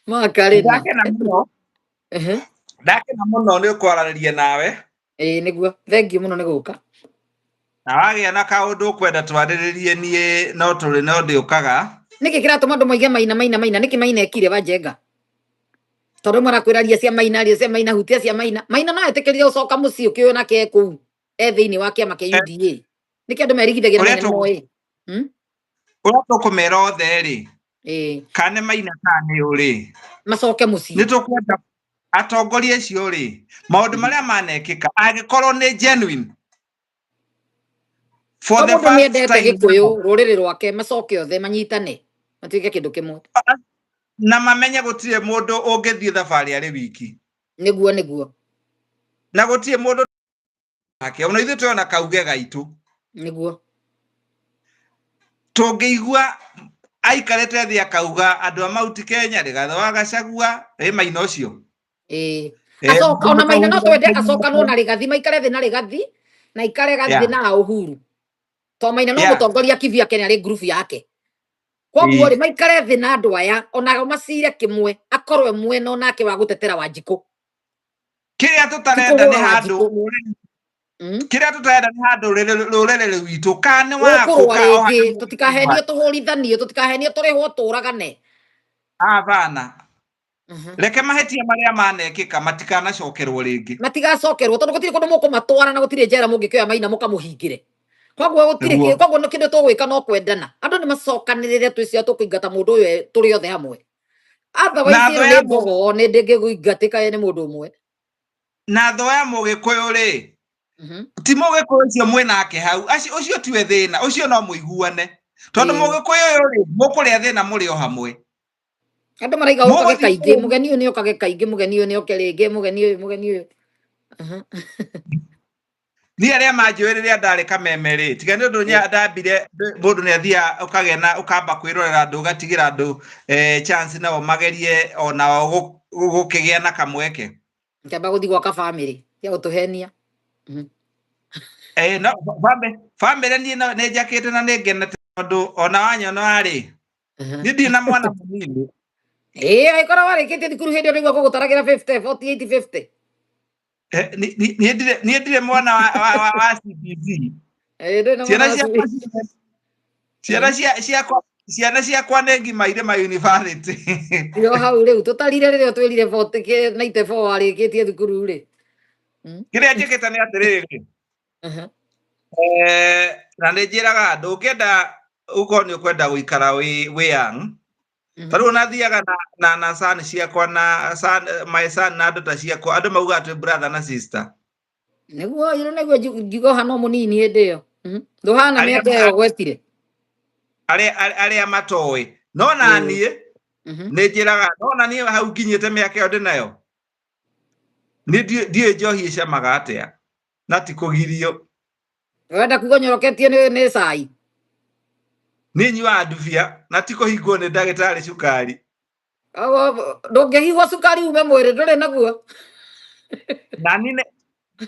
makari na ndakena muno ni ukwaraniria nawe niguo thank you muno ni guka na wagia na kaundu kwenda twariririe nie no turi no ndiukaga niki kiratuma andu moige maina niki maina ekire bajenga tondu marakwiraria cia maina hutia cia maina no etikirire ucoka mucii ukiyo na ke ku thiini wa kiama kia UDA niki andu merigithagia maina moe uria tukumera othe ri kane maina kane uri macoke mucii ni tukwenda atongoria acio ri maundu maria manekika agikorwo ni genuine for the first time gikuyu ruriri rwake macoke othe manyitane matuike kindu kimwe na mamenye gutire mundu ungithie thabari ari wiki niguo na gutire mundu ake ona ithu tuona kauge gaitu niguo tungiigua aikarete thia kauga andu a Mount Kenya rigatho wa Gachagua maina ucio acoka ona maina no twende acoka no na rigathi maikare thi na rigathi na ikare gathi na Uhuru to maina no mutongoria kivia Kenya ari group yake koguo ri maikare thi na andu aya ona macire kimwe akorwe mwena onake wa gutetera Wanjiku kiria tutarenda ni handu kiria tutarenda ni handu rurere rwitu kane wa kuka tutikahenio tuhurithanio tutikahenio turihwo turagane bana reke mahetia maria manekika matikanacokerwo ringi matigacokerwo tondu gutire kundu mukumatwara na gutire njera mungikioya maina mukamuhingire koguo gutire koguo no kindu tugwika no kwendana andu ni macokanirire twicio tukuingata mundu uyu turi othe hamwe otherwise ni mbogo ni ndingiguingatika ni mundu umwe na thoya mugikuyu ri ti mugikuyu ucio mwinake hau ucio tiwe thina ucio no muiguane tondu mugikuyu uyu ri mukuria thina muri o hamwe andu maraiga ukage kaingi mugeni uyu ni ukage kaingi mugeni uyu ni oke ringi mugeni uyu ni aria manjwiriria ndari kameme ri tiga ni undu nya ndambire mundu ni athia ukagena ukamba kwirorera andu ugatigira andu chance nao magerie ona gukigia na kamweke nkamba guthi gwaka family ya gutuhenia no family ni njakite na ni ngenete tondu ona wanyona ari ni ndina mwana munini aikora warikite thukuru hindi niguo gugutaragira 50 48 50 ni ndire mwana wa CBC ciana ciakwa nĩ ngima irĩ ma university yo hau rĩu tũtarire rĩrĩa twĩrire 94 warĩkĩtie thukuru rĩ kĩrĩa njĩkĩte nĩ atĩrĩrĩ na nĩ njĩraga andũ ũkĩenda uko nĩ ũkwenda gũikara wĩ young tarĩu nathiaga na son ciakwa na my son na andũ ta ciakwa andũ mauga twĩ brother na sister nĩguo ngiuga hana mũnini hĩndĩ ĩyo ndũhana mĩaka ĩyo gwetire arĩa matoĩ no na niĩ nĩ njĩraga no na niĩ hau nginyĩte mĩaka ĩyo ndĩ nayo ndiũĩ njohi ĩcamaga atĩa na ti kũgirio Wenda kugonyoroketie nĩ cai. Nĩ nyua ndubia na tiko hingwo nĩ ndagĩtarĩ cukari. Ndũngĩhigwo cukari ume mwĩrĩ ndũrĩ naguo.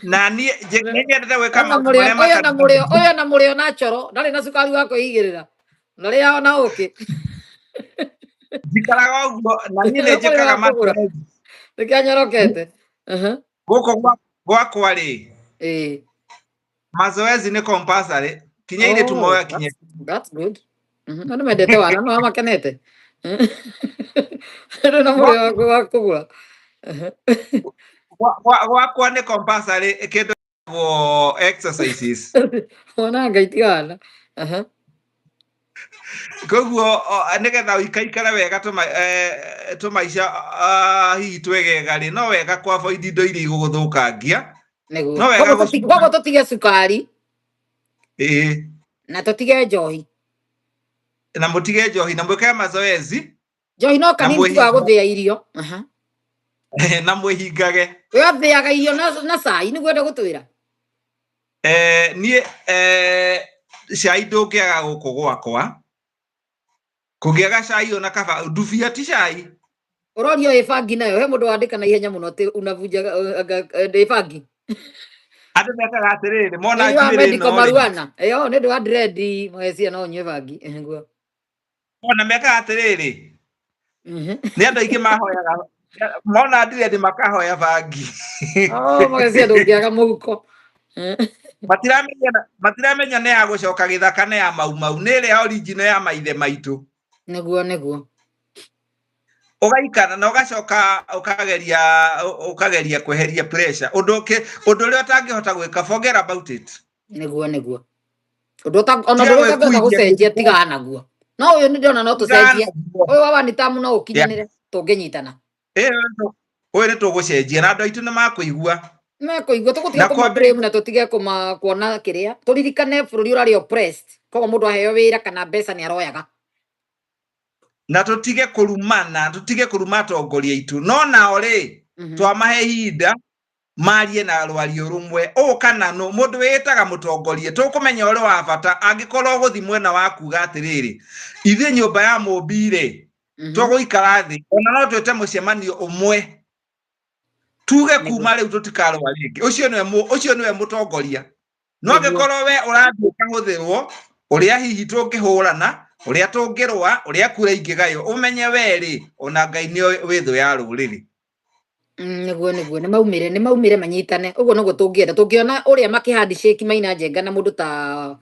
Nani nyendete gwĩka maũndũ marĩa matarĩ. Ũyũ na mũrĩo na coro ndarĩ na cukari wa kwĩigĩrĩra. Na rĩao na ũkĩ. Njikaraga ũguo na niĩ nĩ njĩkaga mazoezi. Nĩkĩanyorokete. Gũkũ gwakwa rĩ. Mazoezi nĩ compulsory. Kinya ile tumoya kinya. That's good. Nĩ mendete wana no makenete. Ndio mũrĩo wa kũgũra. Gwakwa nĩ compulsory kĩndũ gwo exercises. Ona ngaitigana. Koguo nĩgetha ũikaikare wega tũmaica hihi twegega rĩ no wega kwa avoid indo iria igũgũthũkangia. No wega gũtiga tũtige cukari. Na tũtige njohi. Na mũtige njohi na mwĩke mazoezi. Njohi no kanini wa gũthĩa irio. Na mwĩhingage. Wathĩaga irio na cai nĩguo enda gũtwĩra. Niĩ cai ndũngĩaga gũkũ gwakwa. Kũgĩaga cai ona kaba ndubia ti cai. Ũrorio ĩbangi nayo he mũndũ wandĩka na ihenya mũno atĩ unavunja ĩbangi. Andũ mekaga atĩrĩrĩ mona njirĩ ĩno marijuana. Nĩ ũndũ wa dread mageciria no nyue bangi. Ona mekaga atĩrĩrĩ. Nĩ andũ aingĩ mahoyaga mona dread makahoya bangi. Mageciria ndũngĩaga mũhuko. Matiramenya nĩ ya gũcoka gĩthaka nĩ ya mau nĩ ĩrĩa original ya maithe maitũ. Nĩguo. Ũgaikana na ũgacoka ũkageria kweheria pressure. Ũndũ ũrĩa ũtangĩhota gwĩka forget about it. Nĩguo. Ũndũ ũtangĩhota gũcenjia tigana naguo. No ũyũ nĩ ndĩrona no tũcenjie. Ũyũ wa one term no ũkinyanĩre tũngĩnyitana. Ũyũ nĩ tũgũcenjia na andũ aitũ nĩ makũigua. Mekũigua tũgũtiga kũmablame na tũtige kuona kĩrĩa. Tũririkane bũrũri ũrarĩ oppressed. Koguo mũndũ aheo wĩra kana mbeca nĩ aroyaga. Na tũtige kũruma atongoria aitũ. No nao rĩ twamahe ihinda marie na rwario rũmwe. Ũũ kana no mũndũ wĩtaga mũtongoria tũkũmenya ũrĩa wa bata angĩkorwo gũthi mwena wa kuga atĩrĩrĩ. Ithuĩ nyũmba ya mũmbi rĩ tũgũikara thĩ ona no twĩte mũcemanio ũmwe. Tuge kuma rĩu tũtikarũa rĩngĩ. Ũcio nĩwe mũtongoria. No angĩkorwo we ũrathiĩ kahũthĩrwo ũrĩa hihi tũngĩhũrana ũrĩa tũngĩrũa ũrĩa kura ingĩgayo ũmenye werĩ ona Ngai nĩ wĩthũ ya rũrĩrĩ. Nĩguo nĩ maumire manyitane. Ũguo noguo tũngĩenda. Tũngĩona ũrĩa makĩhandshake Maina Njenga na mũndũ ta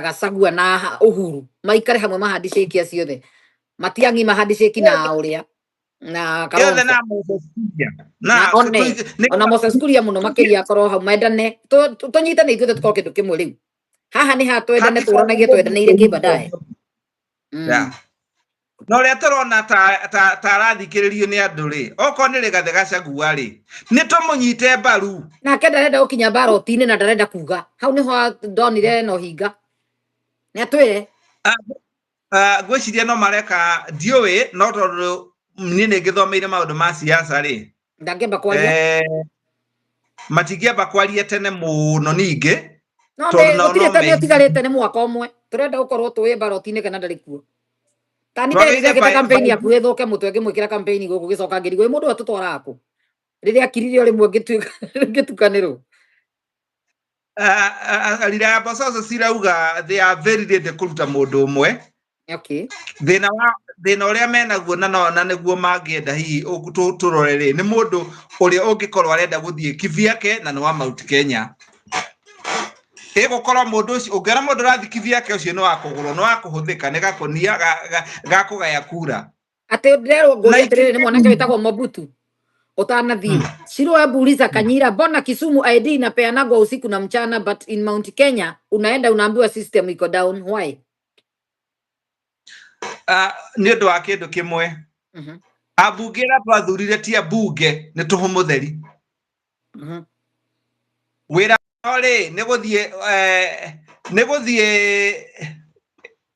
Gachagua na Uhuru maikare hamwe mahandshake acio othe. Matiang'i mahandshake na ũrĩa na Kalonzo. Ona Moses Kuria mũno makĩria akorwo hau mendane. Tũnyitane ithuothe tũkorwo kĩndũ kĩmwe rĩu. Haha nĩ ha twendane tũranagie twendanĩire kĩbaadaye. No rĩa tũrona ta arathikĩrĩrio nĩ andũ rĩ okorwo nĩ Rigathĩ Gachagua rĩ nĩ tũmũnyite mbaru. Nake ndarenda gũkinya baroti-inĩ na ndarenda kuga. Hau nĩho ndonire no hinga. Nĩ atwĩre. Gwĩciria no mareka ndiũĩ no tondũ niĩ nĩ ngĩthomeire maũndũ ma siasa rĩ. Ndangĩamba kwaria. Matingĩamba kwaria tene mũno ningĩ. No gũtirĩ tene ũtigarĩte nĩ mwaka ũmwe. Tũrenda gũkorwo tũĩ baroti-inĩ kana ndarĩ kuo. Tani ndĩrĩgĩte campaign yaku ĩthũke mũtwe ngĩmwĩkĩra campaign gũkũ gĩcoka ngĩrigwo mũndũ atũtwara kũ. Rĩrĩa akiririo rĩmwe ngĩtukanĩrwo. Rĩrĩa Bococo cirauga they are very ready kũruta mũndũ ũmwe. Okay. Thĩna ũrĩa menaguo na nĩguo mangĩenda hihi tũrorere nĩ mũndũ ũrĩa ũngĩkorwo arenda gũthiĩ Kivyake na nĩ wa Mount Kenya. Gũkorwo mũndũ ũcio ũngĩona mũndũ ũrathiĩ Kivyake ũcio nĩ wa kũgũrwo nĩ wa kũhũthĩka nĩ gakũnia gakũgaya kura. Atĩ ndĩrerwo ngũria atĩrĩrĩ nĩ mwanake wĩtagwo Mobutu utanathiĩ. Shiro abuuliza Kanyira, mbona Kisumu ID inapeanagwa usiku na mchana but in Mount Kenya unaenda unaambiwa system iko down. Why? Nĩ ũndũ wa kĩndũ kĩmwe. Ambunge arĩa twathurire ti ambunge nĩ tũhũ mũtheri. Wĩra rĩ nĩ gũthiĩ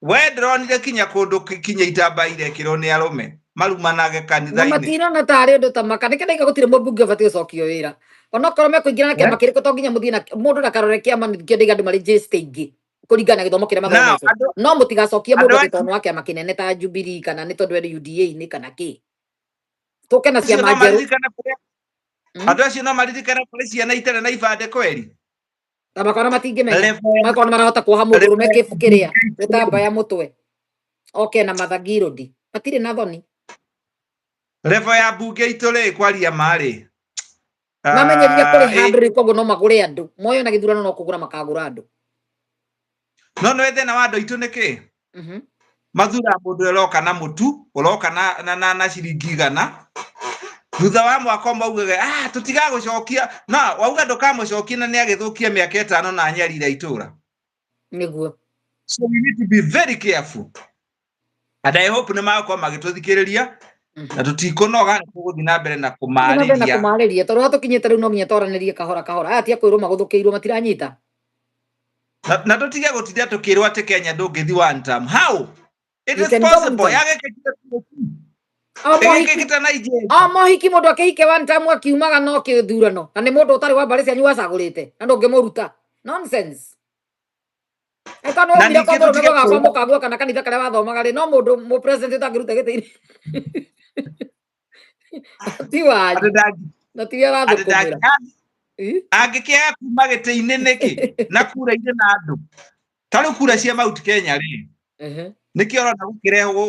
we ndĩronire kinya kũndũ kinya itamba irekĩrwo nĩ arũme marumanage kanitha-ini matino na tari undu ta makanike na igutire mubunge bati cokio wira ona korwo me kuingira na kiama kiriko to nginya muthina mundu na karore kiama nikio ndiga andu mari register ingi kuringana githomo kiria mathomeire no mutigacokie mundu gitono wake makinene ta Jubilee kana ni tondu eri UDA ni kana ki tuke na ciama njeru andu acio no maririkana kuri ciana itere na ibande kweri makona matingimenya makona marahota kuoha mundu rume kiria gitamba ya mutwe okay na mathagirodi matire na thoni level ya bunge itore kwaria mari mamenyeria kuri handre kogo no magure andu moyo na githurano no kugura makagura andu no thina wa andu itu niki mathura mundu eroka na mutu uroka na ciringi 100 thutha wa mwaka maugaga tutiga gucokia na wauga ndukamucokia na ni agithukia miaka 5 na nyarira itura niguo so we need to be very careful and I hope ni makwa magituthikiriria na tutikonoga tuguthi na mbere na kumariria tondu hatukinyite riu no nginya toranirie kahora kahora aya ti akwirwo maguthukiirwo matiranyita na tutige gutinda tukirwo ati Kenya ndungithi one term how it is possible mohiki mundu akihike one term akiumaga no kithurano na ni mundu utari wa mbari cianyu wacagurite na ndungimuruta nonsense ekano mira kwa mundu gakwa mukagwa kana kanitha karia wathomaga ri no mundu mu president utangiruta gitiri ti wanyu na ti wera thukumira angikia kuma giti-ini niki na kura ire na andu tari kura cia Mount Kenya ri nikio rona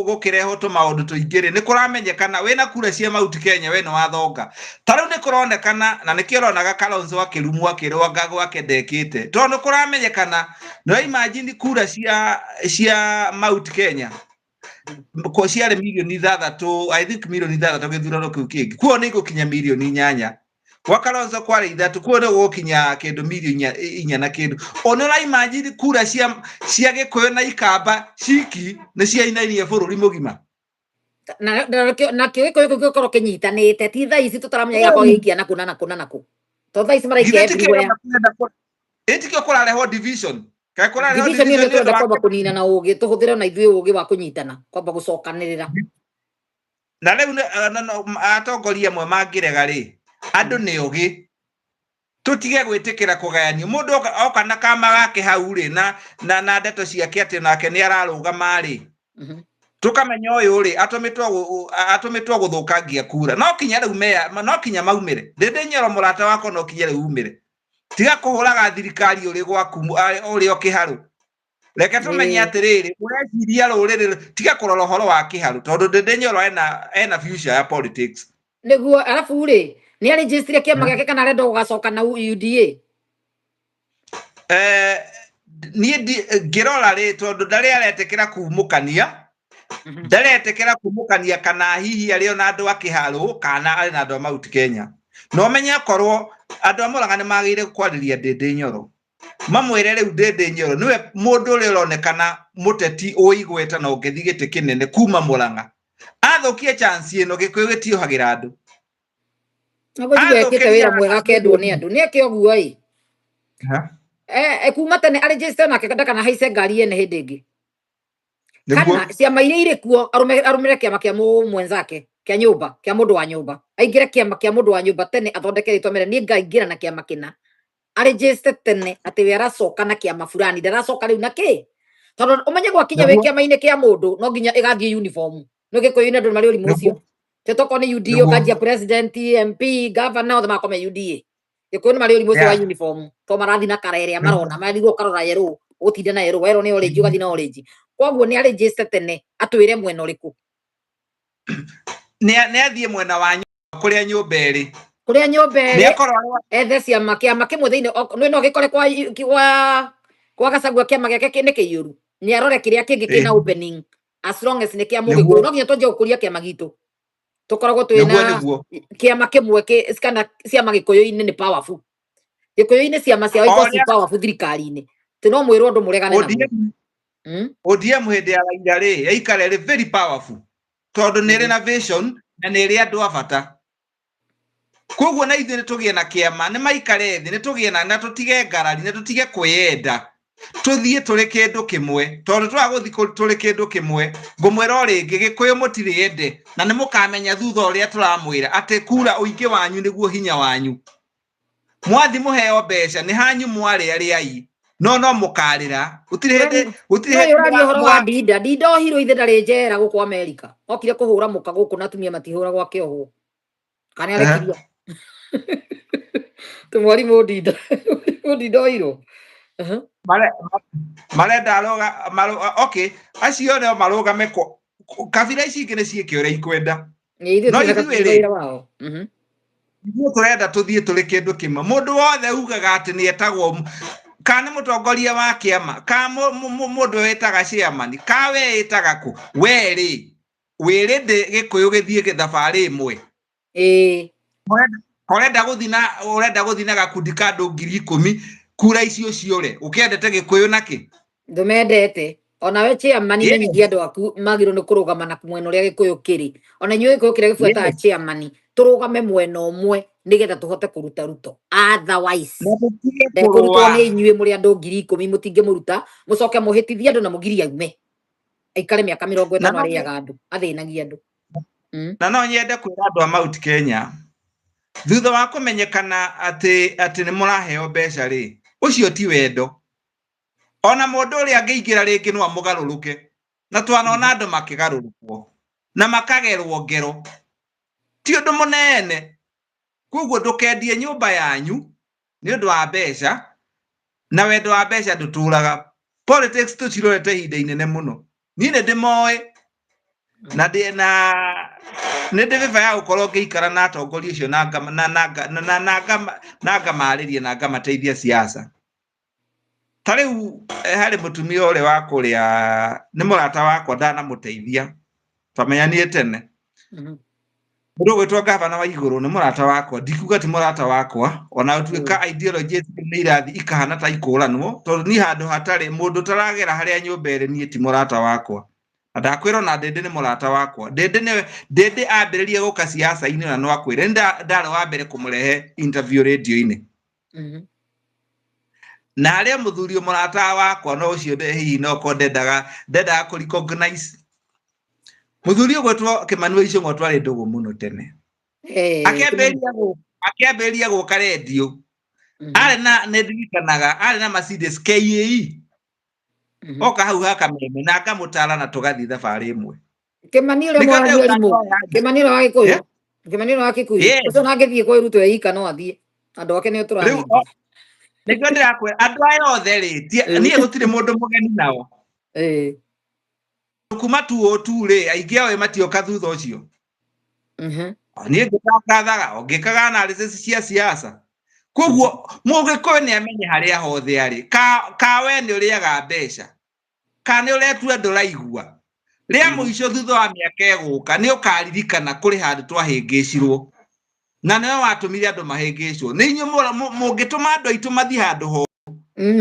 gukireho tu maundu tuingiri ni kuramenyekana wina kura cia Mount Kenya we no wathonga tariu ni kuronekana na nikio rona Kalonzo akirumu akirwa gwake ndekite tondu kuramenyekana no imagine kura cia Mount Kenya ko ciare milioni 6 I think milioni 6 githurano kiu kingi kuo ni gukinya milioni 8 kwa Kalonzo kware 3 kuo ni gukinya kindu milioni 4 na kindu onora imagine kura cia Gikuyu na Ikamba ciki ni cia inainie bururi mugima na Gikuyu gukoro kinyitanite ti thaa ici tutaramenya gako gikia na kuna to thaa ici maraikia everywhere etikio kurareho division division ni twenda kwamba kunina na ugi tuhuthire na ithuĩ ugi wa kunyitana kwamba gucokanirira na riu atongoria amwe mangirega ri andu ni ugi tutige gwitikira kugayanio mundu oka na kama gake hau ri na ndeto ciake ati nake ni ararugama ri tukamenya uyu ri atumitwo guthukangia kura no kinya riu no kinya maumire ndinde Nyoro murata wako no kinya riu umire tiga kuhuraga thirikari uri gwaku uri okiharu reke tumenye atiriri ureciria ruriri tiga kurora horo wa kiharu tondu ndinde Nyoro ena future ya politics niguo arafu ri ni register kiama gake kana renda gugacoka na UDA ni ngirora ri tondu ndari aretekera kumukania ndaretekera kumukania kana hihi ari ona andu akiharu kana ari na andu Mount Kenya no menya korwo andu amuraga ni magire kwariria ndinde Nyoro mamwire riu ndinde Nyoro niwe mundu uri uronekana muteti uigweta na ungithi giti kinene kuma Murang'a athukie chance ino Gikuyu gitiohagira andu aguthiwekite wira mwega kendwo ni andu ni eke oguo i kuma tene aregister nake kana haice ngari ene hindi ingi kana ciama iria iri kuo arumire kiama kia mwenzake kia nyumba kia mundu wa nyumba aingire kiama kia mundu wa nyumba tene athondeke ritwa mere ni ngaingira na kiama kina aregister tene ati we aracoka na kiama fulani ndaracoka riu na ki tondu umenye gwakinya we kiama-ini kia mundu no nginya igathie uniform no Gikuyu-ini andu mari urimu ucio tetoko ni UDA ukajia president MP governor othe makome UDA Gikuyu-ini mari urimu ucio wa uniform to marathi na karere marona marigwo karora yero utinda na yero wero ni orange ugathi na orange koguo ni aregister tene atwire mwena uriku ni athie mwena wa kuria nyumba iri ethe ciama kiama kimwe thiini no gikore kwa Gachagua kiama giake ni kiuru ni arore kiria kingi kina opening as long as ni kia Mugikuyu no nginya tonje gukuria kiama gitu tukoragwo twina kiama kimwe kana ciama Gikuyu-ini ni powerful Gikuyu-ini ciama ciao iko powerful thirikari-ini tino mwirwo andu muregane na ODM hindi ya Raila ri yaikare ri very powerful tondu ni ri na vision na ni ri andu abata koguo na ithuĩ nĩ tũgĩe na kĩama nĩ maikare thĩ nĩ tũgĩe na tutige ngarari nĩ tutige kwĩyenda tuthie turi kindu kimwe tondu twaguthi turi kindu kimwe ngumwira ringi Gikuyu mutiri ende na ni mukamenya thutha uria turamwira ati kura uingi wanyu niguo hinya wanyu mwathi muheo mbeca ni hanyu mwari ariai no mukarira utiri hende wa Dida ohiro ithe ndari njera guku America okire kuhura muka guku na tumia matihura gwa kioho kana arekiria tumwari Dida ohiro marenda okay acio ne marugame kabira ici ingĩ nĩciĩke ũrĩa ikwenda no ithuĩ wao turenda tuthie tũrĩ kĩndũ kĩmwe mũndũ wothe ugaga atĩ nĩetagwo kana mũtongoria wa kĩama ka mũndũ wĩtaga chairman ka we ĩtaga kũ we wĩrĩndĩ Gĩkũyũ gĩthiĩ gĩthabarĩ ĩmwe ũrenda gũthi na gakundi ka andũ 10,000 kura icio ciore ũkĩendete Gĩkũyũ nakĩ ndũmendete ona we chairman menyithia andũ aku magĩrĩirwo nĩ kũrũgama na mwena ũrĩa Gĩkũyũ kĩrĩ ona inyuĩ Gĩkũyũ kĩrĩa gĩbuataga chairman tũrũgame mwena ũmwe nĩgetha tũhote kũruta ruto otherwise ndekũrutwo nĩ inyuĩ mũrĩ andũ 10,000 mũtingĩmũruta mũcoke mũhĩtithie andũ na mũgirie aume aikare mĩaka 50 arĩaga andũ athĩnagia andũ na no nyende kwĩra andũ a Mount Kenya thutha wa kũmenyekana atĩ nĩ mũraheo mbeca rĩ ũcio ti wendo ona mũndũ ũrĩa angĩingĩra rĩngĩ no amũgarũrũke na twanona andũ makĩgarũrũkwo na makagerwo ngero ti ũndũ mũnene koguo ndũkendie nyũmba yanyu nĩ ũndũ wa mbeca na wendo wa mbeca ndũtũraga politics tũcirorete ihinda inene mũno niĩ nĩ ndĩmoĩ na nĩ ndĩbĩba ya gũkorwo ngĩikara na atongoria icio na ngamarĩria na ngamateithia siasa ta rĩu harĩ mũtumia ũrĩa wa kũrĩa nĩ mũrata wakwa ndanamũteithia twamenyanire tene mũndũ gwĩtwo gavana wa igũrũ nĩ mũrata wakwa ndikuga ti mũrata wakwa ona ũtuĩka ideology nĩ irathi ikahana ta ikũranwo tondũ niĩ handũ hatarĩ mũndũ taragera harĩa nyũmba ĩrĩ niĩ ti mũrata wakwa ndakwĩra na Ndĩndĩ nĩ mũrata wakwa Ndĩndĩ ambĩrĩrie gũka siasa-inĩ na no akwĩre ndarĩ wa mbere kũmũrehe interview radio-inĩ na harĩa mũthuri mũrata wakwa no ũcio hihi no ko ndendaga kũrecognize mũthuri ũgwĩtwo Kĩmani Icũng'wa twarĩ ndũgũ mũno tene akĩambĩrĩria gũka radio arĩ na nĩndirikanaga arĩ na Mercedes KAE oka hau hakameme na ngamũtara na tũgathi thabarĩ ĩmwe Kĩmani ũrĩa mwana mũrimũ Kĩmani ũrĩa wa Gĩkũyũ Kĩmani ũrĩa wa Gĩkũyũ ũcio na angĩthiĩ kwĩruta eika no athiĩ andũ ake nĩo tũrathiĩ nĩguo ndĩrakwĩra andũ aya othe rĩ niĩ gũtirĩ mũndũ mũgeni nao kuma 202 rĩ aingĩ ao matioka thutha ũcio niĩ ngĩtangathaga ngĩkaga analysis cia siasa koguo Mũgĩkũyũ nĩ amenye harĩa hothe arĩ ka we nĩ ũrĩaga mbeca ka nĩ ũretua ndũraigua rĩa mũico thutha wa mĩaka ĩgũka nĩ ũkaririkana kũrĩ handũ twahĩngĩcirwo na nĩwe watũmire andũ mahĩngĩcwo nĩ inyuĩ mũngĩtũma andũ aitũ mathiĩ handũ ho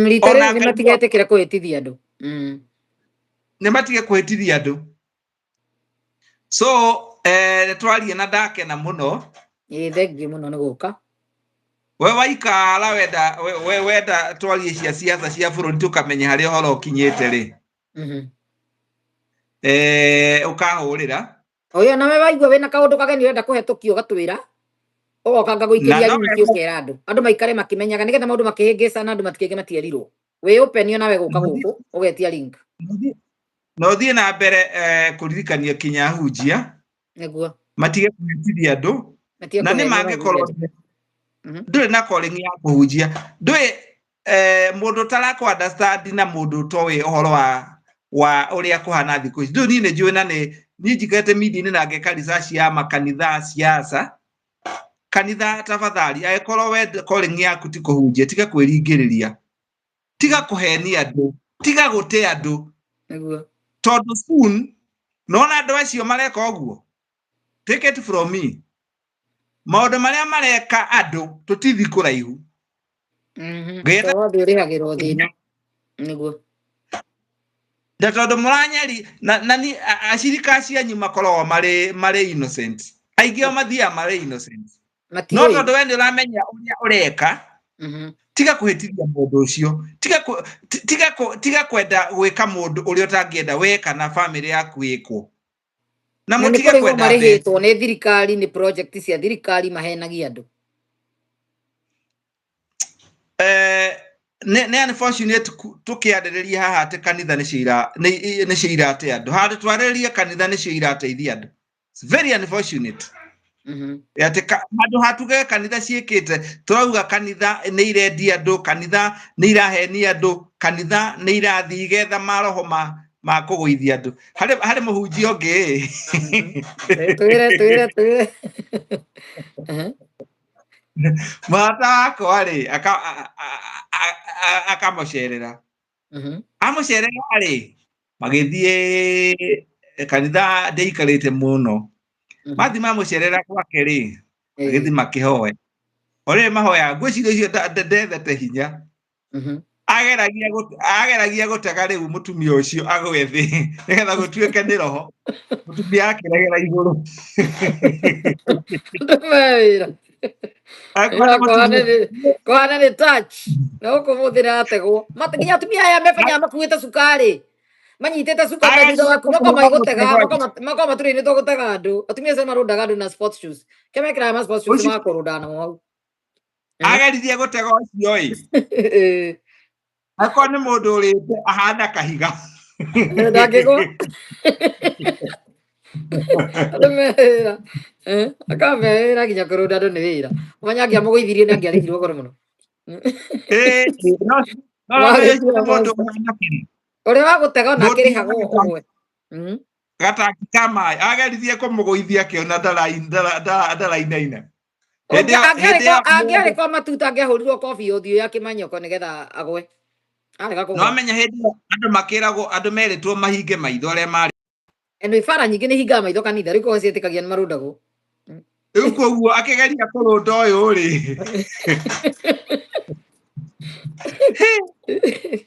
rita rĩrĩ nĩ matigetĩkĩra kũhĩtithia andũ nĩ matige kũhĩtithia andũ so twarie na ndakena mũno thengiũ mũno nĩ gũka we waikara wenda twarie cia siasa cia bũrũri tũkamenya harĩa ũhoro ũkinyĩte rĩ ũkahũrĩra oyo nawe waigua wĩna kaũndũ kageni ũrenda kũhetũkio gatwĩra ũgoka ngagũikĩria wiki ũkera andũ maikare makĩmenyaga nĩgetha maũndũ makĩhĩngĩca na andũ matikĩngĩ matierirwo wĩ open nawe gũka gũkũ ũgetia link no thiĩ na mbere kũririkania Kinyahunjia nĩguo matige kũhĩtithia andũ na nĩ mangĩkorwo ndũrĩ na calling ya kũhunjia ndũĩ mũndũ tarakũ understand na mũndũ toĩ ũhoro wa ũrĩa kũhana thikũ ici ndũĩ niĩ nĩ njũĩ na niĩ njigĩte media-inĩ na ngeka research ya makanitha siasa kanitha tafadhali angĩkorwo we calling yaku ti kũhunjia tiga kwĩringĩrĩria tiga kũhenia andũ tiga gũte andũ nĩguo tondũ soon nona andũ acio mareka ũguo take it from me maũndũ marĩa mareka andũ tũtithi kũraihu ngĩrĩhagĩrwo thĩna nĩguo na tondũ mũranyari na ni acirika cianyu makoragwo marĩ innocent aingĩ o mathiaga marĩ innocent no tondũ we nĩ ũramenya ũrĩa ũreka tiga kuhitiria mundu ucio tiga kwenda gwika mundu uri utangienda we kana family yaku ikwo na mutige kwenda marihitwo ni thirikari ni project cia thirikari mahenagia andu ne unfortunate tukiarĩrĩria haha ati kanitha nĩ ciira ate andu handu twarĩrĩria kanitha nĩ cio irateithia andu. It's very unfortunate. Ati handu hatuge kanitha ciĩkĩte turauga kanitha nĩ irendia andu, kanitha nĩ irahenia andu, kanitha nĩ irathi getha maroho ma kũgũithia andu. Harĩ mũhunjia ũngĩ twire mata wakwa rĩ akamucerera amucerera rĩ magĩthiĩ kanitha ndĩikarĩte mũno mathi mamucerera gwake rĩ magĩthiĩ makĩhoya orĩ mahoya ngwĩciria icio ndethete hinya ageragia gũtega rĩu mũtumia ũcio agwe thĩ nĩgetha gũtuĩke nĩ roho mũtumia akĩregera igũrũ kwana ni touch no kumuthira ategwo matiginya atumia aya mefanya makuite sukari manyitete sukari na thutha waku makoma igutega makoma turi ni tugutega andu atumia acio marundaga andu na sports shoes kemekira ma sports shoes makurunda namo au agerithie gutega ucio ĩ akwa ni mundu urite ahana kahiga ndangigwa Ademera, akamera ginya kurunda andu ni wira manyangia muguithirie na ngiarihirwo goro muno uri wa gutega na akirihaga umwe gatangi ka mai agerithie kumuguithia kiona ndarainaina angiarikwa matuta angiahurirwo kobi uthio ya kimanyoko nigetha agwe no amenya hindi andu makiragwo andu meritwo mahinge maitho aria mari eno ifara nyingi ni hinga maitho kanitha riko cietikagia ni marundagwo riu koguo akigeria kurunda uyu ri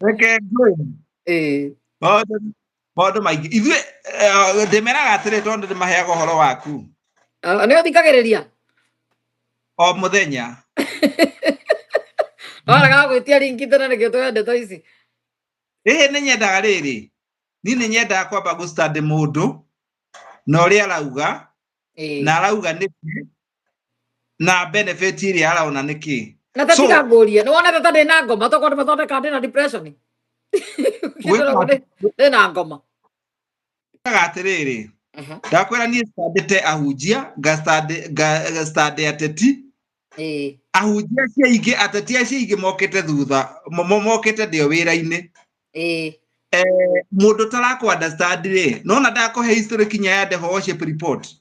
reke ngwe maundu maingi ithuĩ ndĩmeraga atĩrĩ tondũ ndĩmaheaga ũhoro waku nĩ ũthikagĩrĩria o mũthenya waraga gwĩtia ringi tena nĩkĩo twendete ici nĩ nyendaga rĩrĩ niĩ nĩ nyendaga kwamba gũstudy mũndũ na ũrĩa arauga na arauga nĩkĩ na benefit iria araona nĩkĩ na tatiga ngũria nĩ wona tata ndĩna ngoma tokorwo ndĩmathondeka ndĩna depression ndĩna ngoma atĩrĩrĩ ndakwĩra niĩ standĩte ahunjia ngastandĩ ateti ahunjia acio aingĩ ateti acio aingĩ mokĩte thutha mokĩte ndĩo wĩra-inĩ mũndũ tarakũ understand rĩ nona ndakũhe history kinya ya the worship report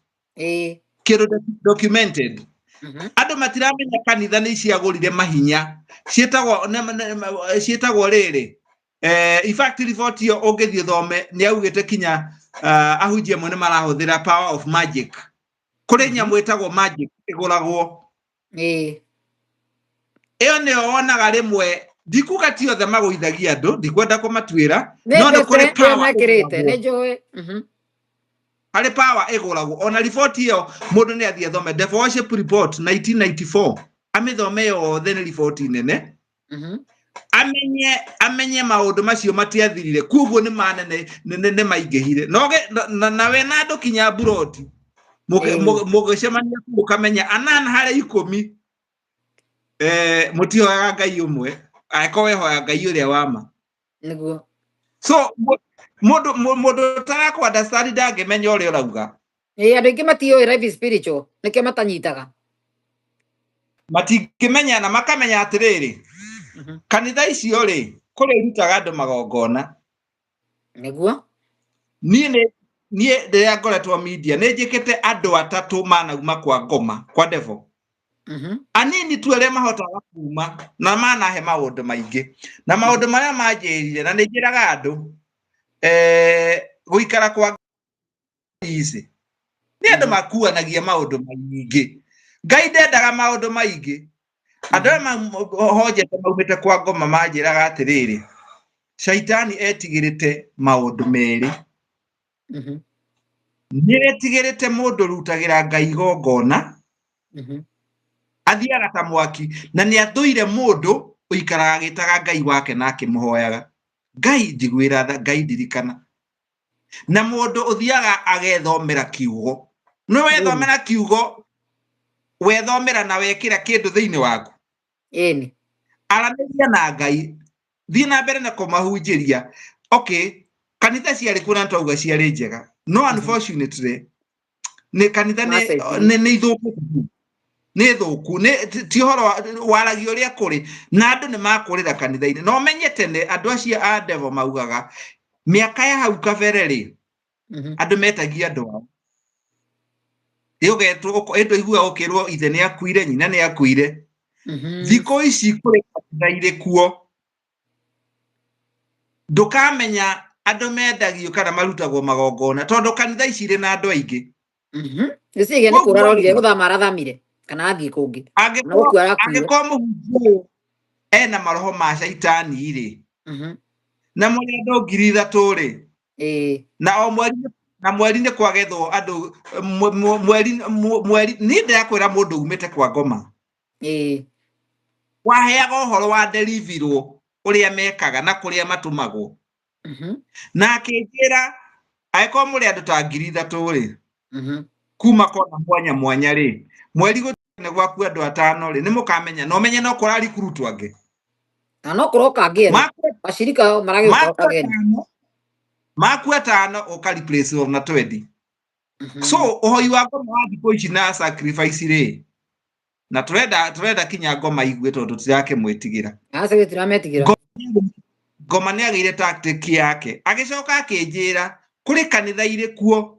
kĩndũ documented andũ matiramenya kanitha nĩ ciagũrire mahinya ciĩtagwo rĩrĩ in fact report yo ũngĩthiĩ thome nĩ augĩte kinya ahunjia amwe nĩ marahũthĩra power of magic kũrĩ nyamũ ĩtagwo magic ĩgũragwo ĩyo nĩyo wonaga rĩmwe ndikuga ti othe magũithagia andũ ndikwenda kũmatuĩra no nĩ kũrĩ power harĩ power ĩgũragwo ona report ĩyo mũndũ nĩ athiĩ thome the worship report 1994 amĩthome yothe nĩ report nene amenye maundu macio matiathirire kuguo ni manene nĩ maingĩhire na we na andũ kinya buroti mũgĩcemania ũkamenya anana harĩ 10 mũtihoyaga Ngai ũmwe angĩkorwo wehoya Ngai ũrĩa wama nĩguo so mũndũ tarakũ understand ndangĩmenya ũrĩa ũrauga andũ aingĩ matiũĩ life spiritual nĩkĩo matanyitaga matingĩmenya na makamenya atĩrĩrĩ kanitha icio rĩ kũrĩa irutaga andũ magongona nĩguo niĩ rĩrĩa ngoretwo media nĩ njĩkĩte andũ atatũ manauma kwa ngoma kwa devil anini tu arĩa mahotaga kuma na manahe maũndũ maingĩ na maũndũ marĩa manjĩrire na nĩ njĩraga andũ gũikara kwa ici nĩ andũ makuanagia maũndũ maingĩ Ngai ndendaga maũndũ maingĩ andũ mahonjete maumĩte kwa ngoma manjĩraga atĩrĩrĩ shaitani etigĩrĩte maũndũ merĩ nĩ etigĩrĩte mũndũ rutagĩra Ngai igongona athiaga ta mwaki na nĩ athũire mũndũ uikara agitaga Ngai wake na akimuhoyaga Ngai njiguira tha Ngai ndirikana na mundu uthiaga agethomera kiugo no wethomera kiugo wethomera na wekira kindu thiini waku eni araniria na Ngai thii na mbere na kumahunjiria okay kanitha ciari kuna twauga ciari njega no unfortunately ni kanitha ni ithuku ni thuku ti horo waragio ria kuri na andu ni makurira kanitha-ini no menye tene andu acia a devil maugaga miaka ya hau kabere ri andu metagia andu ao yogetwo endo igua okirwo ithe ni akuire nyina ni akuire thiko ici kuri kanitha ire kuo ndukamenya andu mendagio kana marutagwo magongona tondu kanitha ici ire na andu aingi icigia ni kurarorire guthama arathamire kana athii kungi na gukwara kuire agikomu ena maroho ma shaitani ire na mweri andu 3,000 ri na o mweri ni kwagethwo andu mweri ni ndakwira mundu umite kwa ngoma waheaga uhoro wa deliverwo uria mekaga na kuria matumagwo na akinjira aiko muri andu ta 3,000 ri kuma kona mwanya ri mweri gutene gwaku andu 5 ri ni mukamenya no menye no kurari kurutu ange na no kuroka ange mashirika maragi kuroka ange maku 5 uka replace na 20 so ohoi wa ngoma wa thiko ici na sacrifice ri na turenda kinya ngoma igwe tondu tirake mwitigira ase tirametigira ngoma ni agire tactic yake agicoka akinjira kuri kanitha ire kuo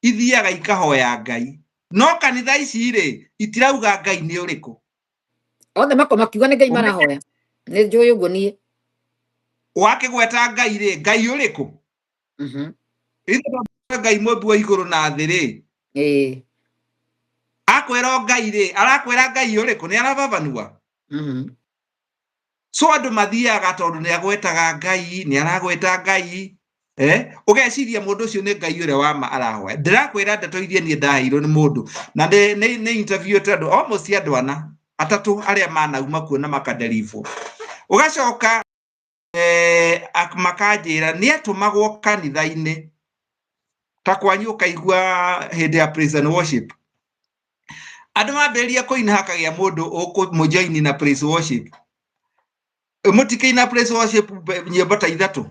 ithiaga ikahoya Ngai no kanitha ici ri itirauga Ngai ni uriku othe makoma kiuga ni Ngai marahoya ni njui uguo nie wakigweta Ngai ri Ngai uriku Ngai mumbi wa iguru na thi ri akwira Ngai ri arakwira Ngai uriku ni arababanua so andu mathiaga tondu ni agwetaga Ngai ni aragweta Ngai ugeciria mundu ucio ni Ngai uria wa ma arahoya ndirakwira ndatoithie ni ndaheirwo ni mundu na ni interview tandu almost andu ana atatu aria manauma kuona makaderivo ugacoka makanjira ni atumagwo kanitha-ini ta kwanyu ukaigua hindi ya praise and worship andu mambiria kuina hakagia mundu ukumujoini na praise worship mutikeina praise worship nyimbo ta 3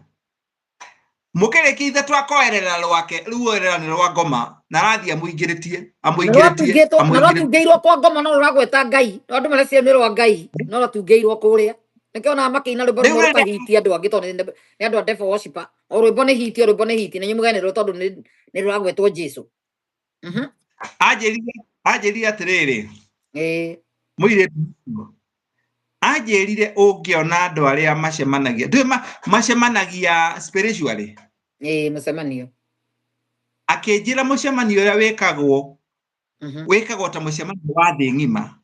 mukereki 3 akoerera rwake ruorera ni rwa ngoma na rathia muingiritie no tungeirwo kwa ngoma no ragweta Ngai no andu maracia ni rwa Ngai no tungeirwo kuria nikiona makina rwimbo rwo kahiti andu angi tondu ni andu a devil worshiper o rwimbo ni hiti na nyumuganirwo tondu ni rwagwetwo Jesu anjirire atiriri muire anjirire ungiona andu aria macemanagia macemanagia spiritually mucemanio akinjira mucemanio uria wikagwo ta mucemanio wa thi ngima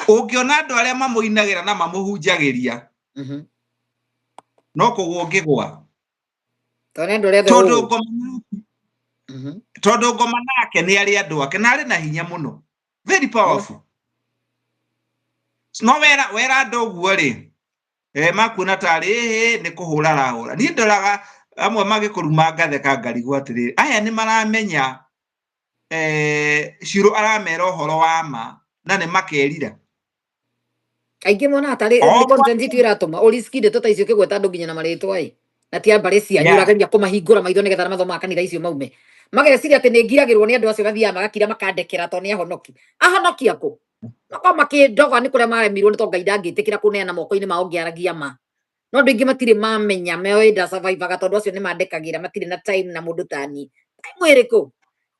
ungiona andu aria mamuinagira na mamuhunjagiria no kugwo ngigwa tondu ngoma nake ni ari andu ake na ari na hinya muno very powerful no wera andu guo ri makuona tari ni kuhura rahura ni ndoraga amwe magikuruma ngatheka ngarigwo atiriri aya ni maramenya ciro aramera uhoro wa ma na ni makerira kaingi mona atari content tu iratuma uriskide tota icio kigweta andu nginya na maritwa na tia mbari cia nyurageria kumahingura maitho nigetha mathoma kanitha icio maume mageciria ati ni ngiragirwo ni andu acio gathia magakira makandekera to ni ahonoki ako no makindoga ni kuria maremirwo ni to Ngai ndangitikira kuneana moko-ini mao ngiaragia ma no andu ingi matire mamenya meoida survive tondu acio ni mandekagira matire na time na mundu tani time iriku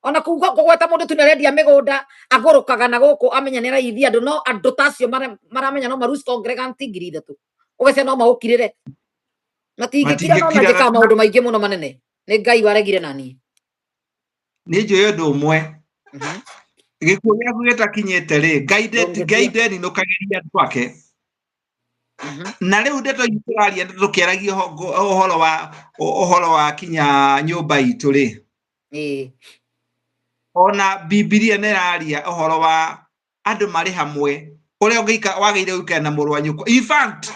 ona kuga kugweta mundu tu narendia migunda agurukaga na guku amenya ni raithia andu no andu tacio maramenya no marus congregant 3,000 ugecia no maukirire matingikira no magika maundu maingi muno manene ni Ngai waregire nani ni njui undu umwe gikuo giaku gitakinyite ri guided no kageria andu ake na riu ndeto ituraria tukiaragia uhoro wa kinya nyumba itu ri ona Biblia neraria uhoro wa andu mari hamwe uria ungeika wageire ukena muru wa nyuko in fact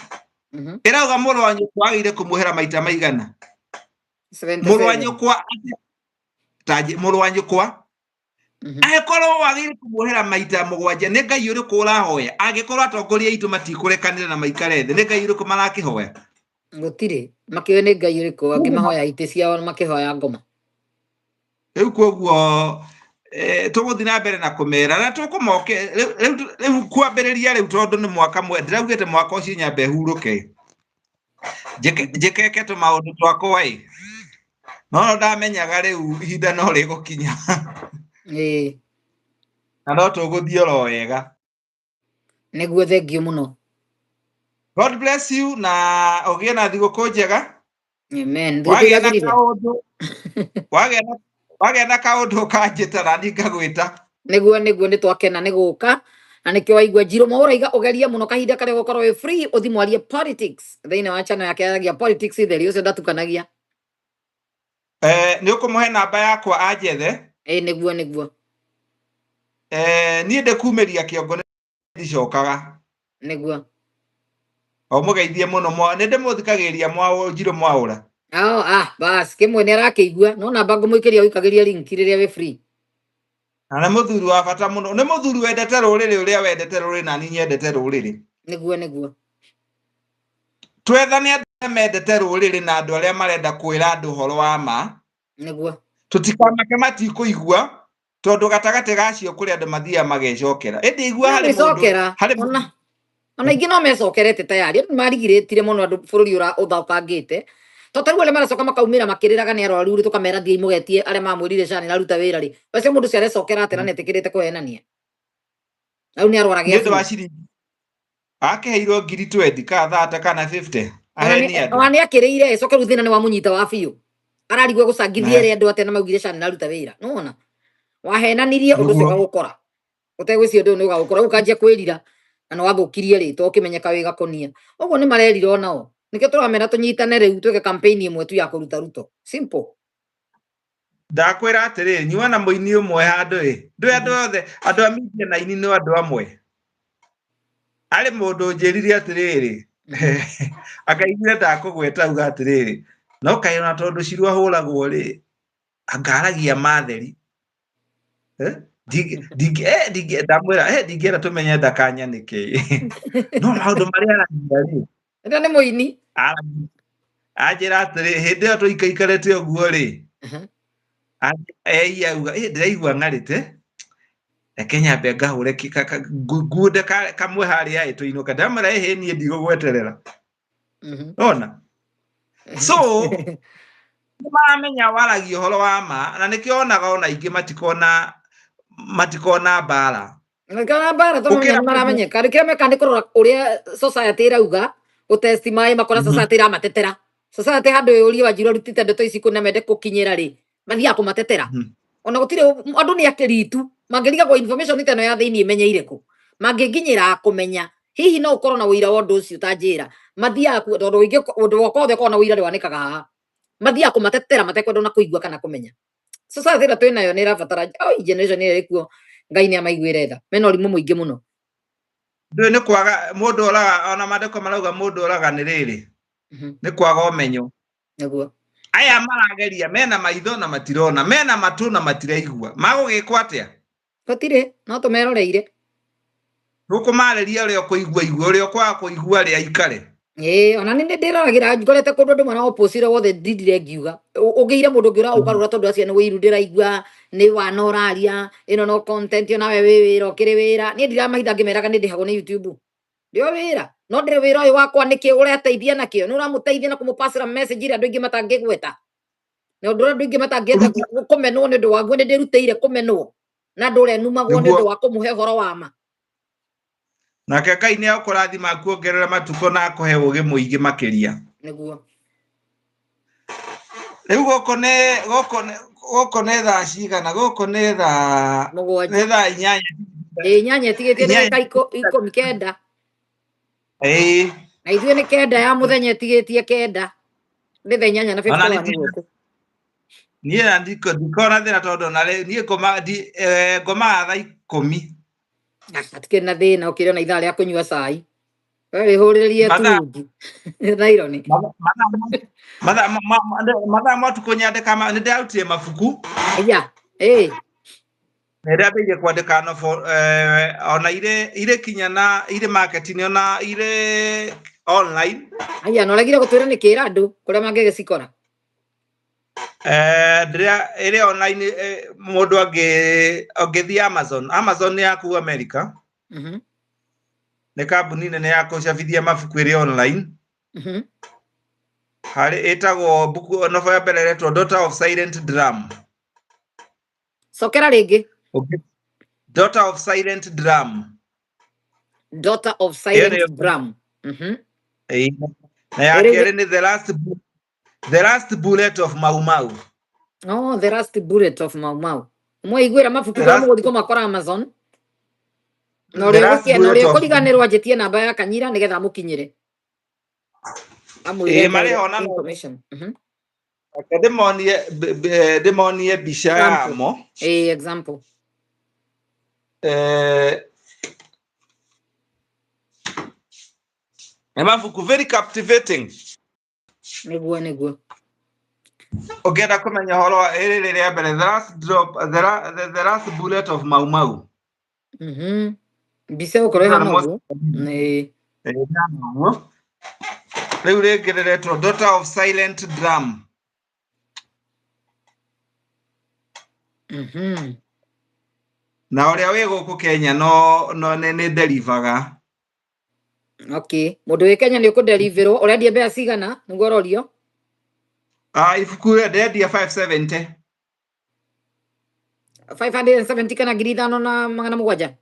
irauga mũrũ wa nyũkwa agĩrĩire kũmuohera maita maigana 77 mũrũ wa nyũkwa mũrũ wa nyũkwa agĩkorwo wagĩrĩire kũmuohera maita 7 nĩ Ngai ũrĩkũ ũrahoya angĩkorwo atongoria aitũ matikũrekanĩra na maikare thĩ nĩ Ngai ũrĩkũ marakĩhoya gũtirĩ makĩoe nĩ Ngai ũrĩkũ angĩ mahoya itĩ ciao makĩhoya ngoma rĩu koguo tũgũthiĩ na mbere na kũmera na tũkũmoke rĩu kwambĩrĩria rĩu tondũ nĩ mwaka ndĩraugĩte mwaka ũcio nyambe hurũke njĩkeke tũmaũndũ twakwa no ndamenyaga rĩu ihinda no rĩgũkinya na no tũgũthiĩ oro wega nĩguo thengio mũno. God bless you na ũgĩe na thigũkũ njega. Amen. Wagĩa na kaũndũ ũkanjĩta na niĩ ngagwĩta. Nĩguo nĩ twakena nĩ gũka na nĩkĩo waigua Njirũ Mwaũra ũgeria mũno kahinda karĩa gũkorwo wĩ free ũthi mwarie politics thĩinĩ wa channel yake yagia politics theri ũcio ndatukanagia. Nĩ ũkũmũhe namba yakwa anjethe. Nĩguo. Niĩ ndĩkumĩria kĩongo ndicokaga. Nĩguo. O mũgeithie mũno nĩ ndĩmũthikagĩrĩria Njirũ Mwaũra. Bas kĩmwe nĩ arakĩigua no namba ngũmũikĩria ũikagĩria link rĩrĩa wĩ free. Na nĩ mũthuri wa bata mũno nĩ mũthuri wendete rũrĩrĩ ũrĩa wendete rũrĩrĩ na niĩ nyendete rũrĩrĩ. Nĩguo. Twethane andũ mendete rũrĩrĩ na andũ arĩa marenda kwĩra andũ ũhoro wa ma. Nĩguo. Tũtikamake matikũigua tondũ gatagatĩ gacio kũrĩ andũ mathiaga magecokera. Ĩndĩ igua harĩ mũndũ ona ingĩ no mecokerete tayari marigirĩtire mũno andũ bũrũri ũthũkangĩte tondũ rĩu maracoka makaumĩra makĩrĩraga nĩ arwaru tũkamera thiĩ mũgetie arĩa mamwĩrire cani naruta wĩra rĩ ũcio mũndũ cia recokera atĩ na netĩkĩrĩte kũhenania rĩu nĩ arwaragia nĩ wa ciringi akĩheirwo 20 kana 30 kana 50 ona nĩ akĩrĩire ĩcoke rĩu thĩna nĩ wamũnyita wa biũ ararigwo gũcangithia rĩ andũ atĩ na maugire cani naruta wĩra nĩwona wahenanirie ũndũ ũcio ũgagũkora ũtegwĩcia ũndũ nĩ ũgagũkora ũkanjia kwĩrira na wathũkirie rĩtwa ũkĩmenyeka wĩ gakonia ũguo nĩ marerira onao nĩkĩo tũramera tũnyitane rĩu twĩke campaign ĩmwe tu ya kũruta ruto simple. Ndakwĩra atĩrĩ nyuo na mũini ũmwe handũ andũ othe andũ a media na ini nĩ andũ amwe arĩ mũndũ njĩrire atĩrĩrĩ akaigire ndakũgweta uga atĩrĩrĩ no kaĩ ona tondũ Shirũ ahũragwo rĩ angaragia matheri ndamwĩra ndingĩenda tũmenye ndakanya nĩkĩ no maũndũ marĩa aragia rĩ ĩno nĩ mũini anjĩra atĩrĩ hĩndĩ ĩyo tũikaikarĩte ũguo rĩ auga ndĩraigua ng'arĩte reke nyambe ngahũre nguunde kamwe harĩa tũinũka ndamwĩra niĩ ndigũgweterera ona so maramenya waragia ũhoro wa ma na nĩkĩo onaga ona ingĩ matikona mbara tũmenya maramenyeka rĩkĩrĩa meka nĩ kũrora ũrĩa society ĩrauga gũtesti maĩ makora society ĩramatetera society handũ yũrie Wanjiru arutĩte ndeto ici kũna mende gũkinyĩra rĩ mathiaga kũmatetera ona gũtirĩ andũ nĩ akĩritu mangĩrigagwo information ĩteno ya thĩinĩ ĩmenyeire kũ mangĩnginyĩra kũmenya hihi no ũkorwo na ũira wa ũndũ ũcio ũtanjĩra mathiaga tondũ ingĩ ũndũ wokothe ũkorwo na ũira nĩwanĩkaga haha mathiaga kũmatetera matekwenda na kũigua kana kũmenya society ĩrĩa twĩ nayo nĩ ĩrabatara generation ĩrĩa ĩkuo Ngai nĩ amaiguĩre tha mena ũrimũ mũingĩ mũno nĩ kwaga mũndũ oraga ona mandĩko marauga mũndũ oraga nĩ rĩrĩ nĩ kwaga ũmenyo nĩguo aya marageria mena maitho na matirona mena matũ na matiraigua magũgĩkwo atĩa gũtirĩ no tũmeroreire gũkũmarĩria ũrĩa kũigua ũrĩa kwaga kũigua rĩ aikare ona nĩ ndĩroragĩra ngorete kũndũ andũ mana opposite wothe ndindire ngiuga ũngĩire mũndũ ũngĩ ũkarũra tondũ acio nĩ wĩiru ndĩraigua nĩ wana ũraria ĩno no content nawe wĩ wĩra ũkĩrĩ wĩra niĩ ndiramahitha ngĩmeraga nĩ ndĩhagwo nĩ YouTube ndio wĩra no ndĩrĩ wĩra ũyũ wakwa nĩkĩ ũreteithia nakĩo nĩ ũramũteithia na kũmũpasĩra message ĩrĩa andũ aingĩ matangĩgweta na ũndũ ũrĩa andũ aingĩ matangĩenda kũmenwo nĩ ũndũ waguo nĩ ndĩrutĩire kũmenwo na andũ ũrenumagwo nĩ ũndũ wa kũmũhe ũhoro wa ma nake Ngai nĩ akũrathima kuongerera matukũ na akũhe ũgĩ mũingĩ makĩria nĩguo rĩu gũkũ nĩ thaa cigana gũkũ nĩ thaa 8 inyanya ĩtigĩtie ndagĩka 19 na ithuĩ nĩ 9 ya mũthenya ĩtigĩtie 9 nĩ thaa 8 na 51 gũkũ niĩ na ndikona thĩna tondũ na niĩ ngomaga thaa 10 atikĩrĩ na thĩna ũkĩrĩ na ithaa rĩa kũnyua cai wewe huriria tu naironi matha matuko nyandika nindarutie mabuku ya nĩndambĩirie kwandĩka novel ona irĩ kinya na irĩ market-inĩ ona irĩ online. Aya no regire gutwira ni kira andu kuria mangegicikora ĩrĩ online mũndũ angĩthiĩ Amazon nĩ ya kũu America. Nĩ kambuni nene ya kũcabithia mabuku ĩrĩ online. Harĩ ĩtagwo buku novel ya mbere ĩretwo Daughter of Silent Drum. Cokera ringi. Daughter of Silent Drum. Daughter of Silent Drum. Na ya kerĩ ni The Last Bullet of Mau Mau. Oh, The Last Bullet of Mau Mau. Mwaiguira mabuku ga muguthiko makora Amazon. No rio kuriganirwo anjitie namba ya Kanyira nigetha mukinyire. Marĩ ona information. Ndĩmonie mbica yamo. Example. Mabuku very captivating. Niguo. Ũngĩenda kũmenya horo ĩrĩ rĩa mbere The Last Bullet of Mau Mau. Mbica ũkorwo hano. Rĩu rĩngĩ rĩretwo Daughter of Silent Drum. Na ũrĩa wĩ gũkũ Kenya no nĩ delivaga. Okay, mũndũ wĩ Kenya nĩ ũkũdeliverwo ũrendia mbea cigana nĩguo ũrorio? Ibuku ndendia 570. 570 kana 5,700?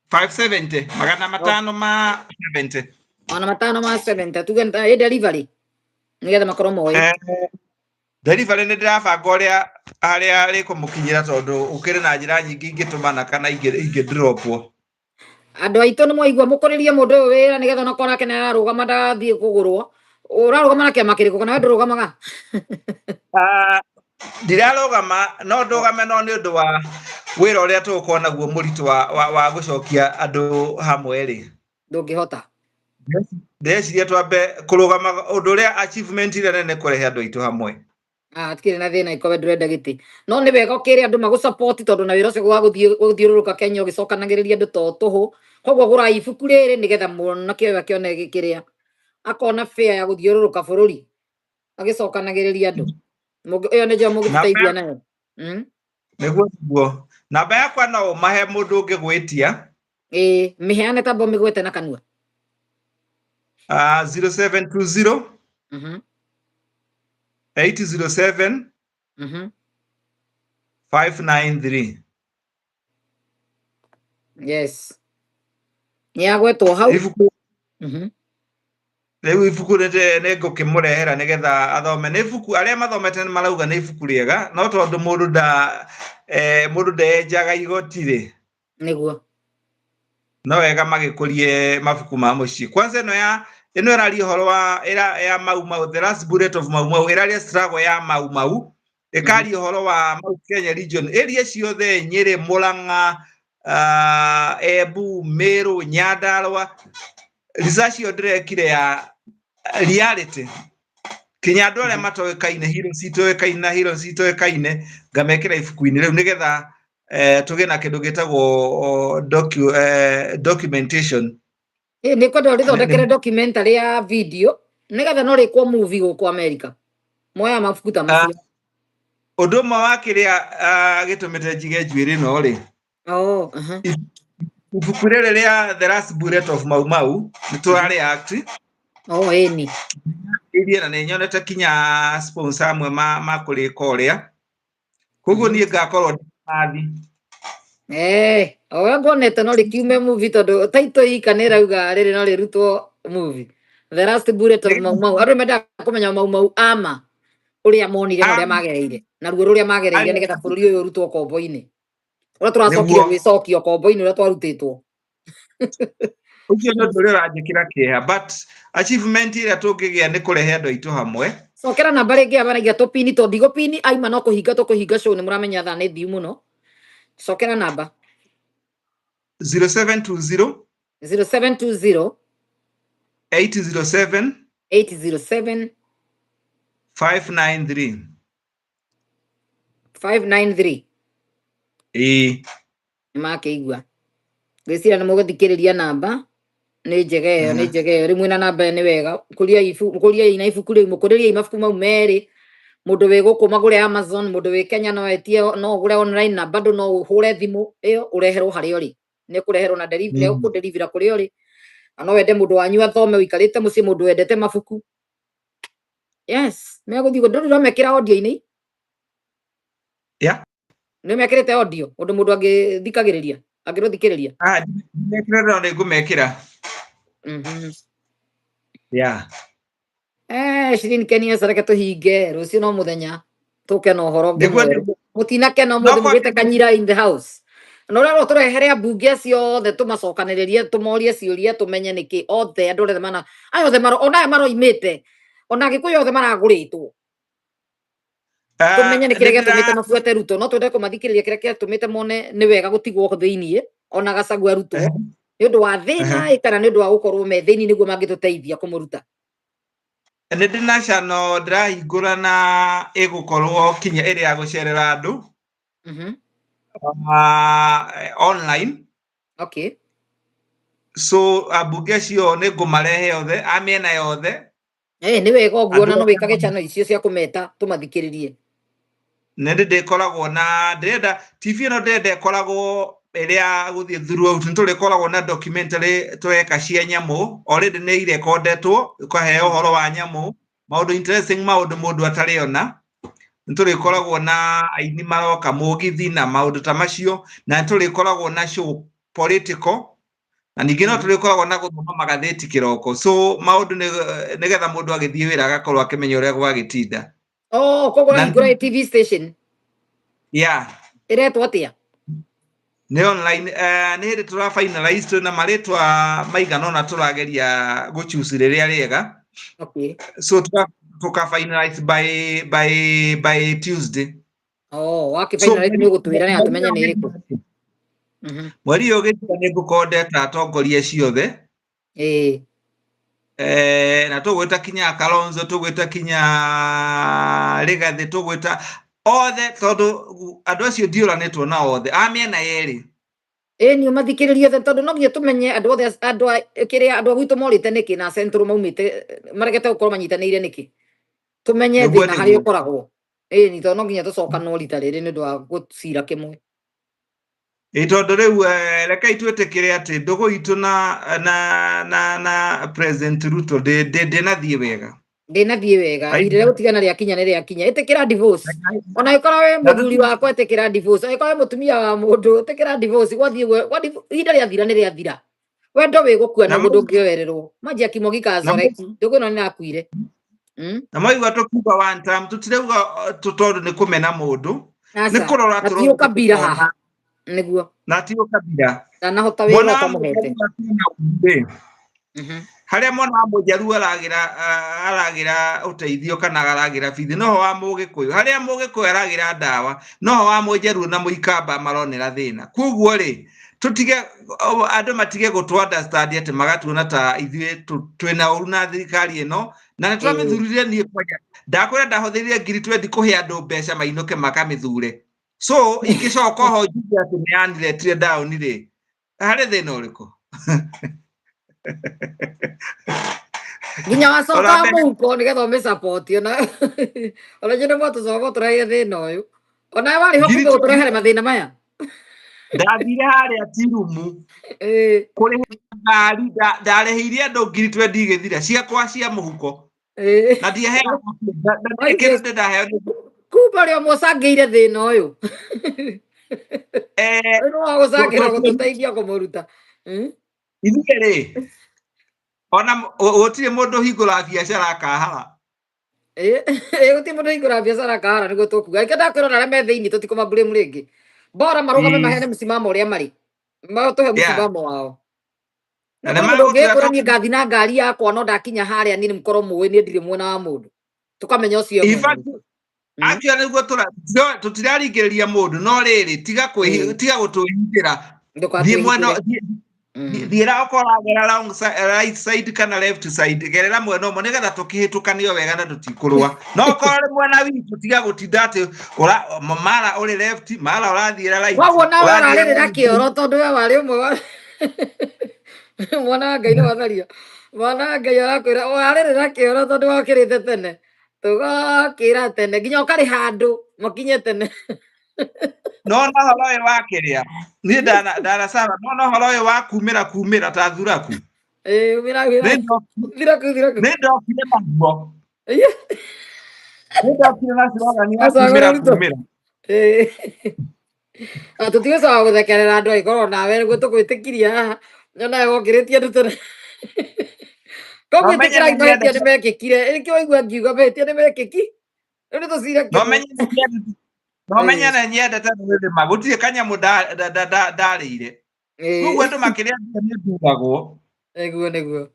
570, magana matano ma 70. Ona matano ma 70, tuge delivery nigetha makorwo moĩ. Delivery nĩ ndĩrabanga harĩa rĩkũmũkinyĩra tondũ ũkĩrĩ na njĩra nyingĩ ingĩtũmana kana ingĩdropwo. Andu aitũ nĩ mwaigua mũkũrĩrie mũndũ ũyũ wĩra nigetha ona korake nĩ ararũgama ndathiĩ kũgũrwo. Ũrarũgama na kĩama kĩrĩkũ kana we ndũrũgamaga? Ndirarũgama no ndũgame no nĩ ũndũ wa wĩra ũrĩa tũgũkorwo naguo mũritũ wa gũcokia andũ hamwe rĩ. Ndũngĩhota. Ndĩreciria twambe kũrũgama ũndũ ũrĩa achievement ĩrĩa nene kũrehe andũ aitũ hamwe. Tikĩrĩ na thĩna ikowe ndũrenda gĩtĩ. No nĩ wega ũkĩrĩ andũ magũsupport tondũ na wĩra ũcio wa gũthiũrũrũka Kenya ũgĩcokanagĩrĩria andũ tũhũ. Koguo gũra ibuku rĩrĩ nĩgetha mwanake ũyũ akĩone gĩkĩrĩa. Akona fair ya gũthiũrũrũka bũrũri. Agĩcokanagĩrĩria andũ. Ĩyo nĩ njĩra mũgũteithia nayo. Nĩguo. Namba yakwa no mahe mũndũ ũngĩgwĩtia. Mĩheane ta mbomĩ gwete na kanua. 0720 807 593. Yes. Nĩagwetwo hau. Rĩu ibuku nĩ ngũkĩmũrehera nĩgetha athome. Nĩ ibuku arĩa mathomete marauga nĩ ibuku rĩega no tondũ mũndũ ndenjaga igoti rĩ. Nĩguo. No wega magĩkũrie mabuku ma mũciĩ. Kwanza ĩno ĩraria ũhoro wa ya Mau Mau, The Last Bullet of Mau Mau, ĩraria struggle ya Mau Mau, ĩkaria ũhoro wa Mau Kenya region, area ciothe Nyĩrĩ, Mũrang'a, Embu, Meru, Nyandarua. Research yo ndĩrekire ya reality. Kinya andũ arĩa matoĩkaine, heroes itoĩkaine na heroes itoĩkaine ngamekĩra ibuku-inĩ rĩu nĩgetha tũgĩe na kĩndũ gĩtagwo documentation. Nĩ kwenda ũrĩthondekere documentary ya video nĩgetha no rĩkwo movie gũkũ America. Moya mabuku ta macio. Ũndũ ũmwe wa kĩrĩa gĩtũmĩte njige njuĩrĩ ĩno rĩ. Ibuku rĩrĩ rĩa The Last Bullet of Mau Mau nĩ tũrareact. Ĩni. Na nĩ nyonete kinya sponsor amwe ma kũrĩka ũrĩa. Koguo niĩ ngakorwo ndĩmathi. Oya ngonete no rĩkiume movie tondũ title ika nĩ rauga rĩrĩ no rĩrutwo movie. The Last Bullet of Mau Mau. Andũ mendaga kũmenya Mau Mau ama ũrĩa monire na ũrĩa magereire. Na ruo rũrĩa magereire nĩgetha bũrũri ũyũ ũrutwo kombo-inĩ. Ũrĩa tũracokire gwĩcokio kombo-inĩ ũrĩa twarutĩtwo. Ũcio nĩ ũndũ ũrĩa ũranjĩkĩra kĩeha but achievement ĩrĩa tũngĩgĩa nĩ kũrehe andũ aitũ hamwe. Cokera namba rĩngĩ abanagia tũpini tondũ ndigũpini aima no kũhinga show nĩ mũramenya thaa nĩ thiu mũno. Cokera namba 0720 0720 807 807 593 593 makeigua gwicira nä må gå thikä rä ria namba nä njega ä yo nä njega ä yo rä mwe na namba nä wega kå ria ina ibuku rä u må kå rä ria mabuku mau merä må ndå wä gå kå magå re Amazon må ndå wä Kenya no etie no å gå re online na bado no å hå re thimå ä yo å reherwo harä o rä nä kå reherwo na nä kå nderibira kå rä o rä na no wende må ndå wanyu athome å ikarä te må ciä må ndå wendete mabuku yes megå thiä ndå rä mekä ra audio-inä nä mekä rä te audio å ndå må ndå angä thikagä rä ria angä rå thikä rä ria nä ngå mekä ra Shirin Kenya sareke tå hinge rå cio no må thenya tå ke na å horo ngä mwerå må tinakena må thä må gä te kanyira in the house no rä a tå rehere ambunge ciothe tå macokanä rä rie tå morie ciå ria tå menye nä kä othe andå othe mana ayothe onaye maroimä te ona gä kå yothe maragå rä two tå menye nä kä rä gä atå mä te mabuate Ruto no twende kå mathikä rä ria kä rä a kä atå mä te mone nä wega gå tigwo thä iniä ona Gachagua Ruto nä å ndå wa thä na kana nä å ndå wa gå korwo me thä ini nä guo mangä tå teithia kå må ruta nä ndä na cano ndärahingå ra na ä gå korwo kinya ä rä ya gå cerera andå online so ambunge cio nä ngå marehe yothe a mä ena yothe nä wega å guo na no wä kage cano icio cia kå meta tå mathikä rä rie nä ndä koragwo na ndärenda TV ä no ndärenda ĩkoragwo ĩrĩa gũthiĩ throughout nĩ tũrĩkoragwo na documentary tũreka cia nyamũ already nĩ irekondetwo ũkaheo ũhoro wa nyamũ maũndũ interesting maũndũ mũndũ atarĩona nĩ tũrĩkoragwo na aini maroka mũgithi na maũndũ ta macio na nĩ tũrĩkoragwo na show political na ningĩ no tũrĩkoragwo na gũthoma magathĩti kĩroko so maũndũ nĩgetha mũndũ agĩthiĩ wĩra agakorwo akĩmenya ũrĩa gwagĩtinda koguo ũrahingũra TV station ĩretwo atĩa nĩ online nĩ hĩndĩ tũra finalize twĩna marĩtwa maigana ona tũrageria gũchuci rĩrĩa rĩega so tũka finalize by Tuesday wakĩ finalize nĩ ũgũtwĩra nĩ atũmenye nĩ ĩrĩkũ mweri ũyũ ũgĩthira nĩ ngũkondeta atongoria ciothe na tũgwĩta kinya Kalonzo tũgwĩta kinya Rigathĩ tũgwĩta othe tondũ andũ acio ndiũranĩtwo na othe a mĩena yerĩ nĩ ũmathikĩrĩrie othe tondũ no nginya tũmenye andũ othe kĩrĩa andũ a gwitũ morĩte nĩkĩ na Central maumĩte maregete gũkorwo manyitanĩire nĩkĩ tũmenye thĩna harĩa ũkoragwo nĩ tondũ no nginya tũcokanwo rita rĩrĩ nĩ ũndũ wa gũcira kĩmwe tondũ rĩu rekei twĩtĩkĩre atĩ ndũgũ itũ na President Ruto ndĩnathiĩ wega ndĩnathiĩ wega ihinda rĩa gũtigana rĩakinya nĩ rĩakinya ĩtĩkĩra divorce ona ĩkorwo wĩ mũthuri wakwa ĩtĩkĩra divorce ĩkorwo wĩ mũtumia wa mũndũ ĩtĩkĩra divorce gwathiĩ ihinda rĩathira nĩ rĩathira wendo wĩ gũkua na mũndũ ũngĩoererwo manjia kimo gĩkazoreki ndũgũ ĩno nĩ akuire na maigua tũkiuga one time tũtirauga tondũ nĩ kũmena mũndũ nĩ kũrora tũrora kabira haha nĩguo na ti ũkabira ndanahota wĩra ũtamũhete harĩa mwana wa mũnjaru aragĩra ũteithio kana aragĩra bithi noho wa mũgĩkũyũ harĩa mũgĩkũyũ aragĩra ndawa noho wa mũnjaru na mũikamba maronera thĩna koguo rĩ tũtige andũ matige gũtũ understand atĩ magatuona ta ithuĩ twĩna ũru na thirikari ĩno na nĩ tũramĩthurire niĩ kwanja ndakwĩra ndahũthĩrire 2020 kũhe andũ mbeca mainũke makamĩthure so ingĩcoka ho njuge atĩ nĩ yandiretire down rĩ harĩ thĩna ũrĩkũ nginya wacoka mũhuko nĩgetha ũmĩsupport ona njĩra mwatũcoka tũrehe thĩna ũyũ ona warĩ ho kumbe gũtũrehere mathĩna maya ndathire harĩa tirumu kũrĩha ngari ndarĩhĩire andũ 2020 igĩthira ciakwa cia mũhuko na ndiaheo kumbe ũrĩa mũcangĩire thĩna ũyũ nĩ wa gũcangĩra gũtũteithia kũmũruta ithuĩ rĩ ona gũtirĩ mũndũ hingũra biacara akahara gũtirĩ mũndũ hingũra biacara akahara nĩguo tũkuga ĩke ndakwĩrwo arĩa me thĩinĩ tũtikũmambũrĩmu rĩngĩ bora marũgame maheane msimamo ũrĩa marĩ matũhe msimamo wao mũndũ ũngĩkũra niĩ ngathi na ngari yakwa no ndakinya harĩa niĩ mũkorwo mũĩ niĩ ndirĩ mwena wa mũndũ tũkamenya ũcio acio nĩguo tũtiraringĩrĩria mũndũ no rĩrĩ tiga gũtũhingĩra thiĩ mwena Thira okora wrong right side kana left side gerera mwena mo nigetha tukihitukanio wega na tutikurwa no okora mwena witu tiga gutindate mara uri left mara urathiira right wona urarerera kioro tondu we wari umwe mwana Ngai ni watharia mwana Ngai arakwira urarerera kioro tondu wakirite tene tugakira tene nginya ukari handu mukinye tene no horo wa kiria ni dana saba no horo wa kumira ta thuraku umira thiraku ni ndokire maguo ni ndokire na ciroga ni kumira tutiga sawa guthekerera andu aikorwo nawe niguo tukwitikiria haha nyona gokiritie andu tene ko gwitikira imahitia ni mekikire ikio igua ngiuga mahitia ni mekiki ni tucire no menya na nyendete ni magutire kanyamu ndarire kuguo andu makiria ni ndugagwo niguo no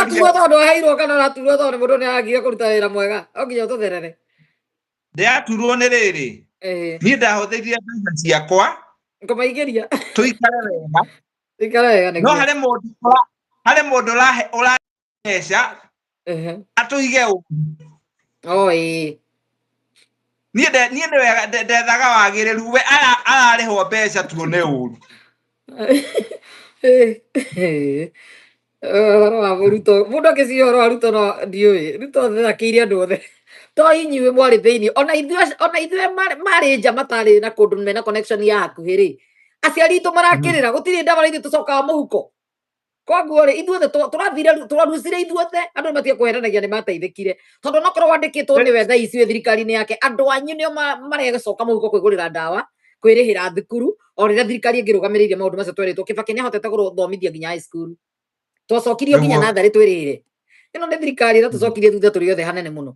tuo tondu aheirwo kana raturwo tondu mundu ni agire kuruta wira mwega onginya tutherere ndiaturwo ni riri ni ndahuthirie mbeca ciakwa ngomaigeria tuikare wega no hari mundu urahe mbeca atuige ni ndethaga wagiriru we ararihwo mbeca tuone uru ruto mundu akiciora wa ruto no ndiui ruto thakeirie andu othe to inyuĩ mwari thiini ona ithuĩ marĩ nja matarĩ na kũndũ mena connection ya hakuhĩ rĩ aciari itũ marakĩrĩra gũtirĩ ndavara ithuĩ tũcokaga mũhuko koguo rĩ ithuothe tũrarucire ithuothe andũ matige kũheranagia nĩ mateithĩkire tondũ nokorwo wandĩkĩtwo nĩwe thaa ici thirikari-inĩ yake andũ anyu nĩo maregacoka mũhuko kwĩgũrĩra ndawa kwĩrĩhĩra thukuru o rĩrĩa thirikari ĩngĩrũgamĩrĩire maũndũ macio twerĩtwo Kibaki nĩahotete gũthomithia nginya high school twacokirio nginya natharĩ twĩrĩire ĩno nĩ thirikari ĩratũcokirie thutha tũrĩ othe hanene mũno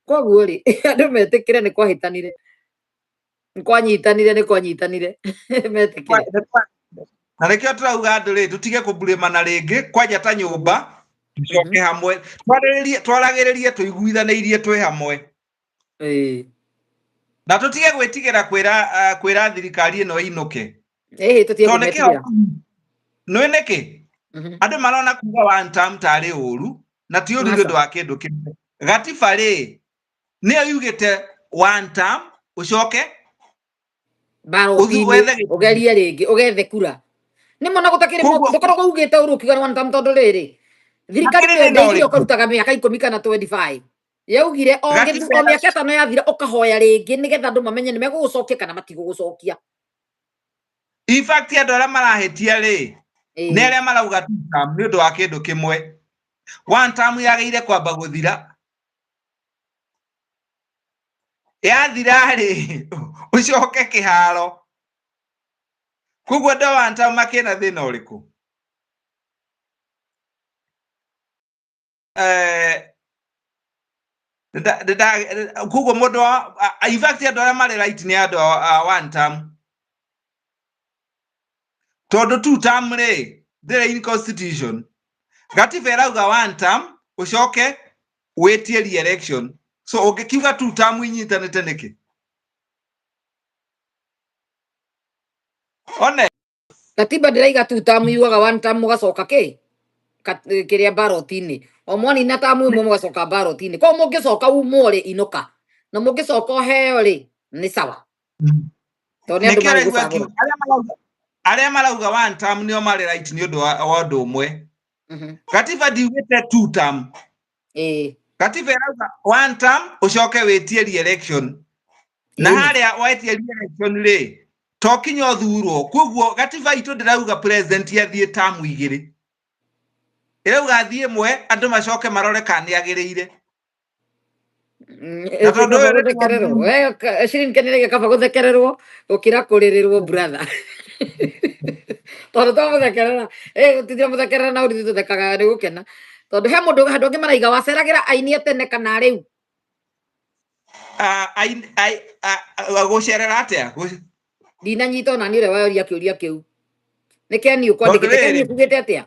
koguo rĩ andũ metĩkĩre nĩ kwahĩtanire nĩ kwanyitanire metĩkĩre na rĩkĩo tũrauga andũ rĩ tũtige kũmburĩmana rĩngĩ kwanja ta nyũmba tũcoke hamwe twaragĩrĩrie tũiguithanĩirie twĩ hamwe na tũtige gwĩtigĩra kwĩra thirikari ĩno ĩinũke nĩ nĩkĩ andũ marona kuga one term tarĩ ũru na ti ũru nĩ ũndũ wa kĩndũ kĩmwe gatiba rĩ nĩyo yugĩte one term ũcoke ugerie rĩngĩ ũgethe kura nĩ mona gũtakĩrĩ ndũkoragwo ugĩte ũru ũkiuga one term tondũ rĩrĩ thirikari nĩyo ũkarutaga mĩaka 10 kana 25 yaugire o mĩaka 5 yathira ũkahoya rĩngĩ nĩgetha andũ mamenye nĩ megũgũcokia kana matigũgũcokia in fact andũ arĩa marahĩtia rĩ nĩ arĩa marauga two term nĩ ũndũ wa kĩndũ kĩmwe one term yagĩrĩire kwamba gũthira yathira rĩ ũcoke kĩharo koguo ndo one term makĩna thĩna ũrĩkũ koguo mũndũ in fact andũ arĩa marĩ right nĩ andũ one term tondũ two term rĩ thĩrĩ in constitution gatiba ĩrauga one term ũcoke wĩtie re-election so ũngĩkiuga two term inyitanĩte nĩkĩ one katiba ndĩraiga two term yugaga one term mũgacoka kĩrĩa ballot-inĩ o mwanina term ĩmwe mũgacoka ballot-inĩ ko mũngĩcoka umwo rĩ inũka na mũngĩcoka ũheo rĩ nĩ sawa arĩa marauga one term nĩo marĩ right nĩ ũndũ wa ũndũ ũmwe katiba ndiugĩte two term katiba ĩrauga one term ũcoke wĩtie re-election na harĩa wetie re-election rĩ tokinya ũthurwo koguo katiba itũ ndĩrauga president athiĩ term 2 ĩrauga athiĩ ĩmwe andũ macoke marore kana nĩagĩrĩire na tondũ cirinkenere kaba gũthekererwo gũkĩra kũrĩrĩrwo brother tondũ twamũthekerera tithia mũthekerera na ũrĩthi tũthekaga nĩ gũkena tondũ he mũndũ handũ angĩ maraiga waceragĩra aini tene kana rĩu gũcerera atĩa ndinanyita ona nĩ ũrĩa wayoria kĩũria kĩu nĩ Keni ũkwandĩkĩte Keni ũkugĩte atĩa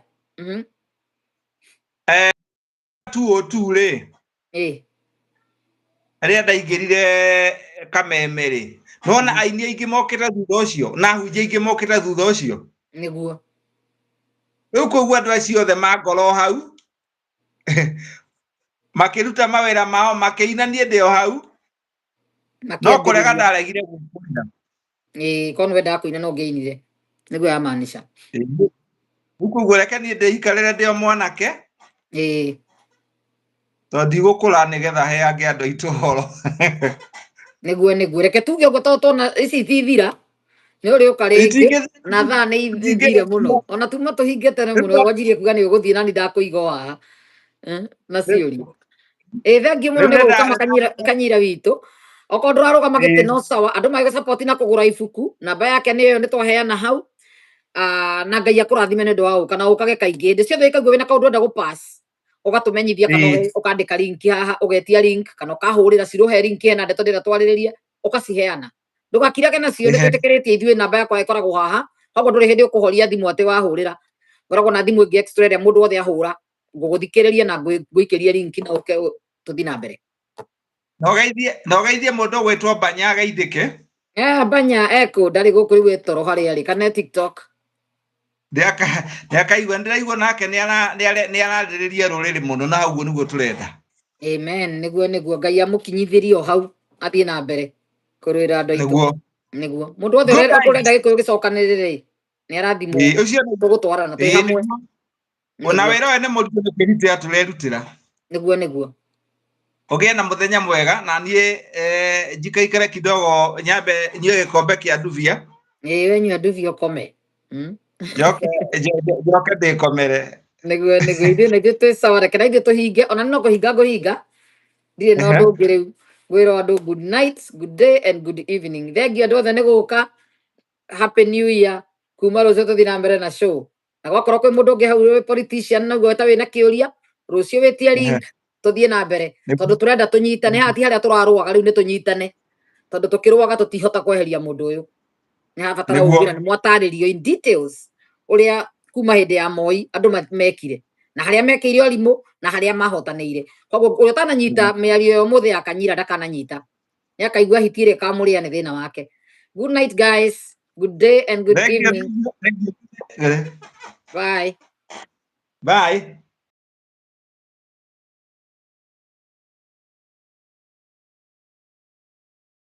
202 rĩ rĩrĩa ndaingĩrire Kameme rĩ nona aini aingĩ mokĩra thutha ũcio na hunjia aingĩ mokĩra thutha ũcio nĩguo rĩu koguo andũ acio othe mangoro hau makĩruta mawĩra mao makĩina niĩ ndĩ o hau no kũrega ndaregire gũkũina kono wendaga kũina no ngĩinire nĩguo yamaanisha rĩu koguo reke niĩ ndĩikarĩre ndĩ o mwanake tondũ ndigũkũra nĩgetha heange andũ aitũ ũhoro nĩguo reke tuge ũguo tondũ tona ici tithira nĩ ũrĩ ũka rĩngĩ na thaa nĩ ithire mũno ona tuma tũhinge tene mũno wanjirie kuga nĩ ũgũthiĩ nani ndakũiga waha na ciũria thengiũ mũno nĩ gũka kanyira witũ okorwo ndũrarũgama gĩtĩ no sawa andũ magĩ support na kũgũra ibuku namba yake nĩyo nĩ twaheana hau na Ngai akũrathime nĩ ũndũ wa gũka na ũkage kaingĩ hĩndĩ ciothe ikaigua wĩna kaũndũ ũrenda gũpass ũgatũmenyithia kana ũkandĩka link haha ũgetia link kana ũkahũrĩra cirũhe link hena ndeto ndĩrenda twarĩrĩria ũkaciheana ndũgakirage nacio nĩ twĩtĩkĩrĩtie ithuĩ namba yakwa ĩkoragwo haha koguo ndũrĩ hĩndĩ ũkũhoria thimũ atĩ wahũrĩra ngoragwo na thimũ ĩngĩ extra ĩrĩa mũndũ wothe ahũra ngũgũthikĩrĩria na ngũikĩria link na tũthiĩ na mbere no geithie mũndũ gwĩtwo Banya ageithĩke Banya eko ndarĩ gũkũ rĩu etoro harĩa arĩ kana TikTok ndĩakaigua ndĩraigua nake nĩ ararĩrĩria rũrĩrĩ mũno na hauguo nĩguo tũrenda amen nĩguo Ngai amũkinyithĩrie o hau athiĩ na mbere kũrũĩra andũ aitũ nĩguo mũndũ wothe ũrenda gĩkũyũ gĩcokanĩrĩre nĩ arathimwo tũgũtwarana twĩ hamwe ona wĩra ũyũ nĩ mũritũ nĩ kwĩrutĩra tũrerutĩra nĩguo ũgĩe na mũthenya mwega na niĩ njikaikare kidogo nyambe nyue gĩkombe kĩa nduvia wenyua nduvia ũkome njoke ndĩkomere nĩguo ithuĩ twĩ sawa reke na ithuĩ tũhinge ona no kũhinga ngũhinga ndirĩ na ũndũ ũngĩ rĩu ngwĩra andũ good night good day and good evening thengiũ andũ othe nĩ gũka happy new year kuma rũciũ tũthiĩ na mbere na show na gwakorwo kwĩ mũndũ ũngĩ hau wĩ politician naguo weta wĩna kĩũria rũciũ wĩtie link tũthiĩ na mbere tondũ tũrenda tũnyitane haha ti harĩa tũrarũaga rĩu nĩ tũnyitane tondũ tũkĩrũaga tũtihota kweheria mũndũ ũyũ nĩ habatara gũkĩra nĩ mwatarĩrio in details ũrĩa kuma hĩndĩ ya Moi andũ mekire na harĩa mekĩire ũrimũ na harĩa mahotanĩire koguo ũrĩa ũtananyita mĩario ĩyo mũthĩ akanyira ndakananyita nĩ akaigua hitirĩ kamũrĩa nĩ thĩna wake good night guys good day and good evening bye